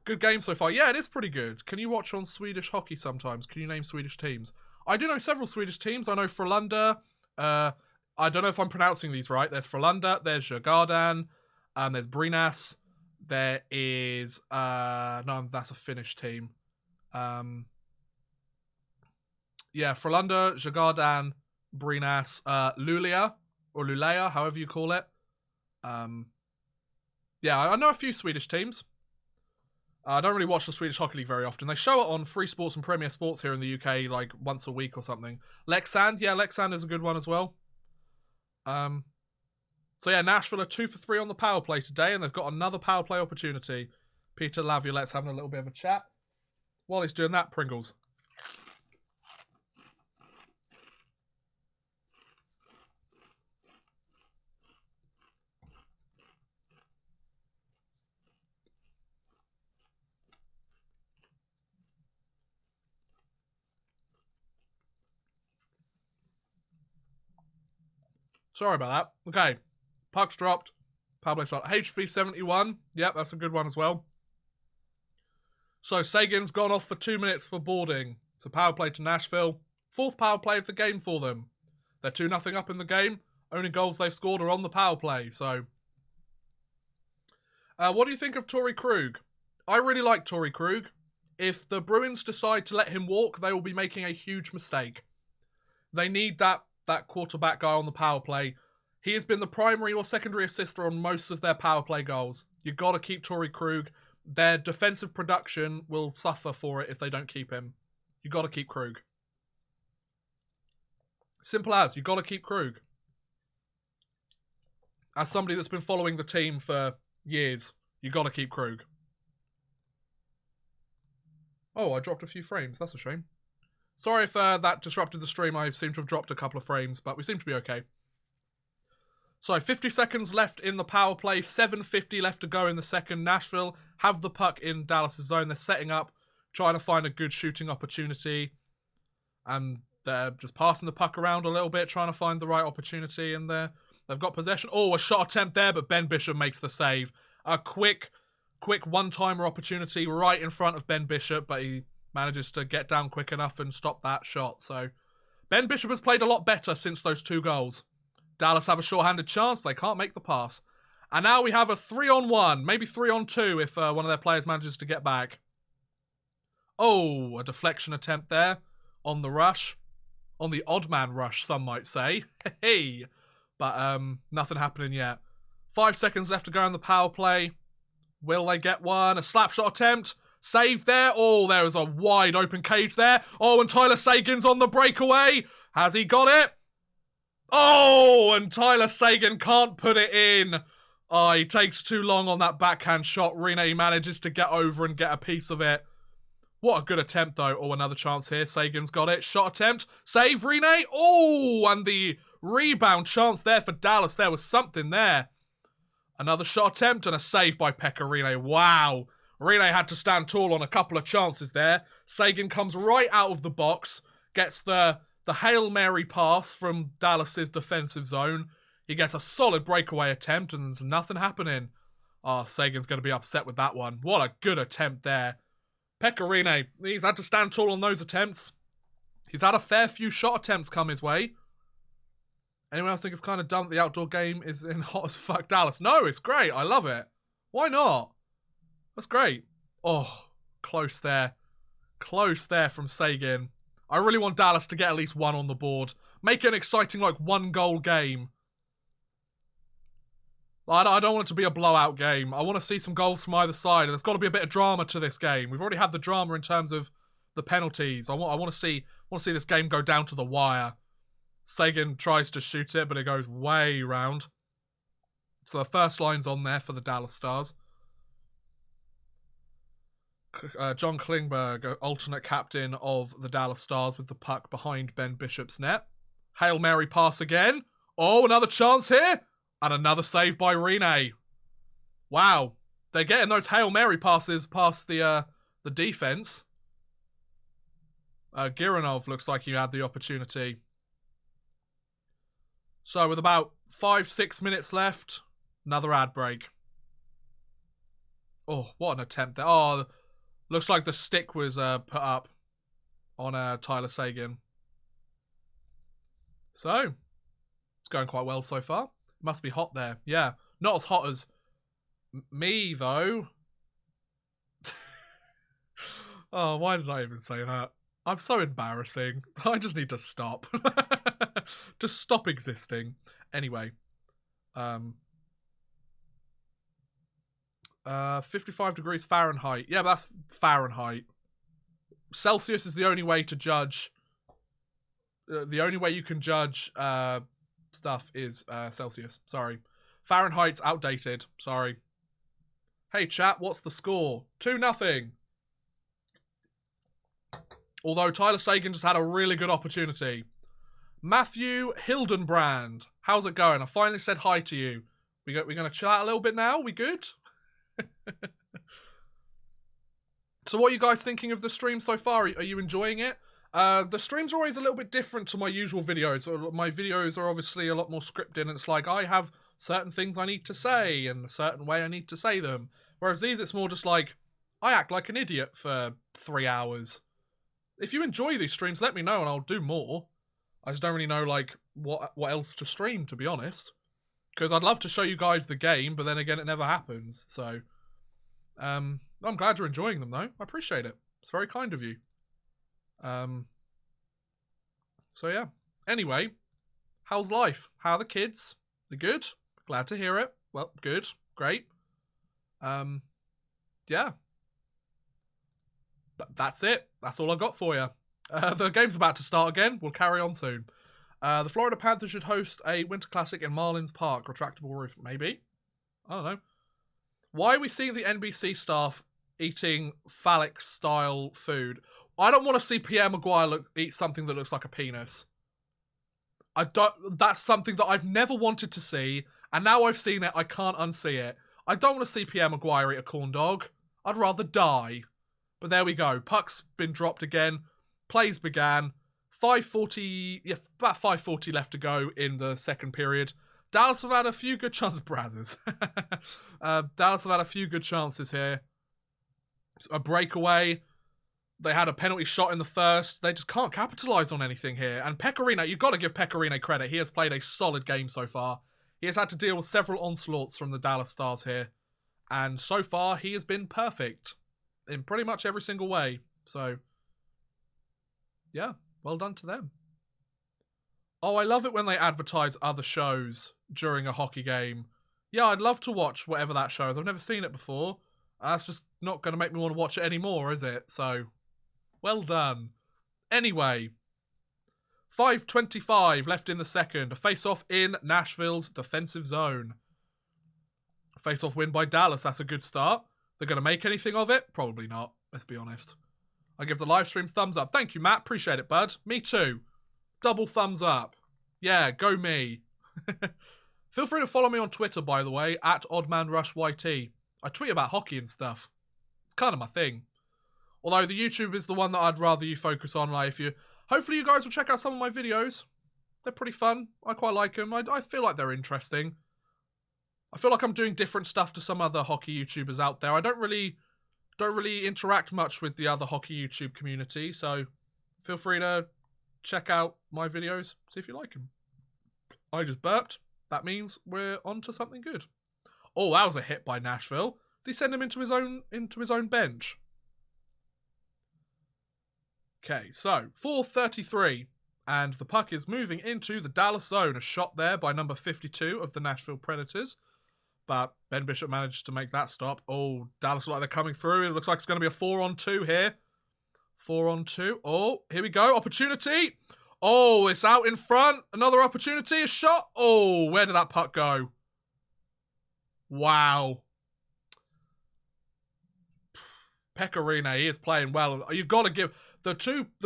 Good game so far. Yeah, it is pretty good. Can you watch on Swedish hockey sometimes? Can you name Swedish teams? I do know several Swedish teams. I know Frölunda. I don't know if I'm pronouncing these right. There's Frölunda, there's Djurgården, there's Brynäs. There is no, that's a Finnish team. Yeah, Frölunda, Djurgården, Brynäs, Luleå or Luleå, however you call it. Yeah, I know a few Swedish teams. I don't really watch the Swedish Hockey League very often. They show it on Free Sports and Premier Sports here in the UK like once a week or something. Leksand, yeah, Leksand is a good one as well. So yeah, Nashville are 2 for 3 on the power play today, and they've got another power play opportunity. Peter Laviolette's having a little bit of a chat. While he's doing that, Pringles. Sorry about that. Okay. Puck's dropped. Power play start. HV71. Yep, that's a good one as well. So Sagan's gone off for 2 minutes for boarding. So power play to Nashville. 4th power play of the game for them. They're 2-0 up in the game. Only goals they've scored are on the power play. So, what do you think of Torrey Krug? I really like Torrey Krug. If the Bruins decide to let him walk, they will be making a huge mistake. They need that quarterback guy on the power play. He has been the primary or secondary assister on most of their power play goals. You've got to keep Torrey Krug. Their defensive production will suffer for it if they don't keep him. You've got to keep Krug. Simple as, you've got to keep Krug. As somebody that's been following the team for years, you've got to keep Krug. Oh, I dropped a few frames. That's a shame. Sorry if that disrupted the stream. I seem to have dropped a couple of frames, but we seem to be okay. So, 50 seconds left in the power play. 7:50 left to go in the second. Nashville have the puck in Dallas' zone. They're setting up, trying to find a good shooting opportunity. And they're just passing the puck around a little bit, trying to find the right opportunity. And they've got possession. Oh, a shot attempt there, but Ben Bishop makes the save. A quick one-timer opportunity right in front of Ben Bishop, but he manages to get down quick enough and stop that shot. So, Ben Bishop has played a lot better since those 2 goals. Dallas have a short-handed chance, but they can't make the pass. And now we have a 3-on-1, maybe 3-on-2 if one of their players manages to get back. Oh, a deflection attempt there on the rush. On the odd man rush, some might say. Hey, but nothing happening yet. 5 seconds left to go in the power play. Will they get one? A slap shot attempt. Save there. Oh, there is a wide open cage there. Oh, and Tyler Sagan's on the breakaway. Has he got it? Oh, and Tyler Sagan can't put it in. Oh, he takes too long on that backhand shot. Rene manages to get over and get a piece of it. What a good attempt, though. Oh, another chance here. Sagan's got it. Shot attempt. Save, Rene. Oh, and the rebound chance there for Dallas. There was something there. Another shot attempt and a save by Pekka Rinne. Wow. Rinne had to stand tall on a couple of chances there. Sagan comes right out of the box. Gets the Hail Mary pass from Dallas's defensive zone. He gets a solid breakaway attempt and there's nothing happening. Oh, Sagan's going to be upset with that one. What a good attempt there. Pekka Rinne, he's had to stand tall on those attempts. He's had a fair few shot attempts come his way. Anyone else think it's kind of dumb that the outdoor game is in hot as fuck Dallas? No, it's great. I love it. Why not? That's great. Oh, close there. Close there from Sagan. I really want Dallas to get at least one on the board. Make it an exciting, like, 1-goal game. I don't want it to be a blowout game. I want to see some goals from either side. And there's got to be a bit of drama to this game. We've already had the drama in terms of the penalties. I want to see this game go down to the wire. Sagan tries to shoot it, but it goes way round. So the first line's on there for the Dallas Stars. John Klingberg, alternate captain of the Dallas Stars with the puck behind Ben Bishop's net. Hail Mary pass again. Oh, another chance here. And another save by Rene. Wow. They're getting those Hail Mary passes past the defense. Giranov looks like he had the opportunity. So with about 5-6 minutes left, another ad break. Oh, what an attempt there. Oh, looks like the stick was put up on Tyler Seguin. So, it's going quite well so far. It must be hot there. Yeah, not as hot as me, though. Oh, why did I even say that? I'm so embarrassing. I just need to stop. Just stop existing. Anyway. 55 degrees Fahrenheit. Yeah, but that's Fahrenheit. Celsius is the only way to judge. The only way you can judge stuff is Celsius. Sorry. Fahrenheit's outdated. Sorry. Hey, chat, what's the score? 2-0. Although Tyler Seguin just had a really good opportunity. Matthew Hildenbrand. How's it going? I finally said hi to you. We're going to chill out a little bit now? We good? So what are you guys thinking of the stream so far? Are you enjoying it? The streams are always a little bit different to my usual videos. My videos are obviously a lot more scripted, and it's like I have certain things I need to say and a certain way I need to say them. Whereas these, it's more just like, I act like an idiot for 3 hours. If you enjoy these streams, let me know and I'll do more. I just don't really know, like, what else to stream, to be honest. Because I'd love to show you guys the game, but then again, it never happens. So, I'm glad you're enjoying them, though. I appreciate it. It's very kind of you. So, yeah. Anyway, how's life? How are the kids? They're good? Glad to hear it. Well, good. Great. Yeah. That's it. That's all I got for you. The game's about to start again. We'll carry on soon. The Florida Panthers should host a Winter Classic in Marlins Park. Retractable roof. Maybe. I don't know. Why are we seeing the NBC staff eating phallic-style food? I don't want to see Pierre Maguire eat something that looks like a penis. That's something that I've never wanted to see, and now I've seen it, I can't unsee it. I don't want to see Pierre Maguire eat a corn dog. I'd rather die. But there we go. Puck's been dropped again. Plays began. 5:40, yeah, about 5:40 left to go in the second period. Dallas have had a few good chances. Brazzers. Dallas have had a few good chances here. A breakaway. They had a penalty shot in the first. They just can't capitalise on anything here. And Pecorino, you've got to give Pecorino credit. He has played a solid game so far. He has had to deal with several onslaughts from the Dallas Stars here. And so far, he has been perfect in pretty much every single way. So, yeah, well done to them. Oh, I love it when they advertise other shows during a hockey game. Yeah, I'd love to watch whatever that show is. I've never seen it before. That's just not going to make me want to watch it anymore, is it? So, well done. Anyway, 5:25 left in the second. A face-off in Nashville's defensive zone. A face-off win by Dallas. That's a good start. They're going to make anything of it? Probably not. Let's be honest. I give the live stream thumbs up. Thank you, Matt. Appreciate it, bud. Me too. Double thumbs up. Yeah, go me. Feel free to follow me on Twitter, by the way, at OddmanRushYT. I tweet about hockey and stuff. It's kind of my thing. Although the YouTube is the one that I'd rather you focus on. Like, hopefully you guys will check out some of my videos. They're pretty fun. I quite like them. I feel like they're interesting. I feel like I'm doing different stuff to some other hockey YouTubers out there. I don't really interact much with the other hockey YouTube community, so feel free to check out my videos, see if you like them. I just burped. That means we're on to something good. Oh, that was a hit by Nashville. Did he send him into his own bench? Okay, so 4:33, and the puck is moving into the Dallas zone. A shot there by number 52 of the Nashville Predators. But Ben Bishop managed to make that stop. Oh, Dallas look like they're coming through. It looks like it's going to be a 4-on-2 here. 4-on-2. Oh, here we go. Opportunity. Oh, it's out in front. Another opportunity. A shot. Oh, where did that puck go? Wow. Pecorine, he is playing well. You've got to give the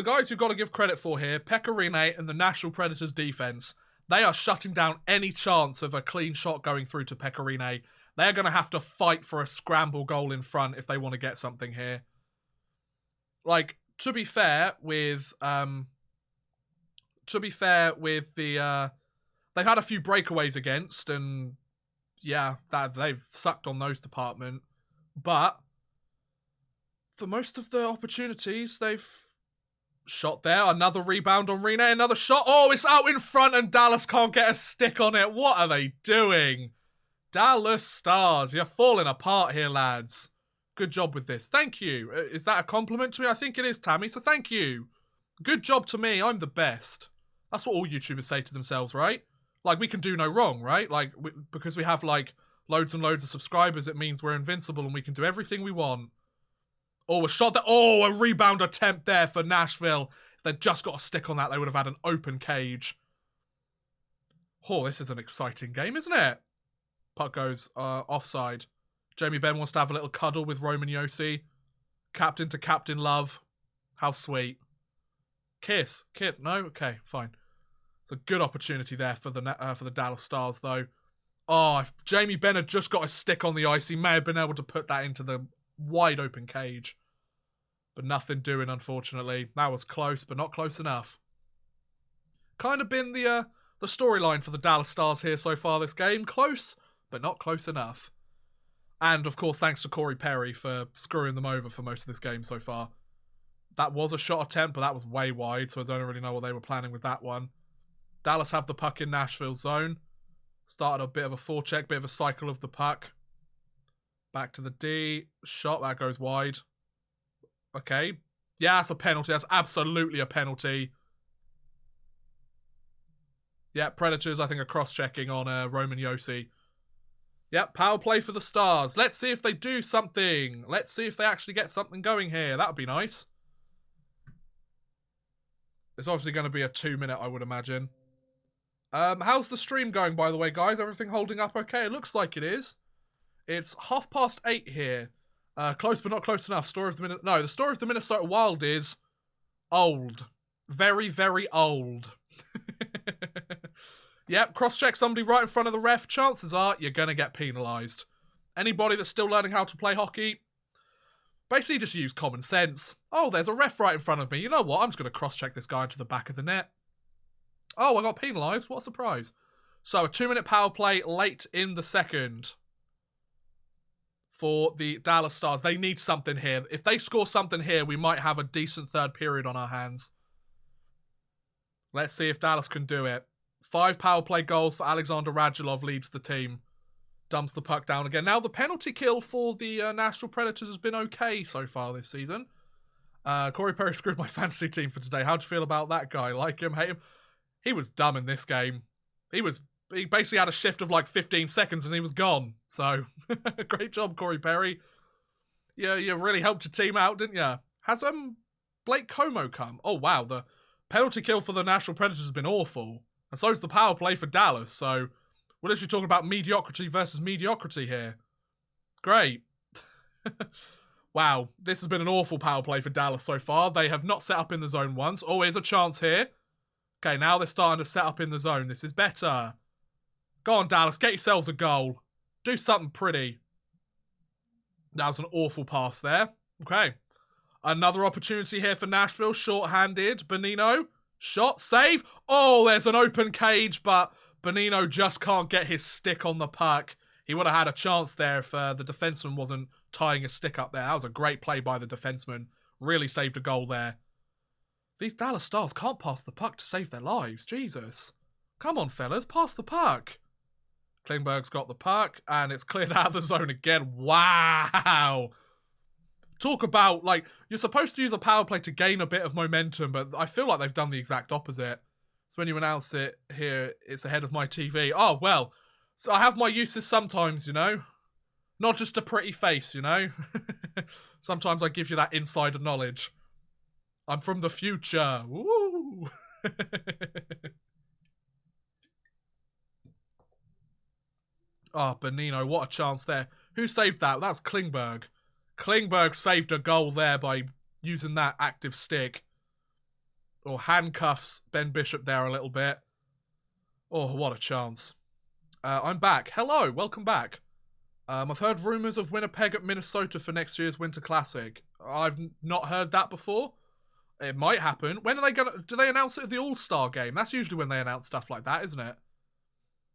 guys you've got to give credit for here, Pecorine and the Nashville Predators defense. They are shutting down any chance of a clean shot going through to Pecorine. They're going to have to fight for a scramble goal in front if they want to get something here. Like, to be fair with the they've had a few breakaways against, and yeah, that they've sucked on those department. But for most of the opportunities, they've shot there. Another rebound on Rene. Another shot. Oh, it's out in front and Dallas can't get a stick on it. What are they doing? Dallas Stars, you're falling apart here, lads. Good job with this. Thank you. Is that a compliment to me? I think it is, Tammy, so thank you. Good job to me. I'm the best. That's what all YouTubers say to themselves, right? Like, we can do no wrong, right? Like, because we have, like, loads and loads of subscribers, it means we're invincible and we can do everything we want. Oh, a shot there. Oh, a rebound attempt there for Nashville. If they'd just got a stick on that, they would have had an open cage. Oh, this is an exciting game, isn't it? Puck goes offside. Jamie Benn wants to have a little cuddle with Roman Josi. Captain to captain love. How sweet. Kiss. Kiss. No? Okay, fine. It's a good opportunity there for the Dallas Stars, though. Oh, if Jamie Benn had just got a stick on the ice, he may have been able to put that into the wide open cage. But nothing doing, unfortunately. That was close, but not close enough. Kind of been the storyline for the Dallas Stars here so far this game. Close, but not close enough. And, of course, thanks to Corey Perry for screwing them over for most of this game so far. That was a shot attempt, but that was way wide, so I don't really know what they were planning with that one. Dallas have the puck in Nashville's zone. Started a bit of a forecheck, bit of a cycle of the puck. Back to the D. Shot, that goes wide. Okay. Yeah, that's a penalty. That's absolutely a penalty. Yeah, Predators, I think, are cross-checking on Roman Josi. Yep, power play for the Stars. Let's see if they do something. Let's see if they actually get something going here. That would be nice. It's obviously going to be a 2-minute, I would imagine. How's the stream going, by the way, guys? Everything holding up okay? It looks like it is. It's 8:30 here. Close but not close enough. Story of the minute. No, the story of the Minnesota Wild is old. Very, very old. Yep, cross-check somebody right in front of the ref. Chances are you're going to get penalised. Anybody that's still learning how to play hockey, basically just use common sense. Oh, there's a ref right in front of me. You know what? I'm just going to cross-check this guy into the back of the net. Oh, I got penalised. What a surprise. So, a 2-minute power play late in the second for the Dallas Stars. They need something here. If they score something here, we might have a decent third period on our hands. Let's see if Dallas can do it. 5 power play goals for Alexander Radulov leads the team. Dumps the puck down again. Now, the penalty kill for the Nashville Predators has been okay so far this season. Corey Perry screwed my fantasy team for today. How'd you feel about that guy? Like him, hate him? He was dumb in this game. He basically had a shift of like 15 seconds and he was gone. So, great job, Corey Perry. Yeah, you really helped your team out, didn't you? Has Blake Como come? Oh, wow. The penalty kill for the Nashville Predators has been awful. And so is the power play for Dallas. So, we're literally talking about mediocrity versus mediocrity here. Great. Wow, this has been an awful power play for Dallas so far. They have not set up in the zone once. Oh, here's a chance here. Okay, now they're starting to set up in the zone. This is better. Go on, Dallas. Get yourselves a goal. Do something pretty. That was an awful pass there. Okay. Another opportunity here for Nashville. Short-handed. Bonino. Shot. Save. Oh, there's an open cage, but Bonino just can't get his stick on the puck. He would have had a chance there if the defenseman wasn't tying a stick up there. That was a great play by the defenseman. Really saved a goal there. These Dallas Stars can't pass the puck to save their lives. Jesus. Come on, fellas. Pass the puck. Klingberg's got the puck, and it's cleared out of the zone again. Wow. Talk about, like, you're supposed to use a power play to gain a bit of momentum, but I feel like they've done the exact opposite. So when you announce it here, it's ahead of my TV. Oh, well. So I have my uses sometimes, you know. Not just a pretty face, you know. Sometimes I give you that insider knowledge. I'm from the future. Woo! Oh, Bonino, what a chance there. Who saved that? That was Klingberg. Klingberg saved a goal there by using that active stick. Or handcuffs Ben Bishop there a little bit. Oh, what a chance. I'm back. Hello, welcome back. I've heard rumours of Winnipeg at Minnesota for next year's Winter Classic. I've not heard that before. It might happen. When are they gonna... Do they announce it at the All-Star game? That's usually when they announce stuff like that, isn't it?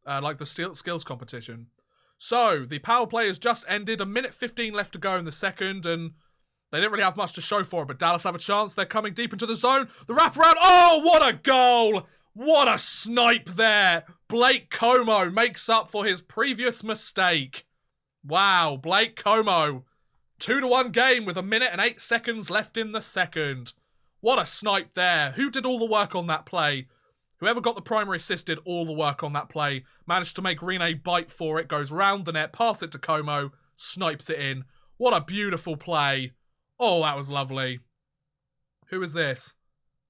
Like the skills competition. So, the power play has just ended. 1:15 left to go in the second, and they didn't really have much to show for it, but Dallas have a chance. They're coming deep into the zone. The wraparound. Oh, what a goal! What a snipe there. Blake Como makes up for his previous mistake. Wow, Blake Como. 2-1 game with 1:08 left in the second. What a snipe there. Who did all the work on that play? Whoever got the primary assist did all the work on that play. Managed to make Rene bite for it. Goes round the net, pass it to Como. Snipes it in. What a beautiful play. Oh, that was lovely. Who is this?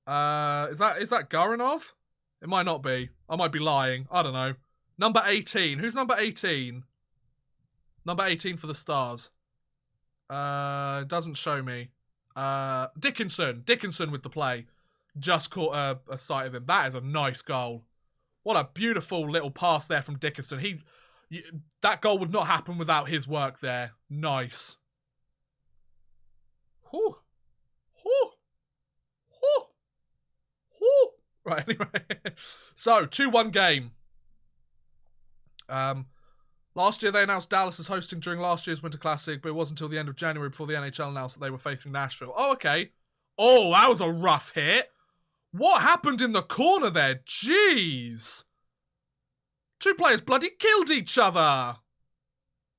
Is that Guranov? It might not be. I might be lying. I don't know. Number 18. Who's number 18? Number 18 for the Stars. Doesn't show me. Dickinson. Dickinson with the play. Just caught a sight of him. That is a nice goal. What a beautiful little pass there from Dickinson. That goal would not happen without his work there. Nice. Whew. Whew. Whew. Whew. Right, anyway. So, 2-1 game. Last year they announced Dallas as hosting during last year's Winter Classic, but it wasn't until the end of January before the NHL announced that they were facing Nashville. Oh, okay. Oh, that was a rough hit. What happened in the corner there? Jeez. Two players bloody killed each other.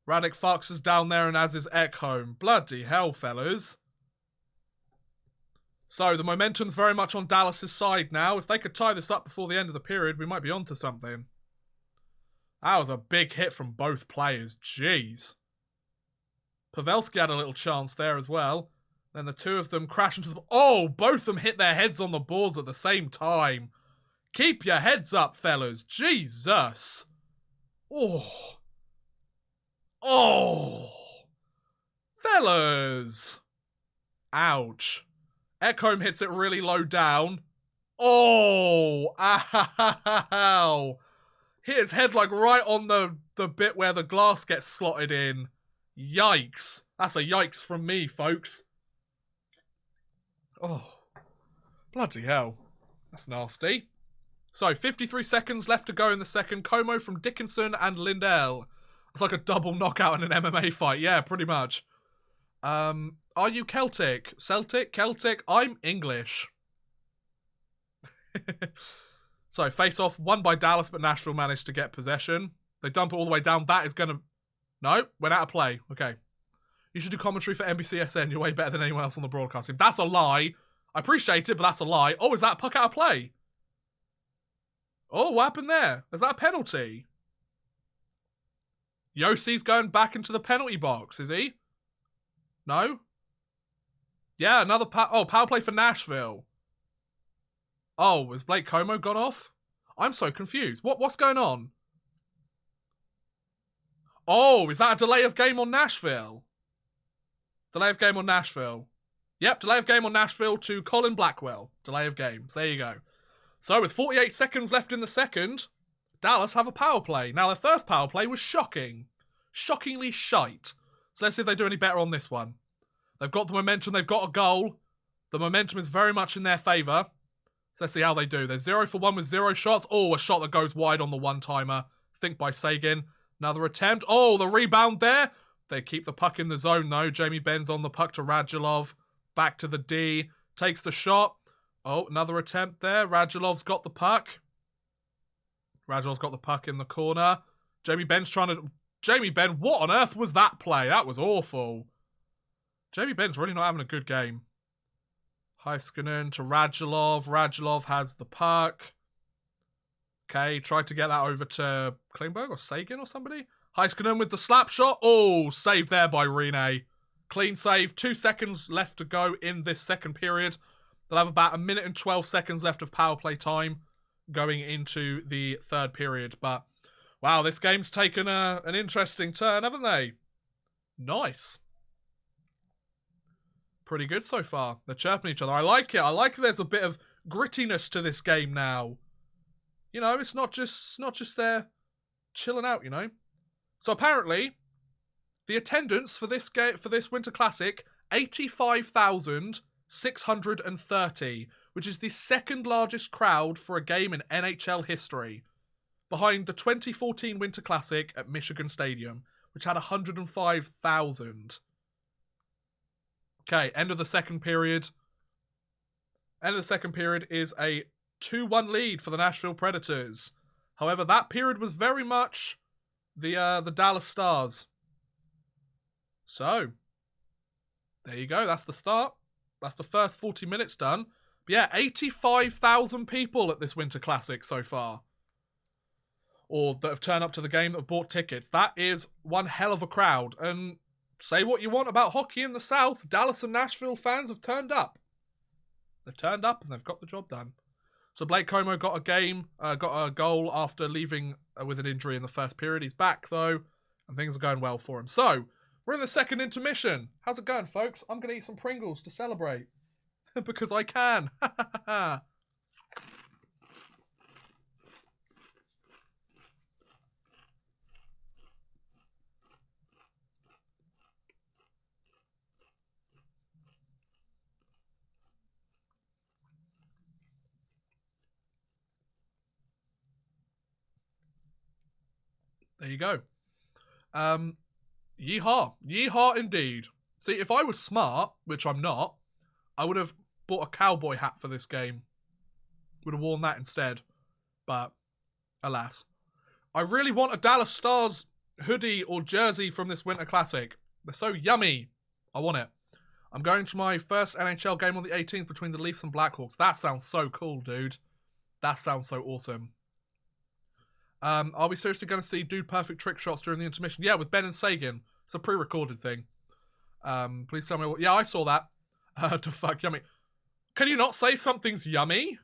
Radek Fox is down there and as is Ekholm. Bloody hell, fellas. So, the momentum's very much on Dallas' side now. If they could tie this up before the end of the period, we might be onto something. That was a big hit from both players. Jeez. Pavelski had a little chance there as well. Then the two of them crash into the... Oh, both of them hit their heads on the boards at the same time. Keep your heads up, fellas. Jesus. Oh. Oh. Fellas. Ouch. Ekholm hits it really low down. Oh. Ow. Hit his head like right on the bit where the glass gets slotted in. Yikes. That's a yikes from me, folks. Oh. Bloody hell. That's nasty. So, 53 seconds left to go in the second. Como from Dickinson and Lindell. It's like a double knockout in an MMA fight. Yeah, pretty much. Are you Celtic? Celtic? Celtic? I'm English. So, face-off, won by Dallas, but Nashville managed to get possession. They dump it all the way down. That is going to... No, went out of play. Okay. You should do commentary for NBCSN. You're way better than anyone else on the broadcasting. That's a lie. I appreciate it, but that's a lie. Oh, is that a puck out of play? Oh, what happened there? Is that a penalty? Yossi's going back into the penalty box, is he? No? Yeah, another power play for Nashville. Oh, has Blake Como got off? I'm so confused. What's going on? Oh, is that a delay of game on Nashville? Delay of game on Nashville. Yep, delay of game on Nashville to Colin Blackwell. Delay of games. There you go. So, with 48 seconds left in the second, Dallas have a power play. Now, their first power play was shocking. Shockingly shite. So, let's see if they do any better on this one. They've got the momentum. They've got a goal. The momentum is very much in their favour. So, let's see how they do. They're 0 for 1 with 0 shots. Oh, a shot that goes wide on the one-timer. Think by Sagan. Another attempt. Oh, the rebound there. They keep the puck in the zone, though. Jamie Benn's on the puck to Radulov. Back to the D. Takes the shot. Oh, another attempt there. Radulov's got the puck. Radulov's got the puck in the corner. Jamie Benn's trying to... Jamie Benn, what on earth was that play? That was awful. Jamie Benn's really not having a good game. Heiskanen to Radulov. Radulov has the puck. Okay, tried to get that over to Klingberg or Sagan or somebody. Heiskanen with the slap shot. Oh, save there by Rene. Clean save. 2 seconds left to go in this second period. They'll have about 1 minute and 12 seconds left of power play time going into the third period. But, wow, this game's taken an interesting turn, haven't they? Nice. pretty good so far. They're chirping each other. I like it. I like there's a bit of grittiness to this game now. You know, it's not just there chilling out, you know. So apparently, the attendance for this Winter Classic, 85,630, which is the second largest crowd for a game in NHL history, behind the 2014 Winter Classic at Michigan Stadium, which had 105,000. Okay, end of the second period. End of the second period is a 2-1 lead for the Nashville Predators. However, that period was very much the Dallas Stars. So, there you go. That's the start. That's the first 40 minutes done. But yeah, 85,000 people at this Winter Classic so far. Or that have turned up to the game, that have bought tickets. That is one hell of a crowd. And say what you want about hockey in the South, Dallas and Nashville fans have turned up. They've turned up and they've got the job done. So Blake Como got a goal after leaving with an injury in the first period. He's back though, and things are going well for him. So, we're in the second intermission. How's it going, folks? I'm going to eat some Pringles to celebrate. Because I can. There you go. Yeehaw. Yeehaw indeed. See, if I was smart, which I'm not, I would have bought a cowboy hat for this game. Would have worn that instead. But, alas. I really want a Dallas Stars hoodie or jersey from this Winter Classic. They're so yummy. I want it. I'm going to my first NHL game on the 18th between the Leafs and Blackhawks. That sounds so cool, dude. That sounds so awesome. Are we seriously going to see Dude Perfect trick shots during the intermission? Yeah, with Ben and Sagan. It's a pre-recorded thing. Please tell me what... Yeah, I saw that. To fuck, yummy. Can you not say something's yummy?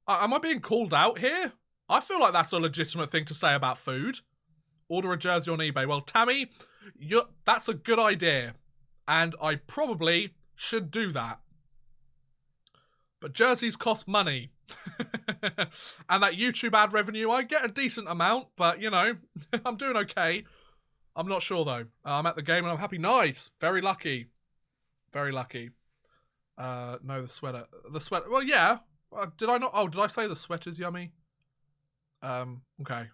Am I being called out here? I feel like that's a legitimate thing to say about food. Order a jersey on eBay. Well, Tammy, that's a good idea. And I probably should do that. But jerseys cost money. And that YouTube ad revenue, I get a decent amount, but, you know, I'm doing okay. I'm not sure, though. I'm at the game and I'm happy. Nice. Very lucky. Very lucky. No, the sweater. The sweater. Well, yeah. Did I not? Oh, did I say the sweater's yummy? Okay.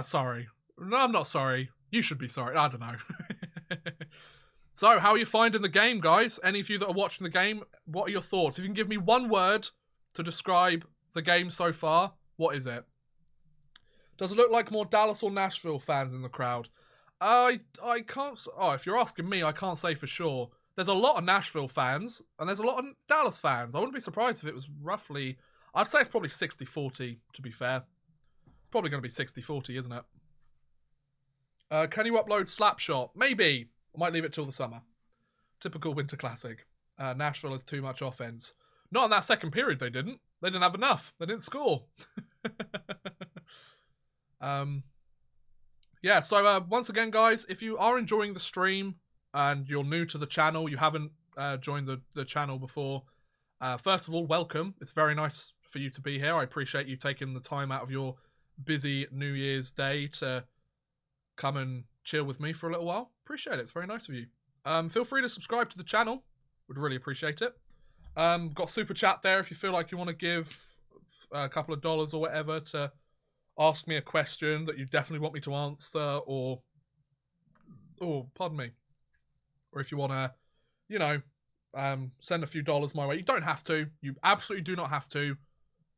Sorry. No, I'm not sorry. You should be sorry. I don't know. So, how are you finding the game, guys? Any of you that are watching the game, what are your thoughts? If you can give me one word to describe the game so far, what is it? Does it look like more Dallas or Nashville fans in the crowd? I can't... Oh, if you're asking me, I can't say for sure. There's a lot of Nashville fans, and there's a lot of Dallas fans. I wouldn't be surprised if it was roughly... I'd say it's probably 60-40, to be fair. It's probably going to be 60-40, isn't it? Can you upload Slapshot? Maybe. I might leave it till the summer. Typical Winter Classic. Nashville has too much offense. Not in that second period, they didn't. They didn't have enough. They didn't score. Yeah, so once again, guys, if you are enjoying the stream and you're new to the channel, you haven't joined the channel before, first of all, welcome. It's very nice for you to be here. I appreciate you taking the time out of your busy New Year's Day to come and chill with me for a little while. Appreciate it. It's very nice of you. Feel free to subscribe to the channel. Would really appreciate it. Got super chat there if you feel like you want to give a couple of dollars or whatever to ask me a question that you definitely want me to answer, or pardon me, or if you want to, you know, send a few dollars my way. You don't have to. You absolutely do not have to.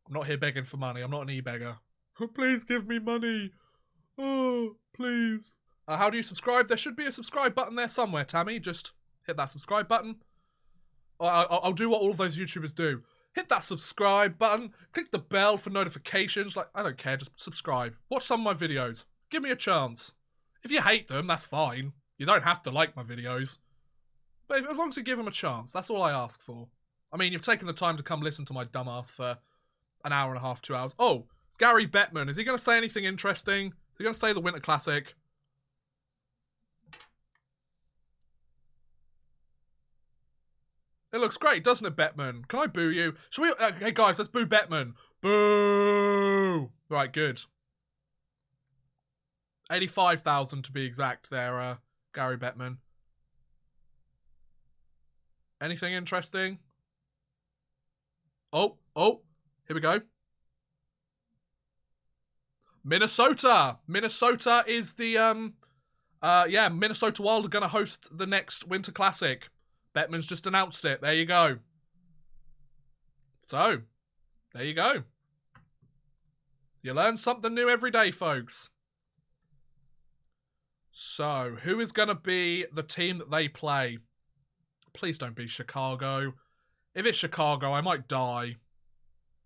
I'm not here begging for money. I'm not an e-beggar. Please give me money. Oh, please. How do you subscribe? There should be a subscribe button there somewhere, Tammy. Just hit that subscribe button. I'll do what all of those YouTubers do. Hit that subscribe button. Click the bell for notifications. Like, I don't care. Just subscribe. Watch some of my videos. Give me a chance. If you hate them, that's fine. You don't have to like my videos. But as long as you give them a chance, that's all I ask for. I mean, you've taken the time to come listen to my dumbass for an hour and a half, 2 hours. Oh, it's Gary Bettman. Is he going to say anything interesting? Is he going to say the Winter Classic? It looks great, doesn't it, Bettman? Can I boo you? Should we... hey, guys, let's boo Bettman. Boo! Right, good. 85,000 to be exact there, Gary Bettman. Anything interesting? Oh, here we go. Minnesota! Minnesota is the, yeah, Minnesota Wild are going to host the next Winter Classic. Bettman's just announced it. There you go. So, there you go. You learn something new every day, folks. So, who is going to be the team that they play? Please don't be Chicago. If it's Chicago, I might die.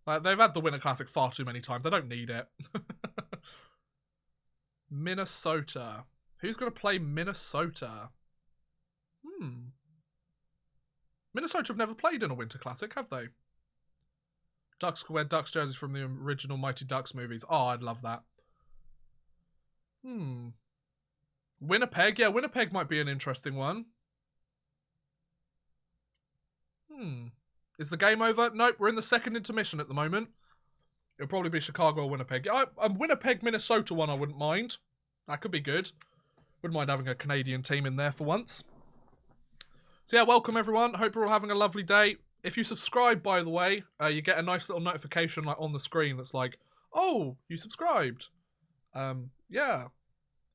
Like, they've had the Winter Classic far too many times. I don't need it. Minnesota. Who's going to play Minnesota? Minnesota have never played in a Winter Classic, have they? Ducks wear Ducks jerseys from the original Mighty Ducks movies. Oh, I'd love that. Winnipeg. Yeah, Winnipeg might be an interesting one. Is the game over? Nope, we're in the second intermission at the moment. It'll probably be Chicago or Winnipeg. A Winnipeg, Minnesota one I wouldn't mind. That could be good. Wouldn't mind having a Canadian team in there for once. So yeah, welcome everyone. Hope you're all having a lovely day. If you subscribe, by the way, you get a nice little notification like on the screen that's like, oh, you subscribed. Yeah.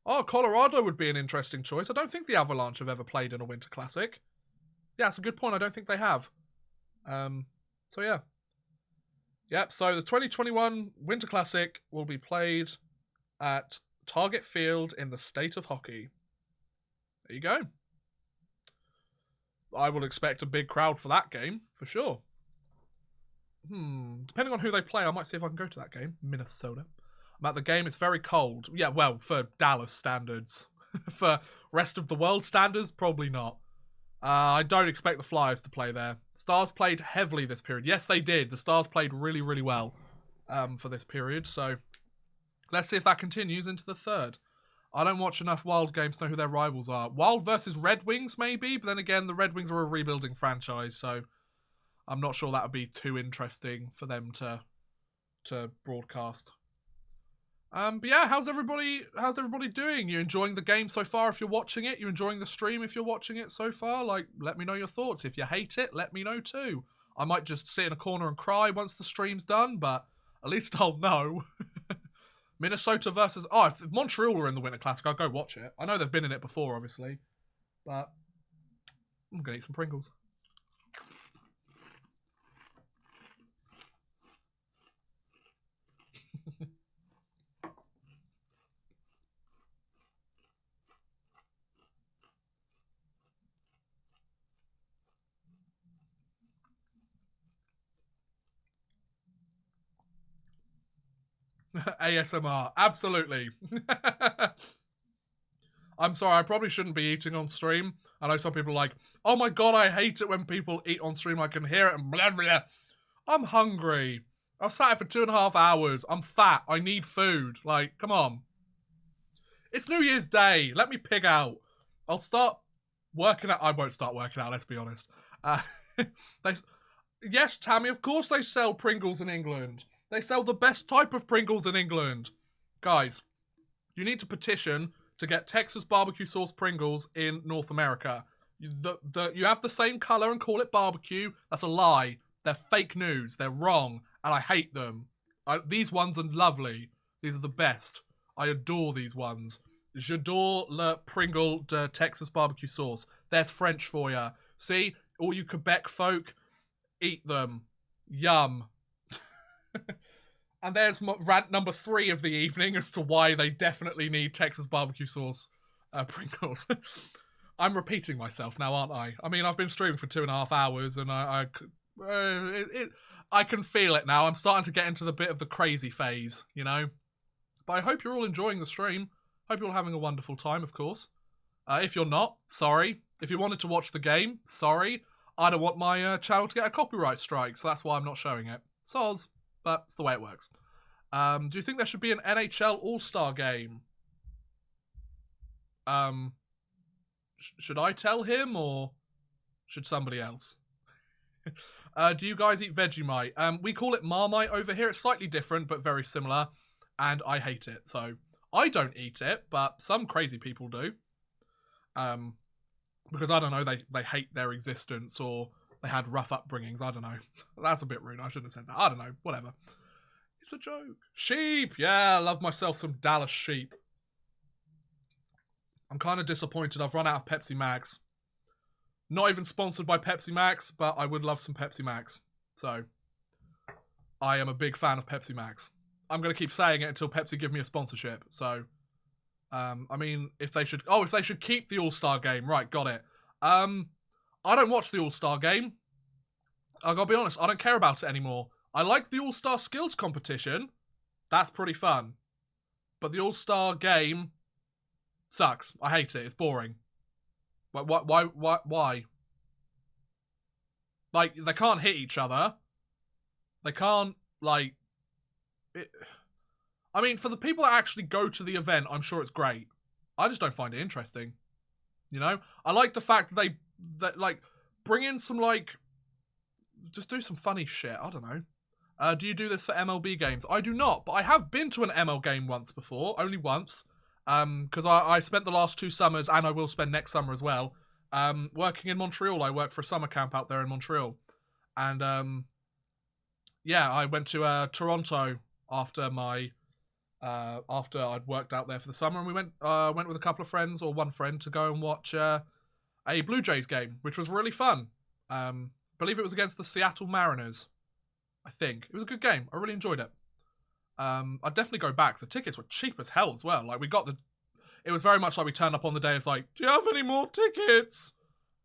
Oh, Colorado would be an interesting choice. I don't think the Avalanche have ever played in a Winter Classic. Yeah, that's a good point. I don't think they have. So yeah. Yep, so the 2021 Winter Classic will be played at Target Field in the state of hockey. There you go. I will expect a big crowd for that game, for sure. Depending on who they play, I might see if I can go to that game. Minnesota. I'm at the game, it's very cold. Yeah, well, for Dallas standards. For rest of the world standards, probably not. I don't expect the Flyers to play there. Stars played heavily this period. Yes, they did. The Stars played really, really well for this period. So let's see if that continues into the third. I don't watch enough Wild games to know who their rivals are. Wild versus Red Wings, maybe. But then again, the Red Wings are a rebuilding franchise. So I'm not sure that would be too interesting for them to broadcast. But yeah, how's everybody doing? You enjoying the game so far if you're watching it? You enjoying the stream if you're watching it so far? Like, let me know your thoughts. If you hate it, let me know too. I might just sit in a corner and cry once the stream's done, but at least I'll know. Minnesota versus... Oh, if Montreal were in the Winter Classic, I'd go watch it. I know they've been in it before, obviously. But I'm going to eat some Pringles. ASMR, absolutely. I'm sorry, I probably shouldn't be eating on stream. I know some people are like, oh my god, I hate it when people eat on stream, I can hear it and blah blah. I'm hungry. I've sat here for 2.5 hours. I'm fat. I need food. Like, come on. It's New Year's Day. Let me pig out. I'll start working out. I won't start working out, let's be honest. Yes, Tammy, of course they sell Pringles in England. They sell the best type of Pringles in England. Guys, you need to petition to get Texas barbecue sauce Pringles in North America. You have the same colour and call it barbecue. That's a lie. They're fake news. They're wrong. And I hate them. These ones are lovely. These are the best. I adore these ones. J'adore le Pringle de Texas barbecue sauce. There's French for you. See? All you Quebec folk, eat them. Yum. And there's rant number 3 of the evening as to why they definitely need Texas barbecue sauce Pringles. I'm repeating myself now, aren't I? I mean, I've been streaming for 2.5 hours and I can feel it now. I'm starting to get into the bit of the crazy phase, you know? But I hope you're all enjoying the stream. Hope you're all having a wonderful time, of course. If you're not, sorry. If you wanted to watch the game, sorry. I don't want my channel to get a copyright strike, so that's why I'm not showing it. Soz. But it's the way it works. Do you think there should be an NHL All-Star game? Should I tell him or should somebody else? Do you guys eat Vegemite? We call it Marmite over here. It's slightly different, but very similar. And I hate it. So I don't eat it, but some crazy people do. Because I don't know, they hate their existence or they had rough upbringings. I don't know. That's a bit rude. I shouldn't have said that. I don't know. Whatever. It's a joke. Sheep. Yeah, I love myself some Dallas sheep. I'm kind of disappointed. I've run out of Pepsi Max. Not even sponsored by Pepsi Max, but I would love some Pepsi Max. So, I am a big fan of Pepsi Max. I'm going to keep saying it until Pepsi give me a sponsorship. So, I mean, if they should keep the All-Star Game. Right, got it. I don't watch the All-Star Game. I gotta be honest, I don't care about it anymore. I like the All-Star Skills Competition. That's pretty fun. But the All-Star Game sucks. I hate it. It's boring. Why? Like, they can't hit each other. They can't, like... I mean, for the people that actually go to the event, I'm sure it's great. I just don't find it interesting. You know? I like the fact that they bring in some, like... Just do some funny shit. I don't know. Do you do this for MLB games? I do not, but I have been to an ML game once before. Only once. Because I spent the last 2 summers, and I will spend next summer as well, working in Montreal. I worked for a summer camp out there in Montreal. And, yeah, I went to Toronto after after I'd worked out there for the summer, and we went with a couple of friends, or one friend, to go and watch a Blue Jays game, which was really fun. I believe it was against the Seattle Mariners, I think. It was a good game. I really enjoyed it. I'd definitely go back. The tickets were cheap as hell as well. Like, it was very much like we turned up on the day. It's like, do you have any more tickets?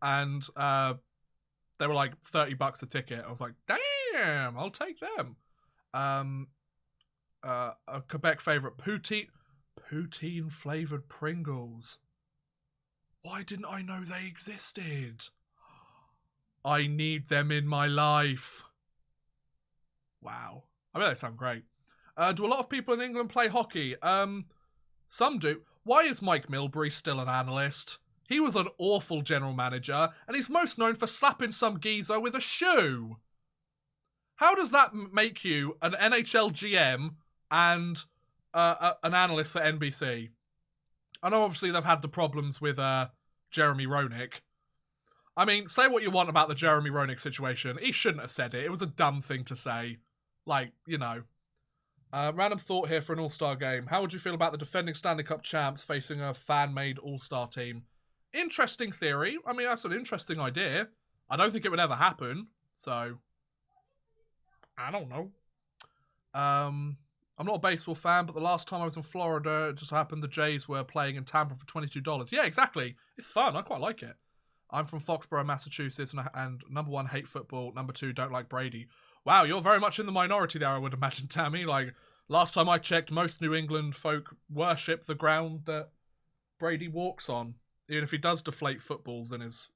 And they were like $30 a ticket. I was like, damn, I'll take them. A Quebec favorite, poutine flavored Pringles. Why didn't I know they existed? I need them in my life. Wow. I bet they sound great. Do a lot of people in England play hockey? Some do. Why is Mike Milbury still an analyst? He was an awful general manager, and he's most known for slapping some geezer with a shoe. How does that make you an NHL GM and an analyst for NBC? I know obviously they've had the problems with Jeremy Roenick. I mean, say what you want about the Jeremy Roenick situation. He shouldn't have said it. It was a dumb thing to say. Like, you know. Random thought here for an All-Star game. How would you feel about the defending Stanley Cup champs facing a fan-made All-Star team? Interesting theory. I mean, that's an interesting idea. I don't think it would ever happen. So, I don't know. I'm not a baseball fan, but the last time I was in Florida, it just happened the Jays were playing in Tampa for $22. Yeah, exactly. It's fun. I quite like it. I'm from Foxborough, Massachusetts, and number 1, hate football. Number 2, don't like Brady. Wow, you're very much in the minority there, I would imagine, Tammy. Like, last time I checked, most New England folk worship the ground that Brady walks on, even if he does deflate footballs in his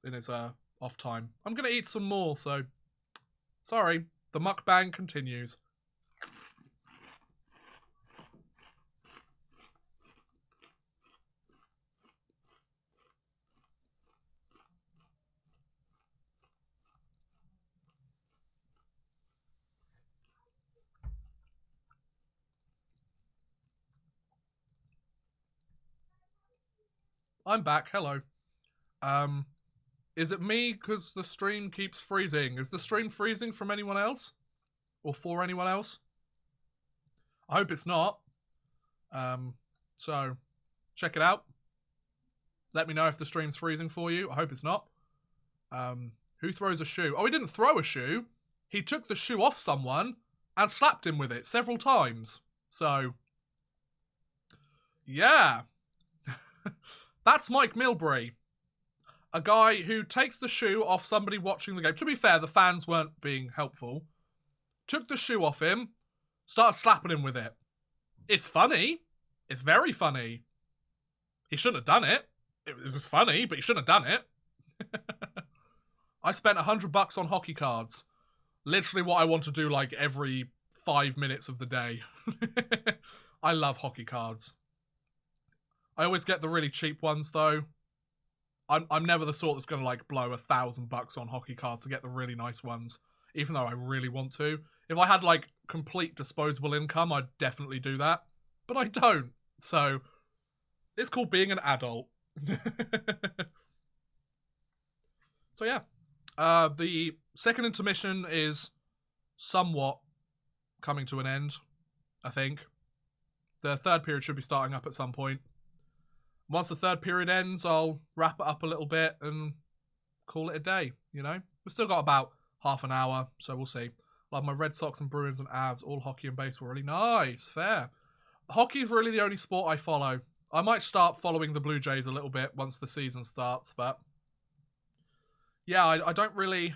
off time. I'm going to eat some more, so... Sorry, the mukbang continues. I'm back. Hello. Is it me because the stream keeps freezing? Is the stream freezing from anyone else? Or for anyone else? I hope it's not. So, check it out. Let me know if the stream's freezing for you. I hope it's not. Who throws a shoe? Oh, he didn't throw a shoe. He took the shoe off someone and slapped him with it several times. So, yeah. That's Mike Milbury. A guy who takes the shoe off somebody watching the game. To be fair, the fans weren't being helpful. Took the shoe off him, started slapping him with it. It's funny. It's very funny. He shouldn't have done it. It was funny, but he shouldn't have done it. I spent $100 on hockey cards. Literally what I want to do like every 5 minutes of the day. I love hockey cards. I always get the really cheap ones, though. I'm never the sort that's going to like blow $1,000 on hockey cards to get the really nice ones, even though I really want to. If I had like complete disposable income, I'd definitely do that, but I don't. So it's called being an adult. So yeah, the second intermission is somewhat coming to an end, I think. The third period should be starting up at some point. Once the third period ends, I'll wrap it up a little bit and call it a day, you know? We've still got about half an hour, so we'll see. Like my Red Sox and Bruins and Avs, all hockey and baseball, really nice, fair. Hockey is really the only sport I follow. I might start following the Blue Jays a little bit once the season starts, but yeah, I don't really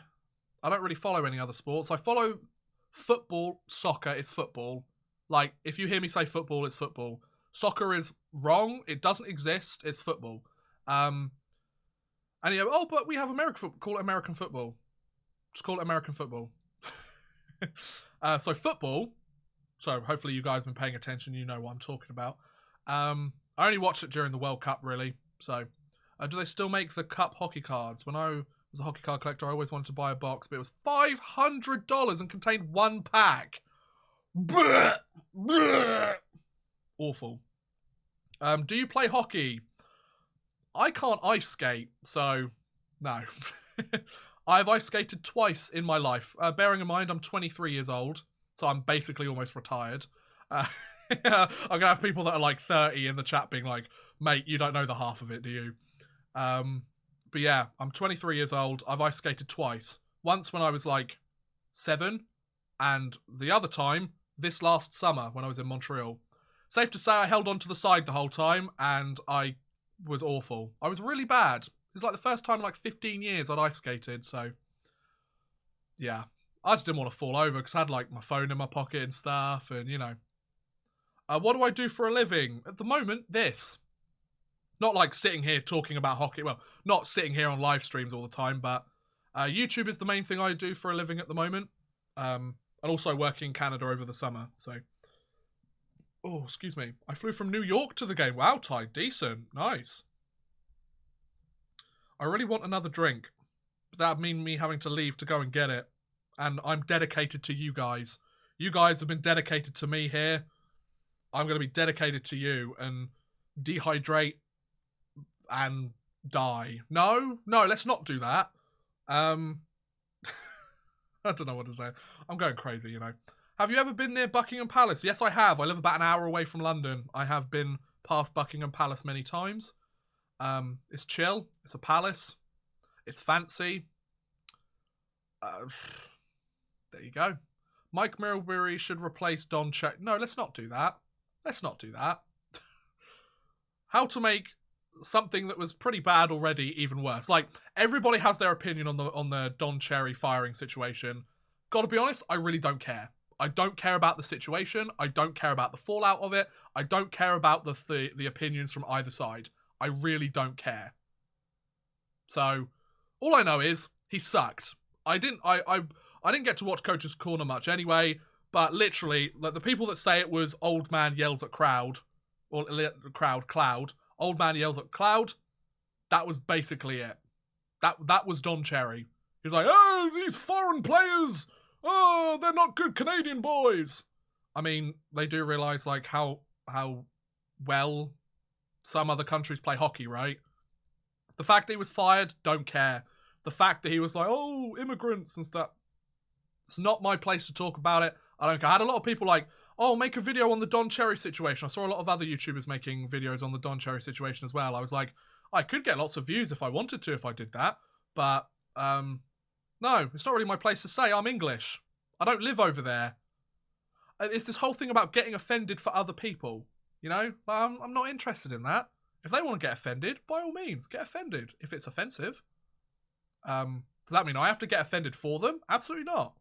follow any other sports. I follow football, soccer is football. Like, if you hear me say football, it's football. Soccer is wrong. It doesn't exist. It's football. And yeah, oh, but we have American football. Call it American football. Just call it American football. So football. So hopefully you guys have been paying attention. You know what I'm talking about. I only watched it during the World Cup, really. So, do they still make the Cup hockey cards? When I was a hockey card collector, I always wanted to buy a box, but it was $500 and contained one pack. Blech, blech. Awful. Do you play hockey? I can't ice skate, so no. I've ice skated twice in my life. Bearing in mind I'm 23 years old, so I'm basically almost retired. I'm going to have people that are like 30 in the chat being like, mate, you don't know the half of it, do you? But yeah, I'm 23 years old. I've ice skated twice. Once when I was like 7, and the other time this last summer when I was in Montreal. Safe to say I held on to the side the whole time, and I was awful. I was really bad. It was like the first time in like 15 years I'd ice skated, so yeah. I just didn't want to fall over because I had like my phone in my pocket and stuff, and you know. What do I do for a living? At the moment, this. Not like sitting here talking about hockey. Well, not sitting here on live streams all the time, but YouTube is the main thing I do for a living at the moment. And also working in Canada over the summer, so. Oh, excuse me. I flew from New York to the game. Wow, Ty, decent. Nice. I really want another drink. But that would mean me having to leave to go and get it. And I'm dedicated to you guys. You guys have been dedicated to me here. I'm going to be dedicated to you and dehydrate and die. No, let's not do that. I don't know what to say. I'm going crazy, you know. Have you ever been near Buckingham Palace? Yes, I have. I live about an hour away from London. I have been past Buckingham Palace many times. It's chill. It's a palace. It's fancy. There you go. Mike Milbury should replace Don Check. No, let's not do that. Let's not do that. How to make something that was pretty bad already even worse. Like, everybody has their opinion on the Don Cherry firing situation. Gotta be honest, I really don't care. I don't care about the situation. I don't care about the fallout of it. I don't care about the opinions from either side. I really don't care. So, all I know is he sucked. I didn't get to watch Coach's Corner much anyway, but literally, like, the people that say it was old man yells at crowd, or cloud, old man yells at cloud, that was basically it. That was Don Cherry. He's like, oh, these foreign players, oh, they're not good Canadian boys. I mean, they do realise, like, how well some other countries play hockey, right? The fact that he was fired, don't care. The fact that he was like, oh, immigrants and stuff, it's not my place to talk about it. I don't care. I had a lot of people like, oh, make a video on the Don Cherry situation. I saw a lot of other YouTubers making videos on the Don Cherry situation as well. I was like, I could get lots of views if I wanted to, if I did that. But, no, it's not really my place to say. I'm English. I don't live over there. It's this whole thing about getting offended for other people. You know? I'm not interested in that. If they want to get offended, by all means, get offended. If it's offensive. Does that mean I have to get offended for them? Absolutely not.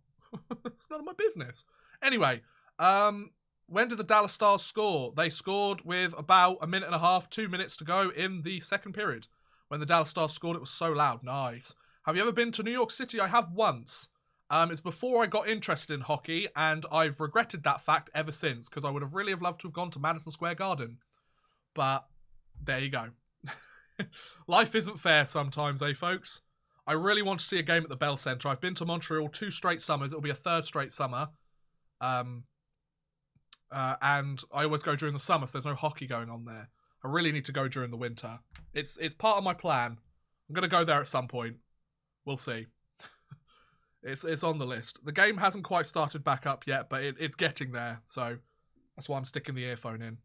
It's none of my business. Anyway, when did the Dallas Stars score? They scored with about a minute and a half, 2 minutes to go in the second period. When the Dallas Stars scored, it was so loud. Nice. Have you ever been to New York City? I have once. It's before I got interested in hockey, and I've regretted that fact ever since, because I would have really loved to have gone to Madison Square Garden. But there you go. Life isn't fair sometimes, eh, folks? I really want to see a game at the Bell Centre. I've been to Montreal 2 straight summers. It'll be a 3rd straight summer. And I always go during the summer, so there's no hockey going on there. I really need to go during the winter. It's part of my plan. I'm going to go there at some point. We'll see. It's on the list. The game hasn't quite started back up yet, but it's getting there, so that's why I'm sticking the earphone in.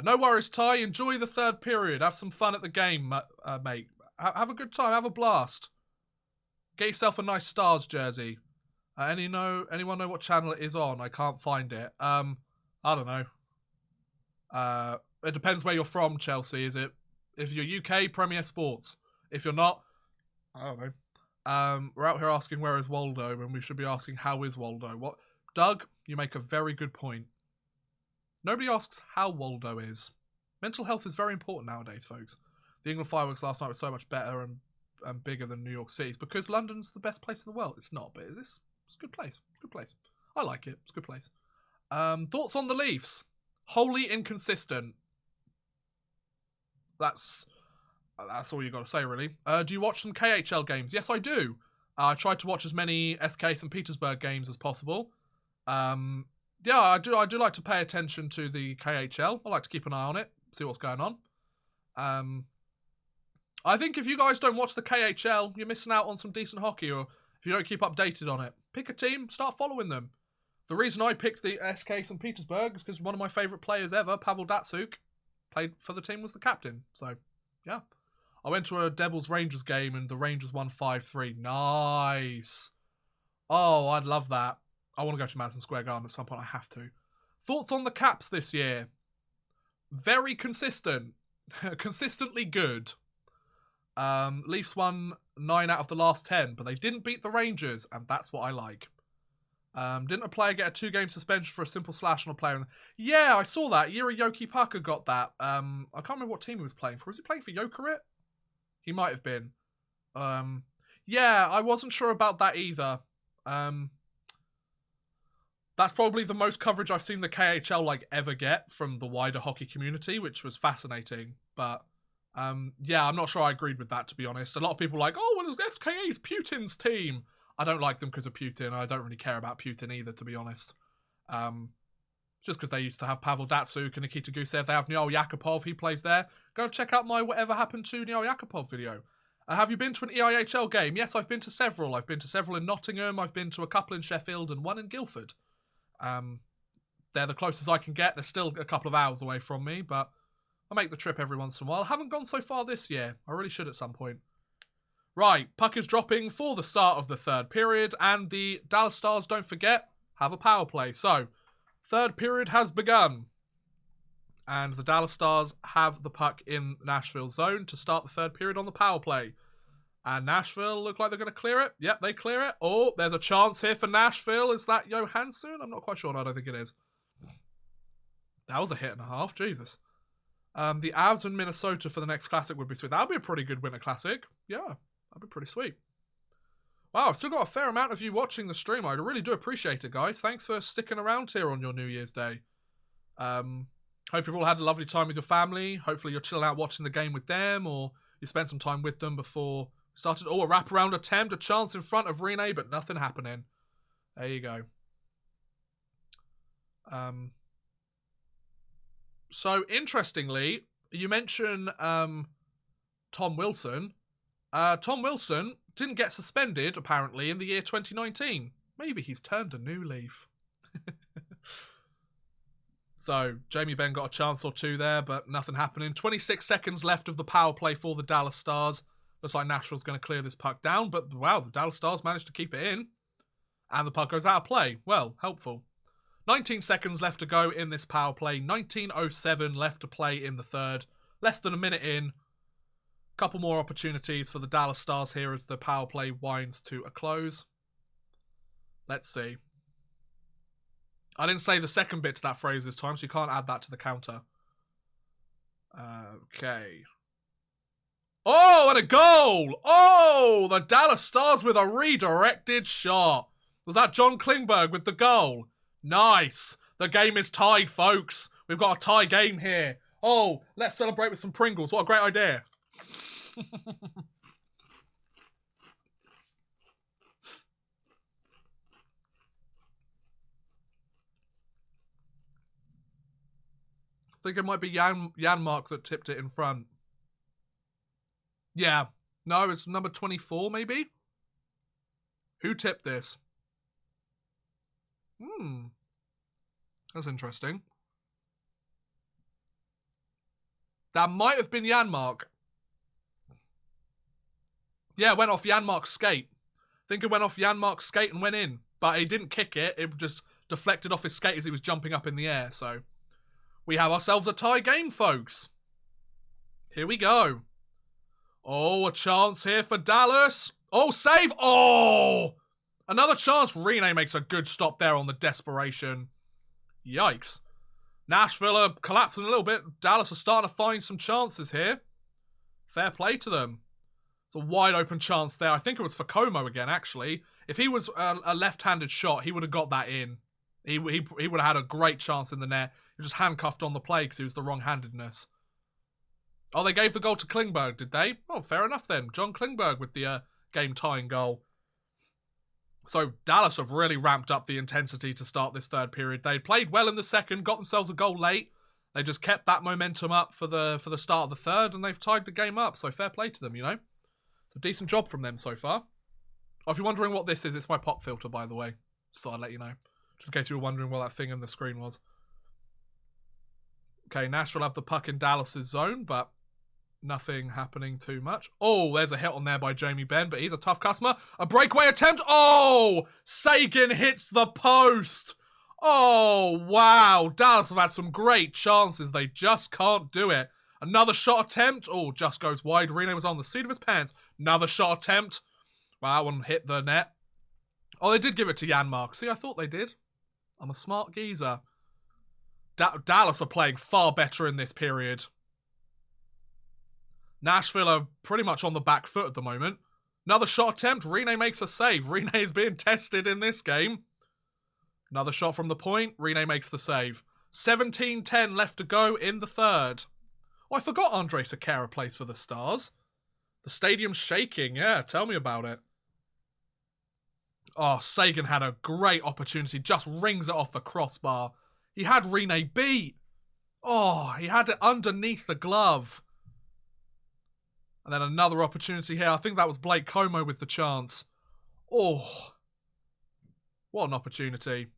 No worries, Ty. Enjoy the 3rd period. Have some fun at the game, mate. Have a good time. Have a blast. Get yourself a nice Stars jersey. Anyone know what channel it is on? I can't find it. I don't know. It depends where you're from, Chelsea. Is it? If you're UK, Premier Sports. If you're not, I don't know. We're out here asking where is Waldo, and we should be asking how is Waldo. What, Doug? You make a very good point. Nobody asks how Waldo is. Mental health is very important nowadays, folks. The England fireworks last night were so much better and bigger than New York City's because London's the best place in the world. It's not, but it's a good place. It's a good place. I like it. It's a good place. Thoughts on the Leafs? Wholly inconsistent. That's all you got to say, really. Do you watch some KHL games? Yes, I do. I try to watch as many SK St. Petersburg games as possible. Yeah, I do like to pay attention to the KHL. I like to keep an eye on it, see what's going on. I think if you guys don't watch the KHL, you're missing out on some decent hockey, or if you don't keep updated on it. Pick a team, start following them. The reason I picked the SK St. Petersburg is because one of my favourite players ever, Pavel Datsyuk, played for the team, was the captain. So, yeah. I went to a Devils-Rangers game and the Rangers won 5-3. Nice. Oh, I'd love that. I want to go to Madison Square Garden at some point. I have to. Thoughts on the Caps this year? Very consistent. Consistently good. Leafs won 9 out of the last 10, but they didn't beat the Rangers, and that's what I like. Didn't a player get a 2-game suspension for a simple slash on a player? Yeah, I saw that. Yuri Yoki-Paka got that. I can't remember what team he was playing for. Was he playing for Jokerit? He might have been. Yeah, I wasn't sure about that either. That's probably the most coverage I've seen the KHL ever get from the wider hockey community, which was fascinating. But yeah, I'm not sure I agreed with that, to be honest. A lot of people are like, oh, well, SKA is Putin's team. I don't like them because of Putin. I don't really care about Putin either, to be honest. Just because they used to have Pavel Datsyuk and Nikita Gusev. They have Niall Yakupov. He plays there. Go and check out my Whatever Happened to Niall Yakupov video. Have you been to an EIHL game? Yes, I've been to several. I've been to several in Nottingham. I've been to a couple in Sheffield and one in Guildford. They're the closest I can get. They're still a couple of hours away from me, but I make the trip every once in a while. I haven't gone so far this year. I really should at some point. Right, puck is dropping for the start of the 3rd period, and the Dallas Stars, don't forget, have a power play. So, 3rd period has begun, and the Dallas Stars have the puck in Nashville's zone to start the 3rd period on the power play. And Nashville look like they're going to clear it. Yep, they clear it. Oh, there's a chance here for Nashville. Is that Johansson? I'm not quite sure. No, I don't think it is. That was a hit and a half. Jesus. The Avs in Minnesota for the next Classic would be sweet. That would be a pretty good Winter Classic. Yeah, that'd be pretty sweet. Wow, I've still got a fair amount of you watching the stream. I really do appreciate it, guys. Thanks for sticking around here on your New Year's Day. Hope you've all had a lovely time with your family. Hopefully you're chilling out watching the game with them, or you spent some time with them before we started. Oh, a wraparound attempt, a chance in front of Rene, but nothing happening. There you go. So, interestingly, you mention Tom Wilson. Tom Wilson didn't get suspended, apparently, in the year 2019. Maybe he's turned a new leaf. So, Jamie Benn got a chance or two there, but nothing happening. 26 seconds left of the power play for the Dallas Stars. Looks like Nashville's going to clear this puck down, but wow, the Dallas Stars managed to keep it in. And the puck goes out of play. Well, helpful. 19 seconds left to go in this power play. 19:07 left to play in the 3rd. Less than a minute in. Couple more opportunities for the Dallas Stars here as the power play winds to a close. Let's see. I didn't say the second bit to that phrase this time, so you can't add that to the counter. Okay. Oh, and a goal! Oh, the Dallas Stars with a redirected shot. Was that John Klingberg with the goal? Nice. The game is tied, folks. We've got a tie game here. Oh, let's celebrate with some Pringles. What a great idea. I think it might be Janmark that tipped it in front. Yeah. No, it's number 24, maybe? Who tipped this? That's interesting. That might have been Janmark. Yeah, it went off Janmark's skate. I think it went off Janmark's skate and went in. But he didn't kick it. It just deflected off his skate as he was jumping up in the air. So we have ourselves a tie game, folks. Here we go. Oh, a chance here for Dallas. Oh, save. Oh! Another chance. Rene makes a good stop there on the desperation. Yikes. Nashville are collapsing a little bit. Dallas are starting to find some chances here. Fair play to them. It's a wide open chance there. I think it was for Como again, actually. If he was a left-handed shot, he would have got that in. He would have had a great chance in the net. He was just handcuffed on the play because he was the wrong-handedness. Oh, they gave the goal to Klingberg, did they? Oh, fair enough then. John Klingberg with the game-tying goal. So Dallas have really ramped up the intensity to start this third period. They played well in the second, got themselves a goal late. They just kept that momentum up for the start of the third, and they've tied the game up. So fair play to them, you know. It's a decent job from them so far. Oh, if you're wondering what this is, it's my pop filter, by the way. So I'll let you know. Just in case you were wondering what that thing on the screen was. Okay, Nashville have the puck in Dallas's zone, but nothing happening too much. Oh, there's a hit on there by Jamie Benn, but he's a tough customer. A breakaway attempt. Oh, Sagan hits the post. Oh, wow. Dallas have had some great chances. They just can't do it. Another shot attempt. Oh, just goes wide. Rene was on the seat of his pants. Another shot attempt. Wow, that one hit the net. Oh, they did give it to Janmark. See, I thought they did. I'm a smart geezer. Dallas are playing far better in this period. Nashville are pretty much on the back foot at the moment. Another shot attempt. Rene makes a save. Rene is being tested in this game. Another shot from the point. Rene makes the save. 17-10 left to go in the third. Oh, I forgot Andre Sekera plays for the Stars. The stadium's shaking. Yeah, tell me about it. Oh, Sagan had a great opportunity. Just rings it off the crossbar. He had Rene beat. Oh, he had it underneath the glove. And then another opportunity here. I think that was Blake Como with the chance. Oh, what an opportunity.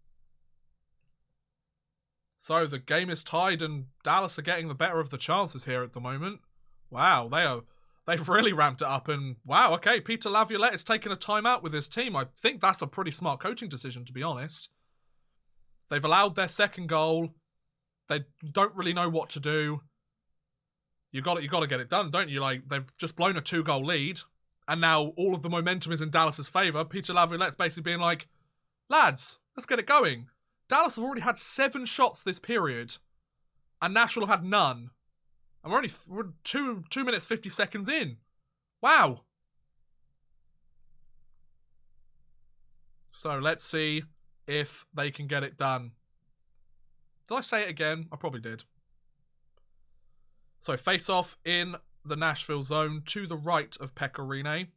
So the game is tied and Dallas are getting the better of the chances here at the moment. Wow, they've really ramped it up. And wow, okay, Peter Laviolette is taking a timeout with his team. I think that's a pretty smart coaching decision, to be honest. They've allowed their second goal. They don't really know what to do. You got to get it done, don't you? Like, they've just blown a 2-goal lead, and now all of the momentum is in Dallas's favour. Peter Laviolette's basically being like, lads, let's get it going. Dallas have already had 7 shots this period, and Nashville have had none. And we're 2 minutes 50 seconds in. Wow. So let's see if they can get it done. Did I say it again? I probably did. So face off in the Nashville zone to the right of Pekka Rinne.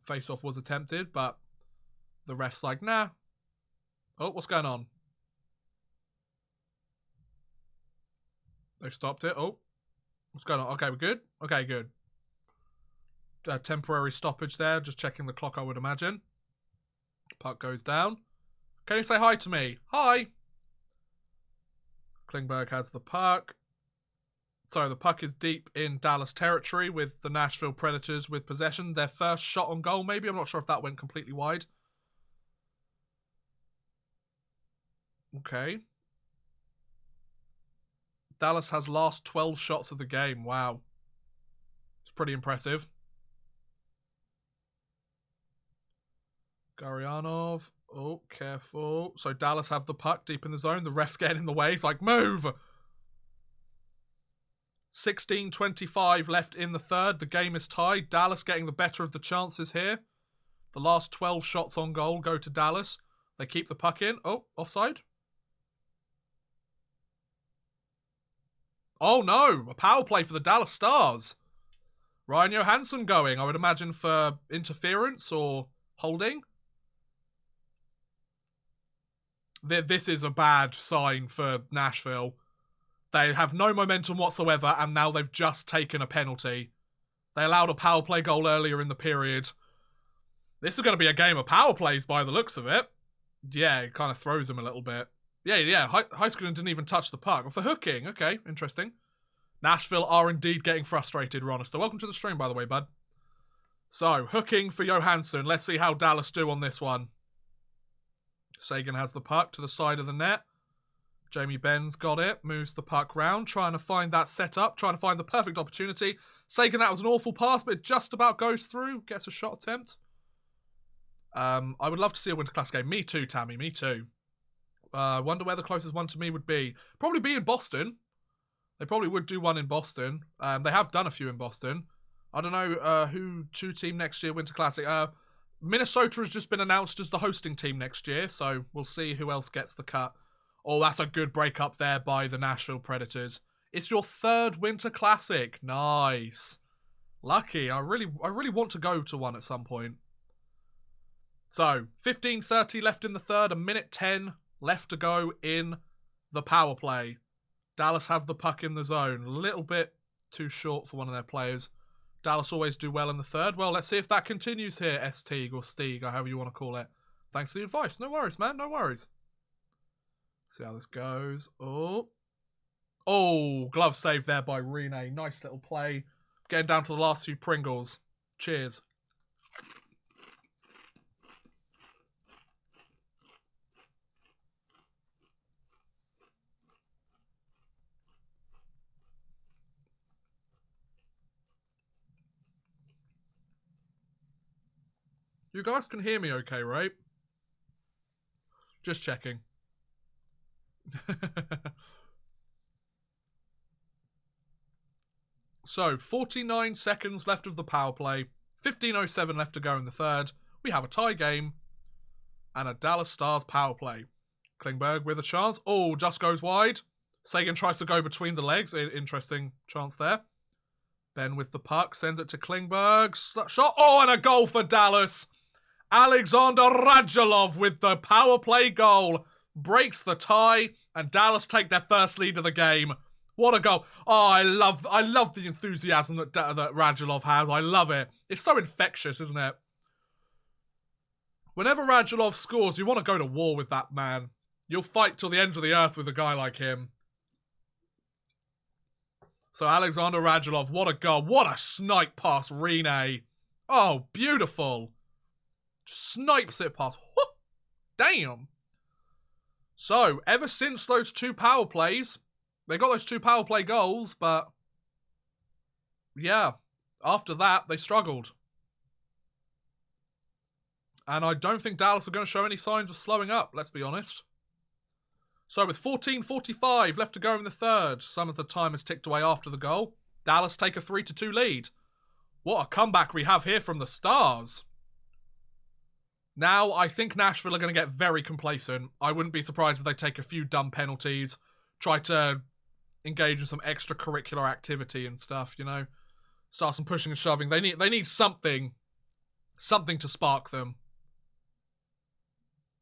Face off was attempted, but the ref's like, nah. Oh, what's going on? They've stopped it. Oh, what's going on? Okay, we're good? Okay, good. Temporary stoppage there. Just checking the clock, I would imagine. Puck goes down. Can you say hi to me? Hi! Klingberg has the puck. So the puck is deep in Dallas territory with the Nashville Predators with possession. Their first shot on goal, maybe. I'm not sure if that went completely wide. Okay. Dallas has last 12 shots of the game. Wow. It's pretty impressive. Garyanov. Oh, careful. So Dallas have the puck deep in the zone. The ref's getting in the way. He's like, move! 16:25 left in the third. The game is tied. Dallas getting the better of the chances here. The last 12 shots on goal go to Dallas. They keep the puck in. Oh, offside. Oh no, a power play for the Dallas Stars. Ryan Johansson going, I would imagine, for interference or holding. This is a bad sign for Nashville. They have no momentum whatsoever, and now they've just taken a penalty. They allowed a power play goal earlier in the period. This is going to be a game of power plays by the looks of it. Yeah, it kind of throws them a little bit. Yeah. Heiskanen didn't even touch the puck. For hooking, okay, interesting. Nashville are indeed getting frustrated, Ronister. Welcome to the stream, by the way, bud. So, hooking for Johansson. Let's see how Dallas do on this one. Sagan has the puck to the side of the net. Jamie Benn's got it. Moves the puck round, trying to find that setup, trying to find the perfect opportunity. Sagan, that was an awful pass, but it just about goes through. Gets a shot attempt. I would love to see a Winter Classic game. Me too, Tammy. Me too. Wonder where the closest one to me would be. Probably be in Boston. They probably would do one in Boston. They have done a few in Boston. I don't know who to team next year Winter Classic. Minnesota has just been announced as the hosting team next year, so we'll see who else gets the cut. Oh, that's a good break up there by the Nashville Predators. It's your third Winter Classic. Nice. Lucky. I really want to go to one at some point. So, 15:30 left in the third, a minute 10 left to go in the power play. Dallas have the puck in the zone. A little bit too short for one of their players. Dallas always do well in the third. Well, let's see if that continues here, S-Teague or Steeg, or however you want to call it. Thanks for the advice. No worries, man. No worries. See how this goes. Oh, glove save there by Rene. Nice little play. Getting down to the last few Pringles. Cheers. You guys can hear me okay, right? Just checking. So, 49 seconds left of the power play. 15:07 left to go in the third. We have a tie game. And a Dallas Stars power play. Klingberg with a chance. Oh, just goes wide. Sagan tries to go between the legs. Interesting chance there. Ben with the puck. Sends it to Klingberg. Shot. Oh, and a goal for Dallas. Alexander Radulov with the power play goal. Breaks the tie. And Dallas take their first lead of the game. What a goal. Oh, I love the enthusiasm that Radulov has. I love it. It's so infectious, isn't it? Whenever Radulov scores, you want to go to war with that man. You'll fight till the ends of the earth with a guy like him. So Alexander Radulov, what a goal. What a snipe past Rene. Oh, beautiful. Just snipes it past. Whoop. Damn. So, ever since those two power plays, they got those two power play goals, but yeah, after that, they struggled. And I don't think Dallas are going to show any signs of slowing up, let's be honest. So with 14:45 left to go in the third, some of the time has ticked away after the goal. Dallas take a 3-2 lead. What a comeback we have here from the Stars. Now, I think Nashville are going to get very complacent. I wouldn't be surprised if they take a few dumb penalties, try to engage in some extracurricular activity and stuff, you know. Start some pushing and shoving. They need something to spark them.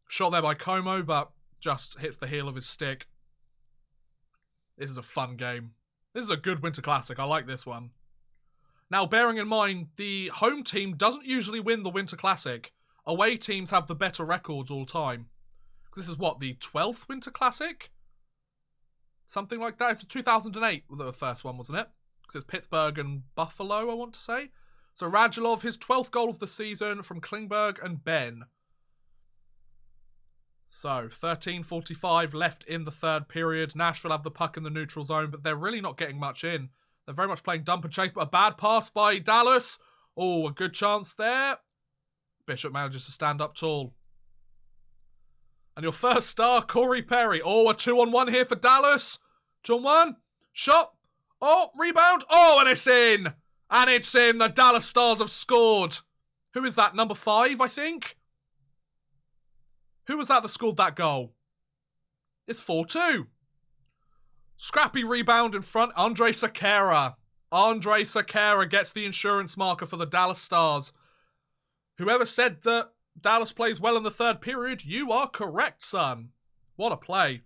Shot there by Como, but just hits the heel of his stick. This is a fun game. This is a good Winter Classic. I like this one. Now, bearing in mind, the home team doesn't usually win the Winter Classic. Away teams have the better records all time. This is what, the 12th Winter Classic? Something like that. It's 2008, the first one, wasn't it? Because it's Pittsburgh and Buffalo, I want to say. So Radulov, his 12th goal of the season from Klingberg and Ben. So, 13:45 left in the third period. Nashville have the puck in the neutral zone, but they're really not getting much in. They're very much playing dump and chase, but a bad pass by Dallas. Oh, a good chance there. Bishop manages to stand up tall. And your first star, Corey Perry. Oh, a 2-on-1 here for Dallas. 2-on-1. Shot. Oh, rebound. Oh, and it's in. And it's in. The Dallas Stars have scored. Who is that? Number 5, I think? Who was that scored that goal? It's 4-2. Scrappy rebound in front. Andre Sekera. Andre Sekera gets the insurance marker for the Dallas Stars. Whoever said that Dallas plays well in the third period, you are correct, son. What a play.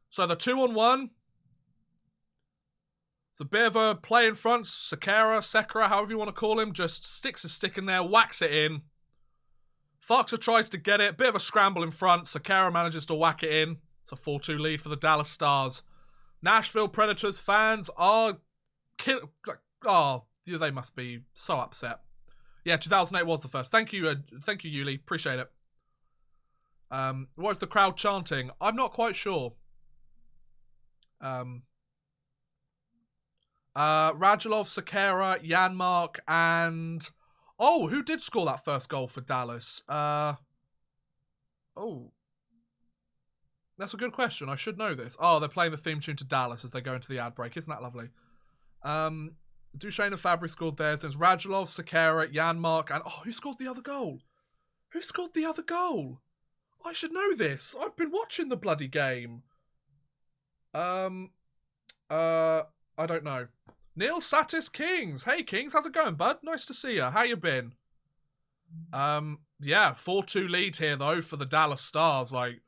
So the 2-on-1. It's a bit of a play in front. Sekera, however you want to call him, just sticks his stick in there, whacks it in. Foxer tries to get it. Bit of a scramble in front. Sekera manages to whack it in. It's a 4-2 lead for the Dallas Stars. Nashville Predators fans are... they must be so upset. Yeah, 2008 was the first. Thank you, Yuli. Appreciate it. What is the crowd chanting? I'm not quite sure. Radulov, Sekera, Janmark, and... Oh, who did score that first goal for Dallas? Oh. That's a good question. I should know this. Oh, they're playing the theme tune to Dallas as they go into the ad break. Isn't that lovely? Duchesne and Fabry scored theirs. There's Radulov, Sekera, Janmark, and... Oh, who scored the other goal? Who scored the other goal? I should know this. I've been watching the bloody game. I don't know. Neil Satis Kings. Hey, Kings. How's it going, bud? Nice to see you. How you been? Yeah, 4-2 lead here, though, for the Dallas Stars. Like,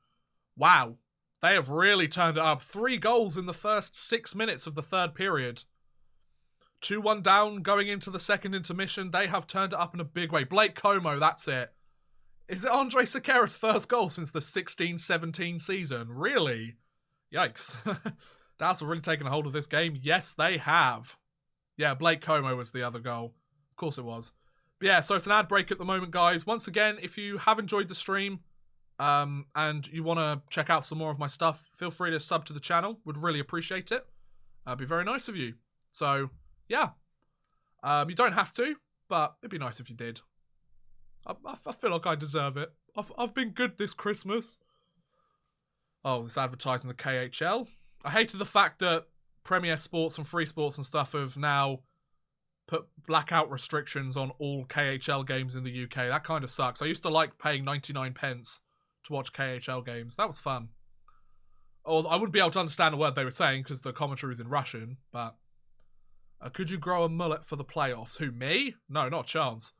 wow. They have really turned it up. 3 goals in the first 6 minutes of the third period. 2-1 down going into the second intermission. They have turned it up in a big way. Blake Como, that's it. Is it Andre Sekera's first goal since the 16-17 season? Really? Yikes. Dallas have really taken a hold of this game. Yes, they have. Yeah, Blake Como was the other goal. Of course it was. But yeah, so it's an ad break at the moment, guys. Once again, if you have enjoyed the stream and you want to check out some more of my stuff, feel free to sub to the channel. Would really appreciate it. It'd be very nice of you. So, yeah. You don't have to, but it'd be nice if you did. I feel like I deserve it. I've been good this Christmas. Oh, it's advertising the KHL. I hated the fact that Premier Sports and Free Sports and stuff have now put blackout restrictions on all KHL games in the UK. That kind of sucks. I used to like paying 99 pence to watch KHL games. That was fun. Oh, I wouldn't be able to understand a word they were saying because the commentary was in Russian, but... could you grow a mullet for the playoffs? Who, me? No, not a chance.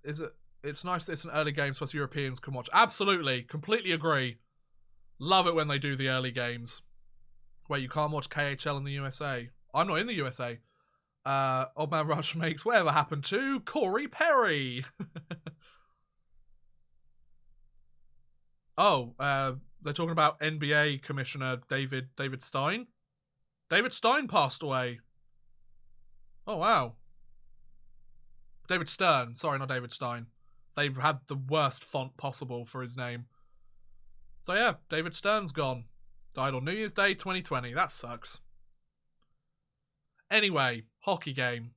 It's nice that it's an early game so us Europeans can watch. Absolutely. Completely agree. Love it when they do the early games. Wait, you can't watch KHL in the USA. I'm not in the USA. Old Man Rush makes whatever happened to Corey Perry. Oh, they're talking about NBA Commissioner David Stein. David Stein passed away. Oh, wow. David Stern. Sorry, not David Stein. They had the worst font possible for his name. So yeah, David Stern's gone. Died on New Year's Day 2020. That sucks. Anyway, hockey game.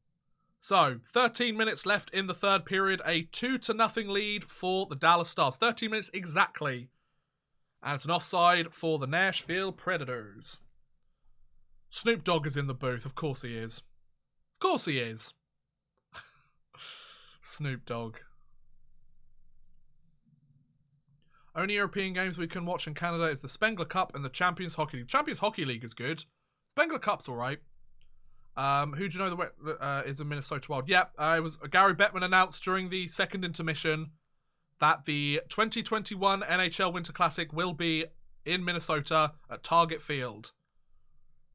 So, 13 minutes left in the third period. A 2-0 lead for the Dallas Stars. 13 minutes exactly. And it's an offside for the Nashville Predators. Snoop Dogg is in the booth. Of course he is. Of course he is. Snoop Dogg. Only European games we can watch in Canada is the Spengler Cup and the Champions Hockey League. Champions Hockey League is good. Spengler Cup's alright. Who do you know is a Minnesota Wild? Yep, it was Gary Bettman announced during the second intermission that the 2021 NHL Winter Classic will be in Minnesota at Target Field.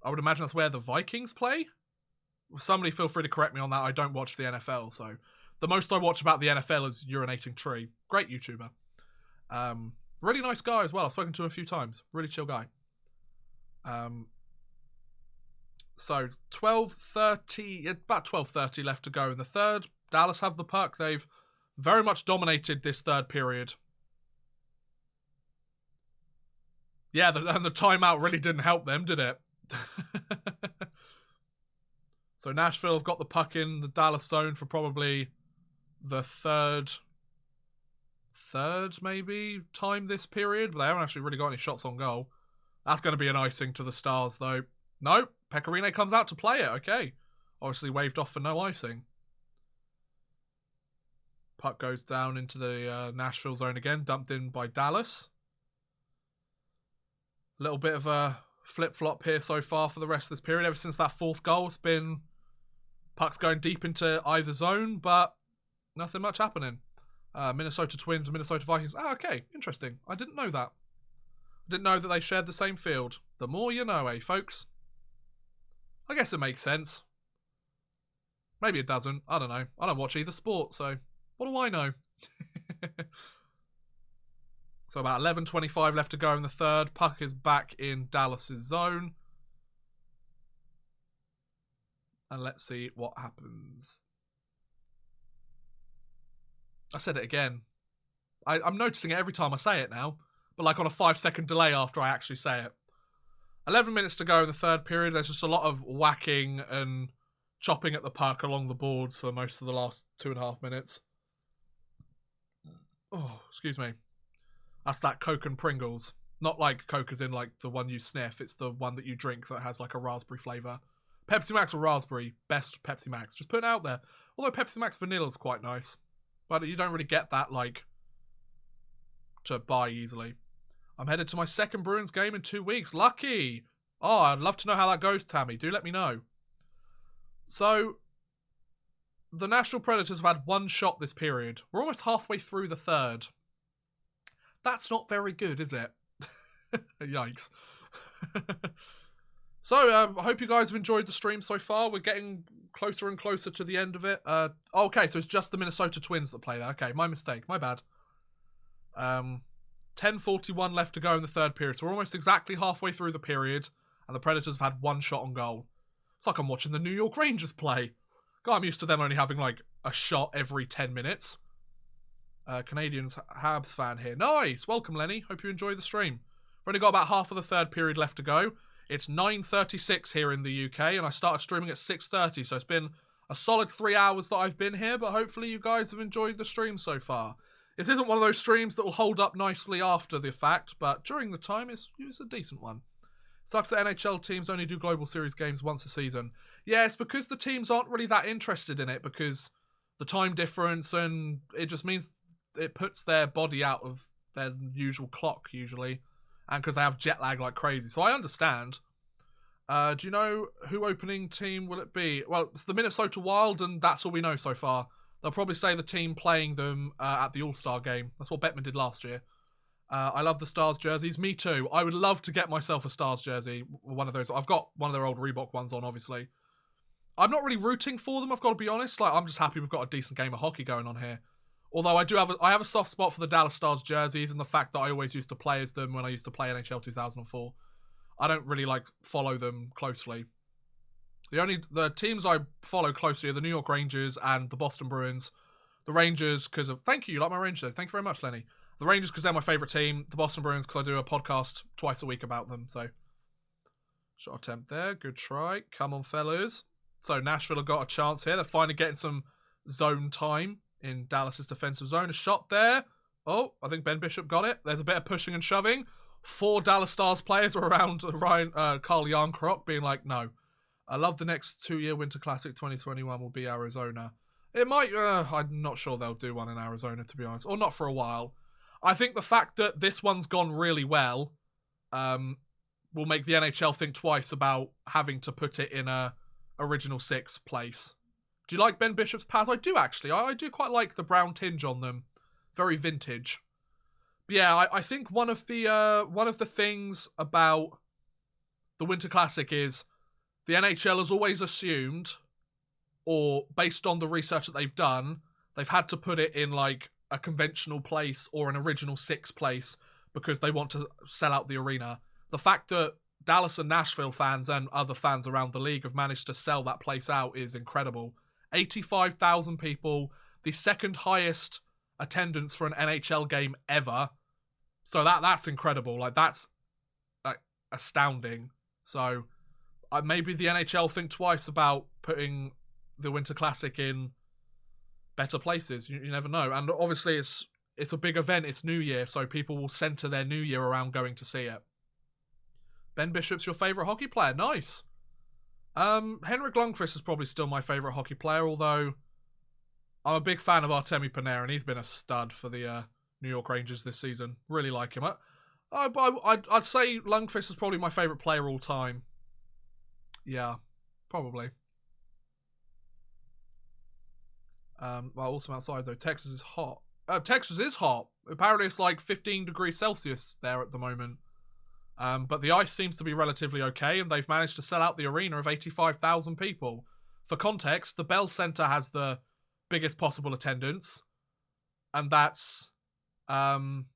I would imagine that's where the Vikings play. Somebody feel free to correct me on that. I don't watch the NFL, so the most I watch about the NFL is Urinating Tree. Great YouTuber. Really nice guy as well. I've spoken to him a few times. Really chill guy. So 12:30, about 12:30 left to go in the third. Dallas have the puck. They've very much dominated this third period. Yeah, and the timeout really didn't help them, did it? So Nashville have got the puck in the Dallas zone for probably the third maybe time this period, but they haven't actually really got any shots on goal. That's going to be an icing to the Stars, though. No, Pecorine comes out to play it. Okay. Obviously waved off for no icing. Puck goes down into the Nashville zone again, dumped in by Dallas. A little bit of a flip-flop here so far for the rest of this period. Ever since that fourth goal, it's been pucks going deep into either zone, but nothing much happening. Minnesota Twins and Minnesota Vikings. Ah, okay, interesting. I didn't know that. I didn't know that they shared the same field. The more you know, eh, folks? I guess it makes sense. Maybe it doesn't. I don't know. I don't watch either sport, so what do I know? So about 11:25 left to go in the third. Puck is back in Dallas's zone. And let's see what happens. I said it again. I'm noticing it every time I say it now, but like on a 5-second delay after I actually say it. 11 minutes to go in the third period. There's just a lot of whacking and chopping at the puck along the boards for most of the last 2.5 minutes. Oh, excuse me. That's that Coke and Pringles. Not like Coke as in like the one you sniff. It's the one that you drink that has like a raspberry flavour. Pepsi Max or raspberry. Best Pepsi Max. Just put it out there. Although Pepsi Max vanilla is quite nice. But you don't really get that like to buy easily. I'm headed to my second Bruins game in 2 weeks. Lucky! Oh, I'd love to know how that goes, Tammy. Do let me know. So, the Nashville Predators have had one shot this period. We're almost halfway through the third. That's not very good, is it? Yikes. So, I hope you guys have enjoyed the stream so far. We're getting closer and closer to the end of it. Okay, so it's just the Minnesota Twins that play there. Okay, my mistake. My bad. 10:41 left to go in the third period. So we're almost exactly halfway through the period. And the Predators have had one shot on goal. It's like I'm watching the New York Rangers play. God, I'm used to them only having like a shot every 10 minutes. Canadians Habs fan here. Nice! Welcome, Lenny. Hope you enjoy the stream. We've only got about half of the third period left to go. It's 9:36 here in the UK, and I started streaming at 6:30, so it's been a solid 3 hours that I've been here, but hopefully you guys have enjoyed the stream so far. This isn't one of those streams that will hold up nicely after the fact, but during the time, it's a decent one. Sucks that NHL teams only do Global Series games once a season. Yeah, it's because the teams aren't really that interested in it, because the time difference, and it just means it puts their body out of their usual clock, usually. And because they have jet lag like crazy. So I understand. Do you know who opening team will it be? Well, it's the Minnesota Wild, and that's all we know so far. They'll probably say the team playing them at the All-Star game. That's what Bettman did last year. I love the Stars jerseys. Me too. I would love to get myself a Stars jersey. One of those. I've got one of their old Reebok ones on, obviously. I'm not really rooting for them, I've got to be honest. Like, I'm just happy we've got a decent game of hockey going on here. Although I have a soft spot for the Dallas Stars jerseys and the fact that I always used to play as them when I used to play NHL 2004. I don't really like follow them closely. The teams I follow closely are the New York Rangers and the Boston Bruins. The Rangers because of... Thank you like my Rangers. Thank you very much, Lenny. The Rangers because they're my favourite team. The Boston Bruins because I do a podcast twice a week about them. So, shot attempt there. Good try. Come on, fellas. So Nashville have got a chance here. They're finally getting some zone time in Dallas's defensive zone. A shot there. Oh, I think Ben Bishop got it. There's a bit of pushing and shoving. 4 Dallas Stars players were around Carl Yarncroc being like, no. I love the next 2-year Winter Classic 2021 will be Arizona. It might, I'm not sure they'll do one in Arizona, to be honest. Or not for a while. I think the fact that this one's gone really well will make the NHL think twice about having to put it in a original 6 place. Do you like Ben Bishop's pads? I do, actually. I do quite like the brown tinge on them. Very vintage. But yeah, I think one of the things about the Winter Classic is the NHL has always assumed, or based on the research that they've done, they've had to put it in like a conventional place or an original 6 place because they want to sell out the arena. The fact that Dallas and Nashville fans and other fans around the league have managed to sell that place out is incredible. 85,000 people, the second highest attendance for an NHL game ever. So that's incredible. Like, that's like astounding. So maybe the NHL think twice about putting the Winter Classic in better places. You never know. And obviously it's a big event. It's New Year, so people will center their New Year around going to see it. Ben Bishop's your favourite hockey player. Nice. Henrik Lundqvist is probably still my favourite hockey player, although I'm a big fan of Artemi Panarin, and he's been a stud for the New York Rangers this season. Really like him. I'd say Lundqvist is probably my favourite player all time. Yeah, probably. Well, also outside though, Texas is hot. Texas is hot. Apparently it's like 15 degrees Celsius there at the moment. But the ice seems to be relatively okay, and they've managed to sell out the arena of 85,000 people. For context, the Bell Center has the biggest possible attendance, and that's the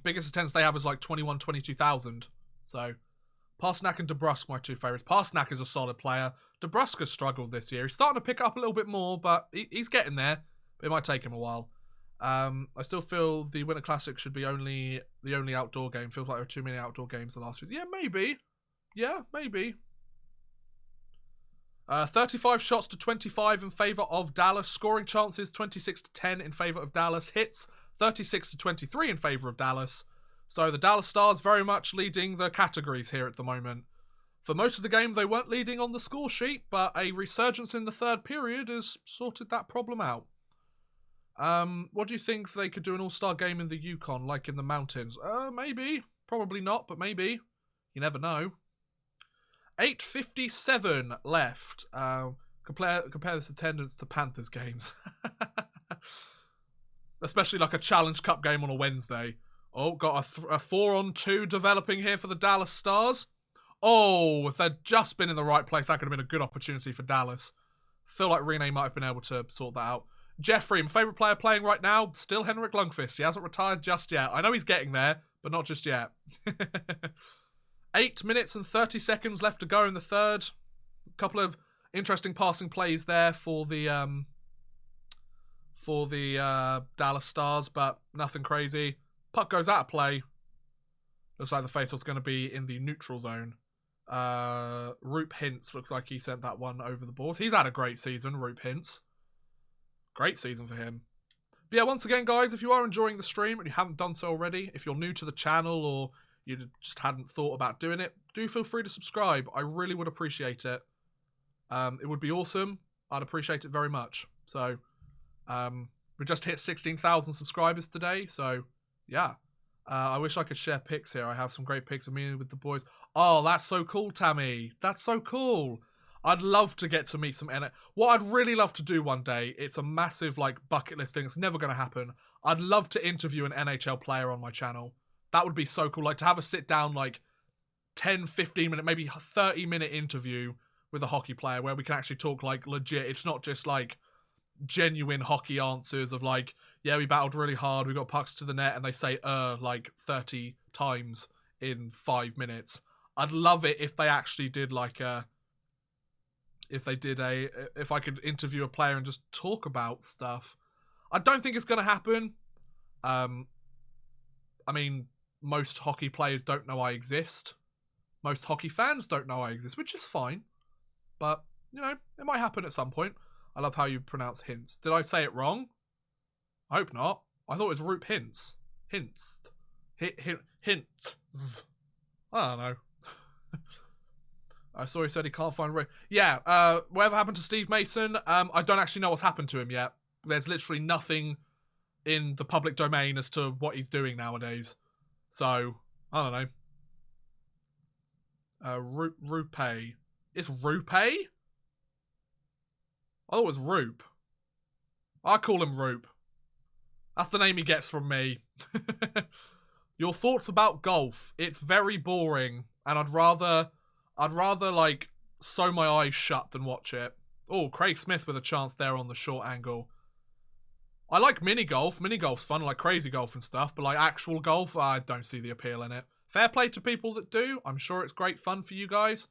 biggest attendance they have is like 22,000. So Pastrnak and DeBrusk, my two favourites. Pastrnak is a solid player. DeBrusk has struggled this year. He's starting to pick up a little bit more, but he's getting there. But it might take him a while. I still feel the Winter Classic should be the only outdoor game. Feels like there are too many outdoor games the last few years. Yeah, maybe. Yeah, maybe. 35 shots to 25 in favour of Dallas. Scoring chances 26 to 10 in favour of Dallas. Hits 36 to 23 in favour of Dallas. So the Dallas Stars very much leading the categories here at the moment. For most of the game, they weren't leading on the score sheet, but a resurgence in the third period has sorted that problem out. What do you think they could do an all-star game in the Yukon, like in the mountains? Maybe. Probably not, but maybe. You never know. 8:57 left. Compare this attendance to Panthers games. Especially like a Challenge Cup game on a Wednesday. Oh, got a 4-on-2 developing here for the Dallas Stars. Oh, if they'd just been in the right place, that could have been a good opportunity for Dallas. Feel like Rene might have been able to sort that out. Jeffrey, my favourite player playing right now, still Henrik Lundqvist. He hasn't retired just yet. I know he's getting there, but not just yet. 8 minutes and 30 seconds left to go in the third. A couple of interesting passing plays there for the Dallas Stars, but nothing crazy. Puck goes out of play. Looks like the faceoff's going to be in the neutral zone. Roop Hintz looks like he sent that one over the board. He's had a great season, Roop Hintz. Great season for him. But yeah, once again, guys, if you are enjoying the stream and you haven't done so already, if you're new to the channel or you just hadn't thought about doing it, do feel free to subscribe. I really would appreciate it. It would be awesome. I'd appreciate it very much. So, we just hit 16,000 subscribers today, so yeah. I wish I could share pics here. I have some great pics of me with the boys. Oh, that's so cool, Tammy. That's so cool. I'd love to get to meet some What I'd really love to do one day, it's a massive like bucket list thing. It's never going to happen. I'd love to interview an NHL player on my channel. That would be so cool. Like to have a sit down like 10, 15 minute, maybe 30-minute interview with a hockey player where we can actually talk like legit. It's not just like genuine hockey answers of like, yeah, we battled really hard, we got pucks to the net, and they say like 30 times in 5 minutes. I'd love it if they actually did like if I could interview a player and just talk about stuff. I don't think it's gonna happen. I mean, most hockey players don't know I exist. Most hockey fans don't know I exist, which is fine. But, you know, it might happen at some point. I love how you pronounce Hintz. Did I say it wrong? I hope not. I thought it was Roop Hintz. Hintz. Hintz. I don't know. I saw he said he can't find Ray. Yeah, whatever happened to Steve Mason? I don't actually know what's happened to him yet. There's literally nothing in the public domain as to what he's doing nowadays. So, I don't know. Rupe. It's Rupe? I thought it was Roop. I call him Roop. That's the name he gets from me. Your thoughts about golf? It's very boring, and I'd rather like sew my eyes shut than watch it. Oh, Craig Smith with a chance there on the short angle. I like mini golf. Mini golf's fun, like crazy golf and stuff, but like actual golf, I don't see the appeal in it. Fair play to people that do. I'm sure it's great fun for you guys.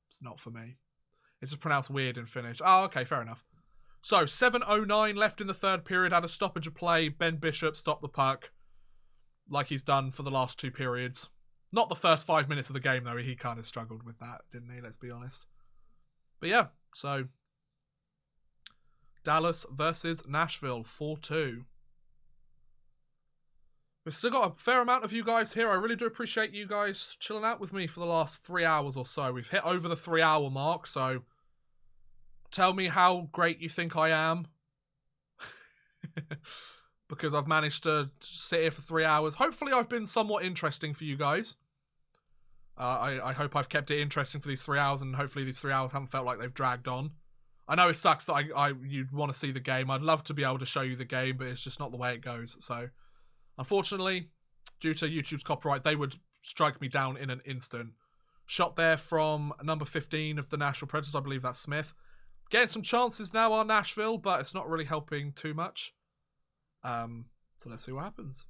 It's not for me. It's just pronounced weird in Finnish. Oh, okay, fair enough. So, 7:09 left in the third period. Had a stoppage of play. Ben Bishop stopped the puck like he's done for the last 2 periods. Not the first 5 minutes of the game, though. He kind of struggled with that, didn't he? Let's be honest. But yeah, so Dallas versus Nashville, 4-2. We've still got a fair amount of you guys here. I really do appreciate you guys chilling out with me for the last 3 hours or so. We've hit over the 3-hour mark, so tell me how great you think I am. because I've managed to sit here for 3 hours. Hopefully I've been somewhat interesting for you guys. I hope I've kept it interesting for these 3 hours, and hopefully these 3 hours haven't felt like they've dragged on. I know it sucks that you'd want to see the game. I'd love to be able to show you the game, but it's just not the way it goes. So, unfortunately, due to YouTube's copyright, they would strike me down in an instant. Shot there from number 15 of the Nashville Predators. I believe that's Smith. Getting some chances now on Nashville, but it's not really helping too much. So let's see what happens.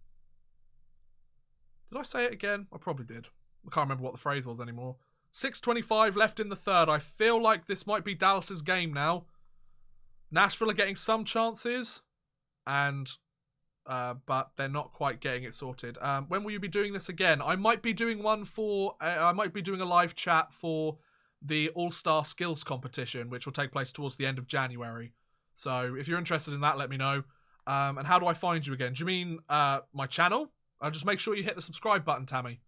Did I say it again? I probably did. I can't remember what the phrase was anymore. 6:25 left in the third. I feel like this might be Dallas's game now. Nashville are getting some chances, and but they're not quite getting it sorted. When will you be doing this again? I might be doing one for. I might be doing a live chat for the All-Star Skills competition, which will take place towards the end of January. So if you're interested in that, let me know. And how do I find you again? Do you mean my channel? Just make sure you hit the subscribe button, Tammy.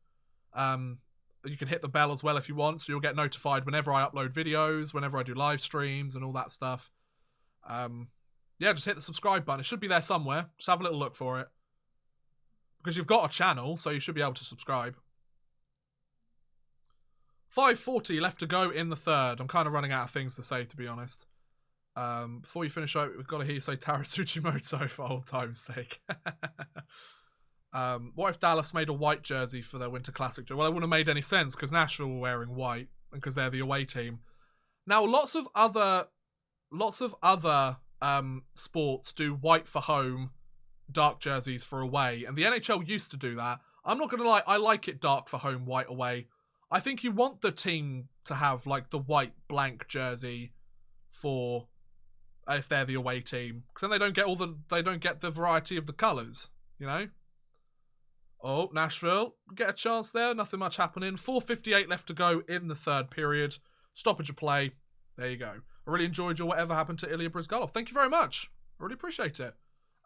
You can hit the bell as well if you want, so you'll get notified whenever I upload videos, whenever I do live streams and all that stuff. Yeah, just hit the subscribe button. It should be there somewhere. Just have a little look for it. Because you've got a channel, so you should be able to subscribe. 5:40 left to go in the third. I'm kind of running out of things to say, to be honest. Before you finish up, we've got to hear you say Tarasuchi Moto for old time's sake. What if Dallas made a white jersey for their Winter Classic? Well, it wouldn't have made any sense because Nashville were wearing white and because they're the away team. Now, lots of other sports do white for home, dark jerseys for away, and the NHL used to do that. I'm not gonna lie, I like it dark for home, white away. I think you want the team to have like the white blank jersey for if they're the away team, because then they don't get the variety of the colours, you know. Oh, Nashville get a chance there. Nothing much happening. 4:58 left to go in the third period. Stoppage of play. There you go. I really enjoyed your Whatever Happened to Ilya Bryzgalov. Thank you very much. I really appreciate it.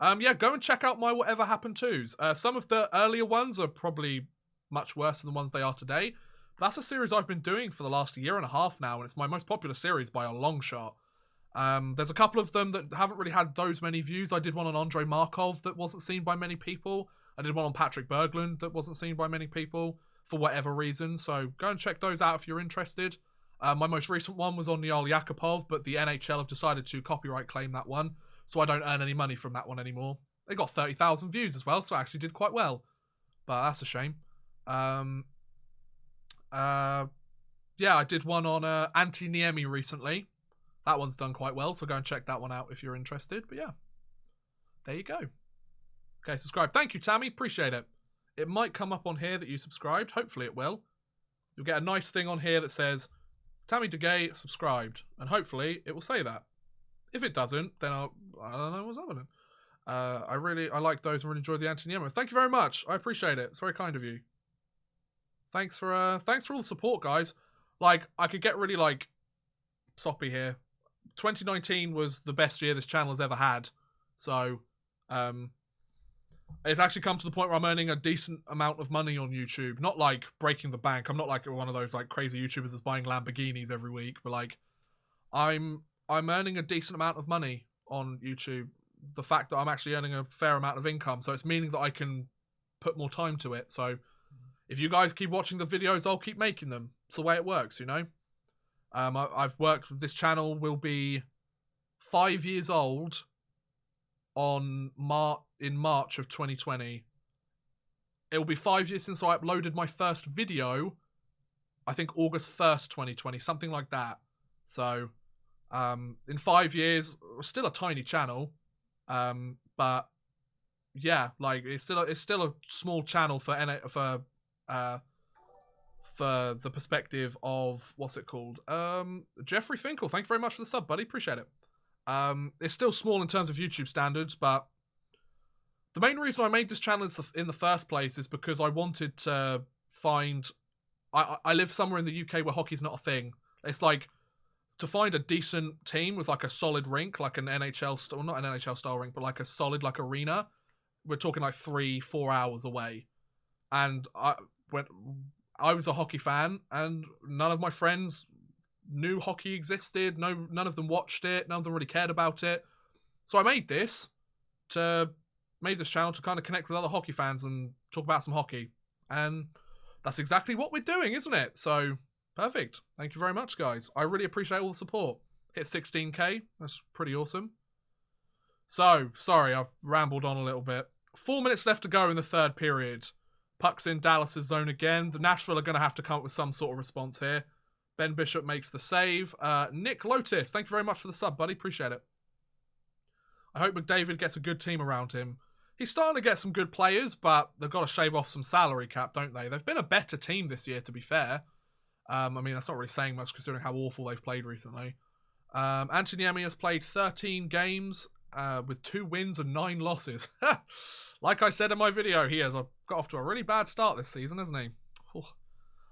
Yeah, go and check out my Whatever Happened To's. Some of the earlier ones are probably much worse than the ones they are today. That's a series I've been doing for the last year and a half now, and it's my most popular series by a long shot. There's a couple of them that haven't really had those many views. I did one on Andrei Markov that wasn't seen by many people. I did one on Patrick Berglund that wasn't seen by many people for whatever reason. So go and check those out if you're interested. My most recent one was on Niall Yakupov, but the NHL have decided to copyright claim that one, so I don't earn any money from that one anymore. They got 30,000 views as well, so I actually did quite well. But that's a shame. Yeah, I did one on Antti Niemi recently. That one's done quite well, so go and check that one out if you're interested. But yeah, there you go. Okay, subscribe. Thank you, Tammy. Appreciate it. It might come up on here that you subscribed. Hopefully it will. You'll get a nice thing on here that says, Tammy DeGay subscribed. And hopefully it will say that. If it doesn't, then I don't know what's happening. I like those and really enjoyed the Antti Niemi. Thank you very much. I appreciate it. It's very kind of you. Thanks for all the support, guys. Like, I could get really, like, soppy here. 2019 was the best year this channel has ever had. So, it's actually come to the point where I'm earning a decent amount of money on YouTube. Not like breaking the bank. I'm not like one of those like crazy YouTubers that's buying Lamborghinis every week, but like I'm earning a decent amount of money on YouTube. The fact that I'm actually earning a fair amount of income, so it's meaning that I can put more time to it. So if you guys keep watching the videos, I'll keep making them. It's the way it works, you know. I've worked. This channel will be 5 years old in March of 2020. It will be 5 years since I uploaded my first video. I think August 1st, 2020, something like that. So, in 5 years, still a tiny channel, but yeah, like it's still a small channel for the perspective of what's it called? Jeffrey Finkel. Thank you very much for the sub, buddy. Appreciate it. It's still small in terms of YouTube standards, but the main reason I made this channel in the first place is because I wanted to find... I live somewhere in the UK where hockey's not a thing. It's like, to find a decent team with like a solid rink, like an NHL style, not an NHL style rink, but like a solid like arena, we're talking like 3-4 hours away. And I was a hockey fan, and none of my friends knew hockey existed. None of them watched it. None of them really cared about it. So I made this to made this channel to kind of connect with other hockey fans and talk about some hockey. And that's exactly what we're doing, isn't it? So, perfect. Thank you very much, guys. I really appreciate all the support. Hit 16k. That's pretty awesome. So, sorry, I've rambled on a little bit. 4 minutes left to go in the third period. Puck's in Dallas's zone again. The Nashville are going to have to come up with some sort of response here. Ben Bishop makes the save. Nick Lotus, thank you very much for the sub, buddy. Appreciate it. I hope McDavid gets a good team around him. He's starting to get some good players, but they've got to shave off some salary cap, don't they? They've been a better team this year, to be fair. I mean, that's not really saying much considering how awful they've played recently. Anthony Niemi has played 13 games with 2 wins and 9 losses. Like I said in my video, he has got off to a really bad start this season, hasn't he? Oh.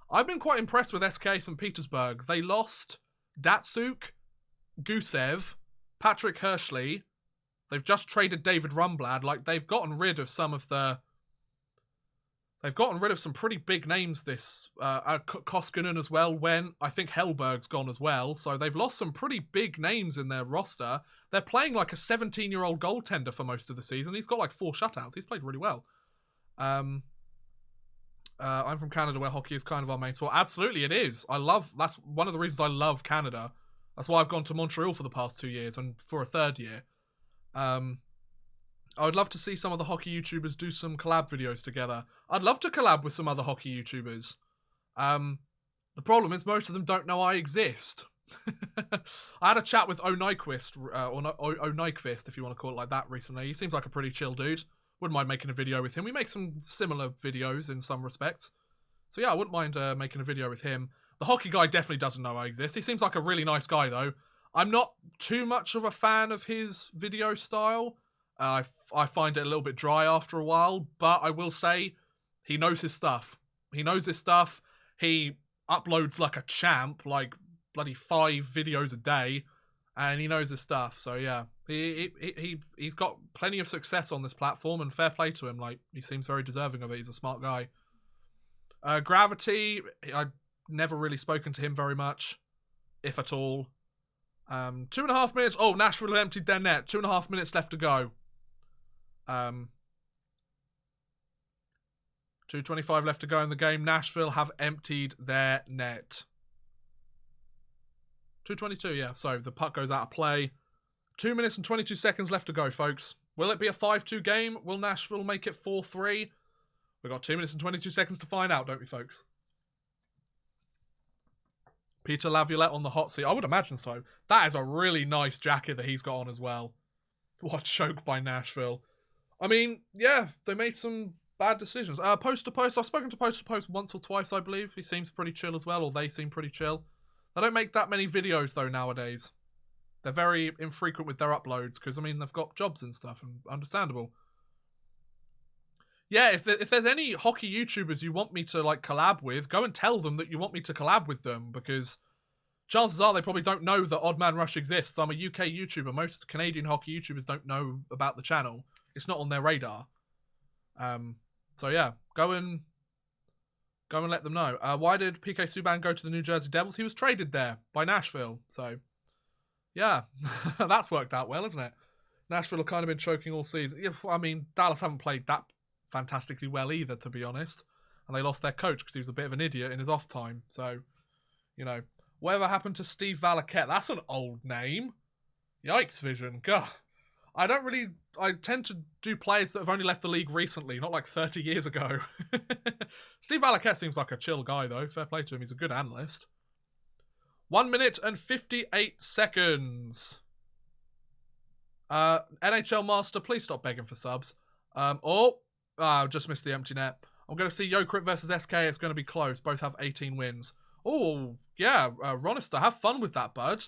I've been quite impressed with SK St. Petersburg. They lost Datsuk, Gusev, Patrick Hershey. They've just traded David Rumblad. Like, they've gotten rid of some of the... They've gotten rid of some pretty big names this... Koskinen as well, when I think Hellberg's gone as well. So they've lost some pretty big names in their roster. They're playing like a 17-year-old goaltender for most of the season. He's got like 4 shutouts. He's played really well. I'm from Canada where hockey is kind of our main sport. Absolutely, it is. That's one of the reasons I love Canada. That's why I've gone to Montreal for the past 2 years and for a third year. I would love to see some of the hockey YouTubers do some collab videos together. I'd love to collab with some other hockey YouTubers. The problem is most of them don't know I exist. I had a chat with O Nyquist, or Nyquist, if you want to call it like that, recently. He seems like a pretty chill dude. Wouldn't mind making a video with him. We make some similar videos in some respects. So yeah, I wouldn't mind making a video with him. The hockey guy definitely doesn't know I exist. He seems like a really nice guy, though. I'm not too much of a fan of his video style. I find it a little bit dry after a while, but I will say he knows his stuff. He knows his stuff. He uploads like a champ, like bloody 5 videos a day, and he knows his stuff. So yeah, he's got plenty of success on this platform, and fair play to him. Like, he seems very deserving of it. He's a smart guy. Gravity, I've never really spoken to him very much, if at all. 2.5 minutes. Oh, Nashville emptied their net. 2.5 minutes left to go. 2:25 left to go in the game. Nashville have emptied their net. 2:22, yeah. So the puck goes out of play. 2 minutes and 22 seconds left to go, folks. Will it be a 5-2 game? Will Nashville make it 4-3? We've got 2 minutes and 22 seconds to find out, don't we, folks? Peter Laviolette on the hot seat. I would imagine so. That is a really nice jacket that he's got on as well. What a choke by Nashville. I mean, yeah, they made some bad decisions. Post to Post. I've spoken to Post to Post once or twice, I believe. He seems pretty chill as well, or they seem pretty chill. They don't make that many videos, though, nowadays. They're very infrequent with their uploads, because, I mean, they've got jobs and stuff, and understandable. Yeah, if there's any hockey YouTubers you want me to, like, collab with, go and tell them that you want me to collab with them, because chances are they probably don't know that Odd Man Rush exists. I'm a UK YouTuber. Most Canadian hockey YouTubers don't know about the channel. It's not on their radar. So, yeah, go and let them know. Why did PK Subban go to the New Jersey Devils? He was traded there by Nashville. So, yeah, that's worked out well, isn't it? Nashville have kind of been choking all season. Yeah, I mean, Dallas haven't played that fantastically well either, to be honest. And they lost their coach because he was a bit of an idiot in his off time. So, you know, whatever happened to Steve Valaket? That's an old name. Yikes, Vision. God. I tend to do players that have only left the league recently, not like 30 years ago. Steve Valaket seems like a chill guy, though. Fair play to him. He's a good analyst. 1 minute and 58 seconds. NHL Master, please stop begging for subs. I just missed the empty net. I'm going to see Yokrit versus SK. It's going to be close. Both have 18 wins. Oh, yeah. Ronister, have fun with that, bud.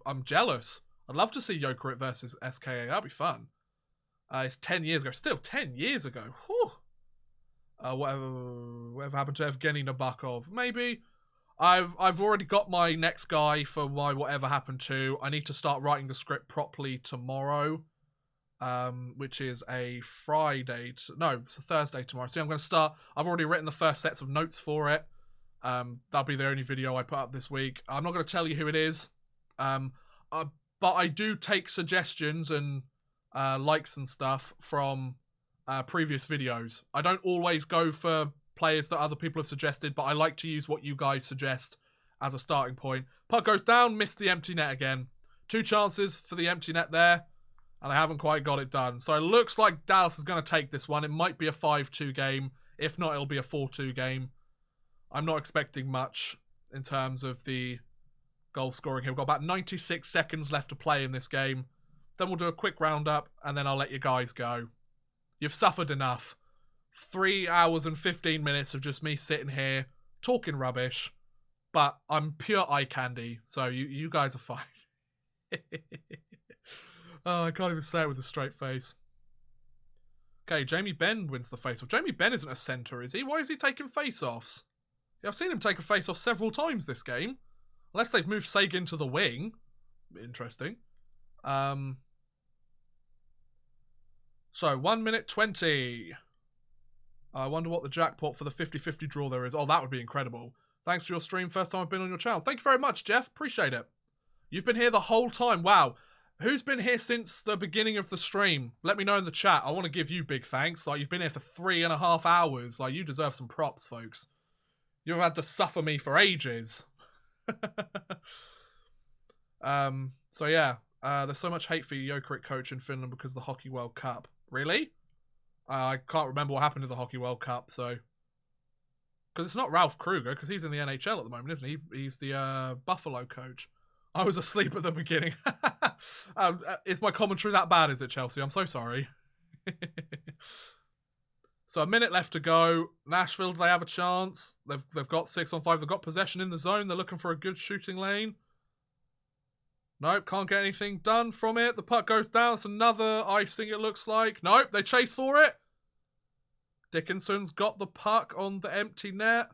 I'm jealous. I'd love to see Yokrit versus SKA. That'd be fun. It's 10 years ago. Still 10 years ago. Whew. Whatever happened to Evgeny Nabokov? Maybe. I've already got my next guy for my whatever happened to. I need to start writing the script properly tomorrow. Which is a Friday. It's a Thursday tomorrow. So I'm going to start. I've already written the first sets of notes for it. That'll be the only video I put up this week. I'm not going to tell you who it is. But I do take suggestions and likes and stuff from previous videos. I don't always go for players that other people have suggested, but I like to use what you guys suggest as a starting point. Puck goes down, missed the empty net again. 2 chances for the empty net there, and I haven't quite got it done. So it looks like Dallas is going to take this one. It might be a 5-2 game. If not, it'll be a 4-2 game. I'm not expecting much in terms of the goal scoring here. We've got about 96 seconds left to play in this game. Then we'll do a quick roundup, and then I'll let you guys go. You've suffered enough. 3 hours and 15 minutes of just me sitting here talking rubbish, but I'm pure eye candy, so you guys are fine. Oh, I can't even say it with a straight face. Okay, Jamie Benn wins the face-off. Jamie Benn isn't a centre, is he? Why is he taking face-offs? Yeah, I've seen him take a face-off several times this game. Unless they've moved Sagan to the wing. Interesting. So, 1 minute 20. I wonder what the jackpot for the 50-50 draw there is. Oh, that would be incredible. Thanks for your stream. First time I've been on your channel. Thank you very much, Jeff. Appreciate it. You've been here the whole time. Wow. Who's been here since the beginning of the stream? Let me know in the chat. I want to give you big thanks. Like, you've been here for 3.5 hours. Like, you deserve some props, folks. You've had to suffer me for ages. So yeah. There's so much hate for Jokerit coach in Finland because of the Hockey World Cup. Really? I can't remember what happened to the Hockey World Cup, so... Because it's not Ralph Kruger, because he's in the NHL at the moment, isn't he? He's the Buffalo coach. I was asleep at the beginning. Is my commentary that bad, is it, Chelsea? I'm so sorry. So a minute left to go. Nashville, do they have a chance? They've got 6-on-5. They've got possession in the zone. They're looking for a good shooting lane. Nope, can't get anything done from it. The puck goes down. It's another icing, it looks like. Nope, they chase for it. Dickinson's got the puck on the empty net.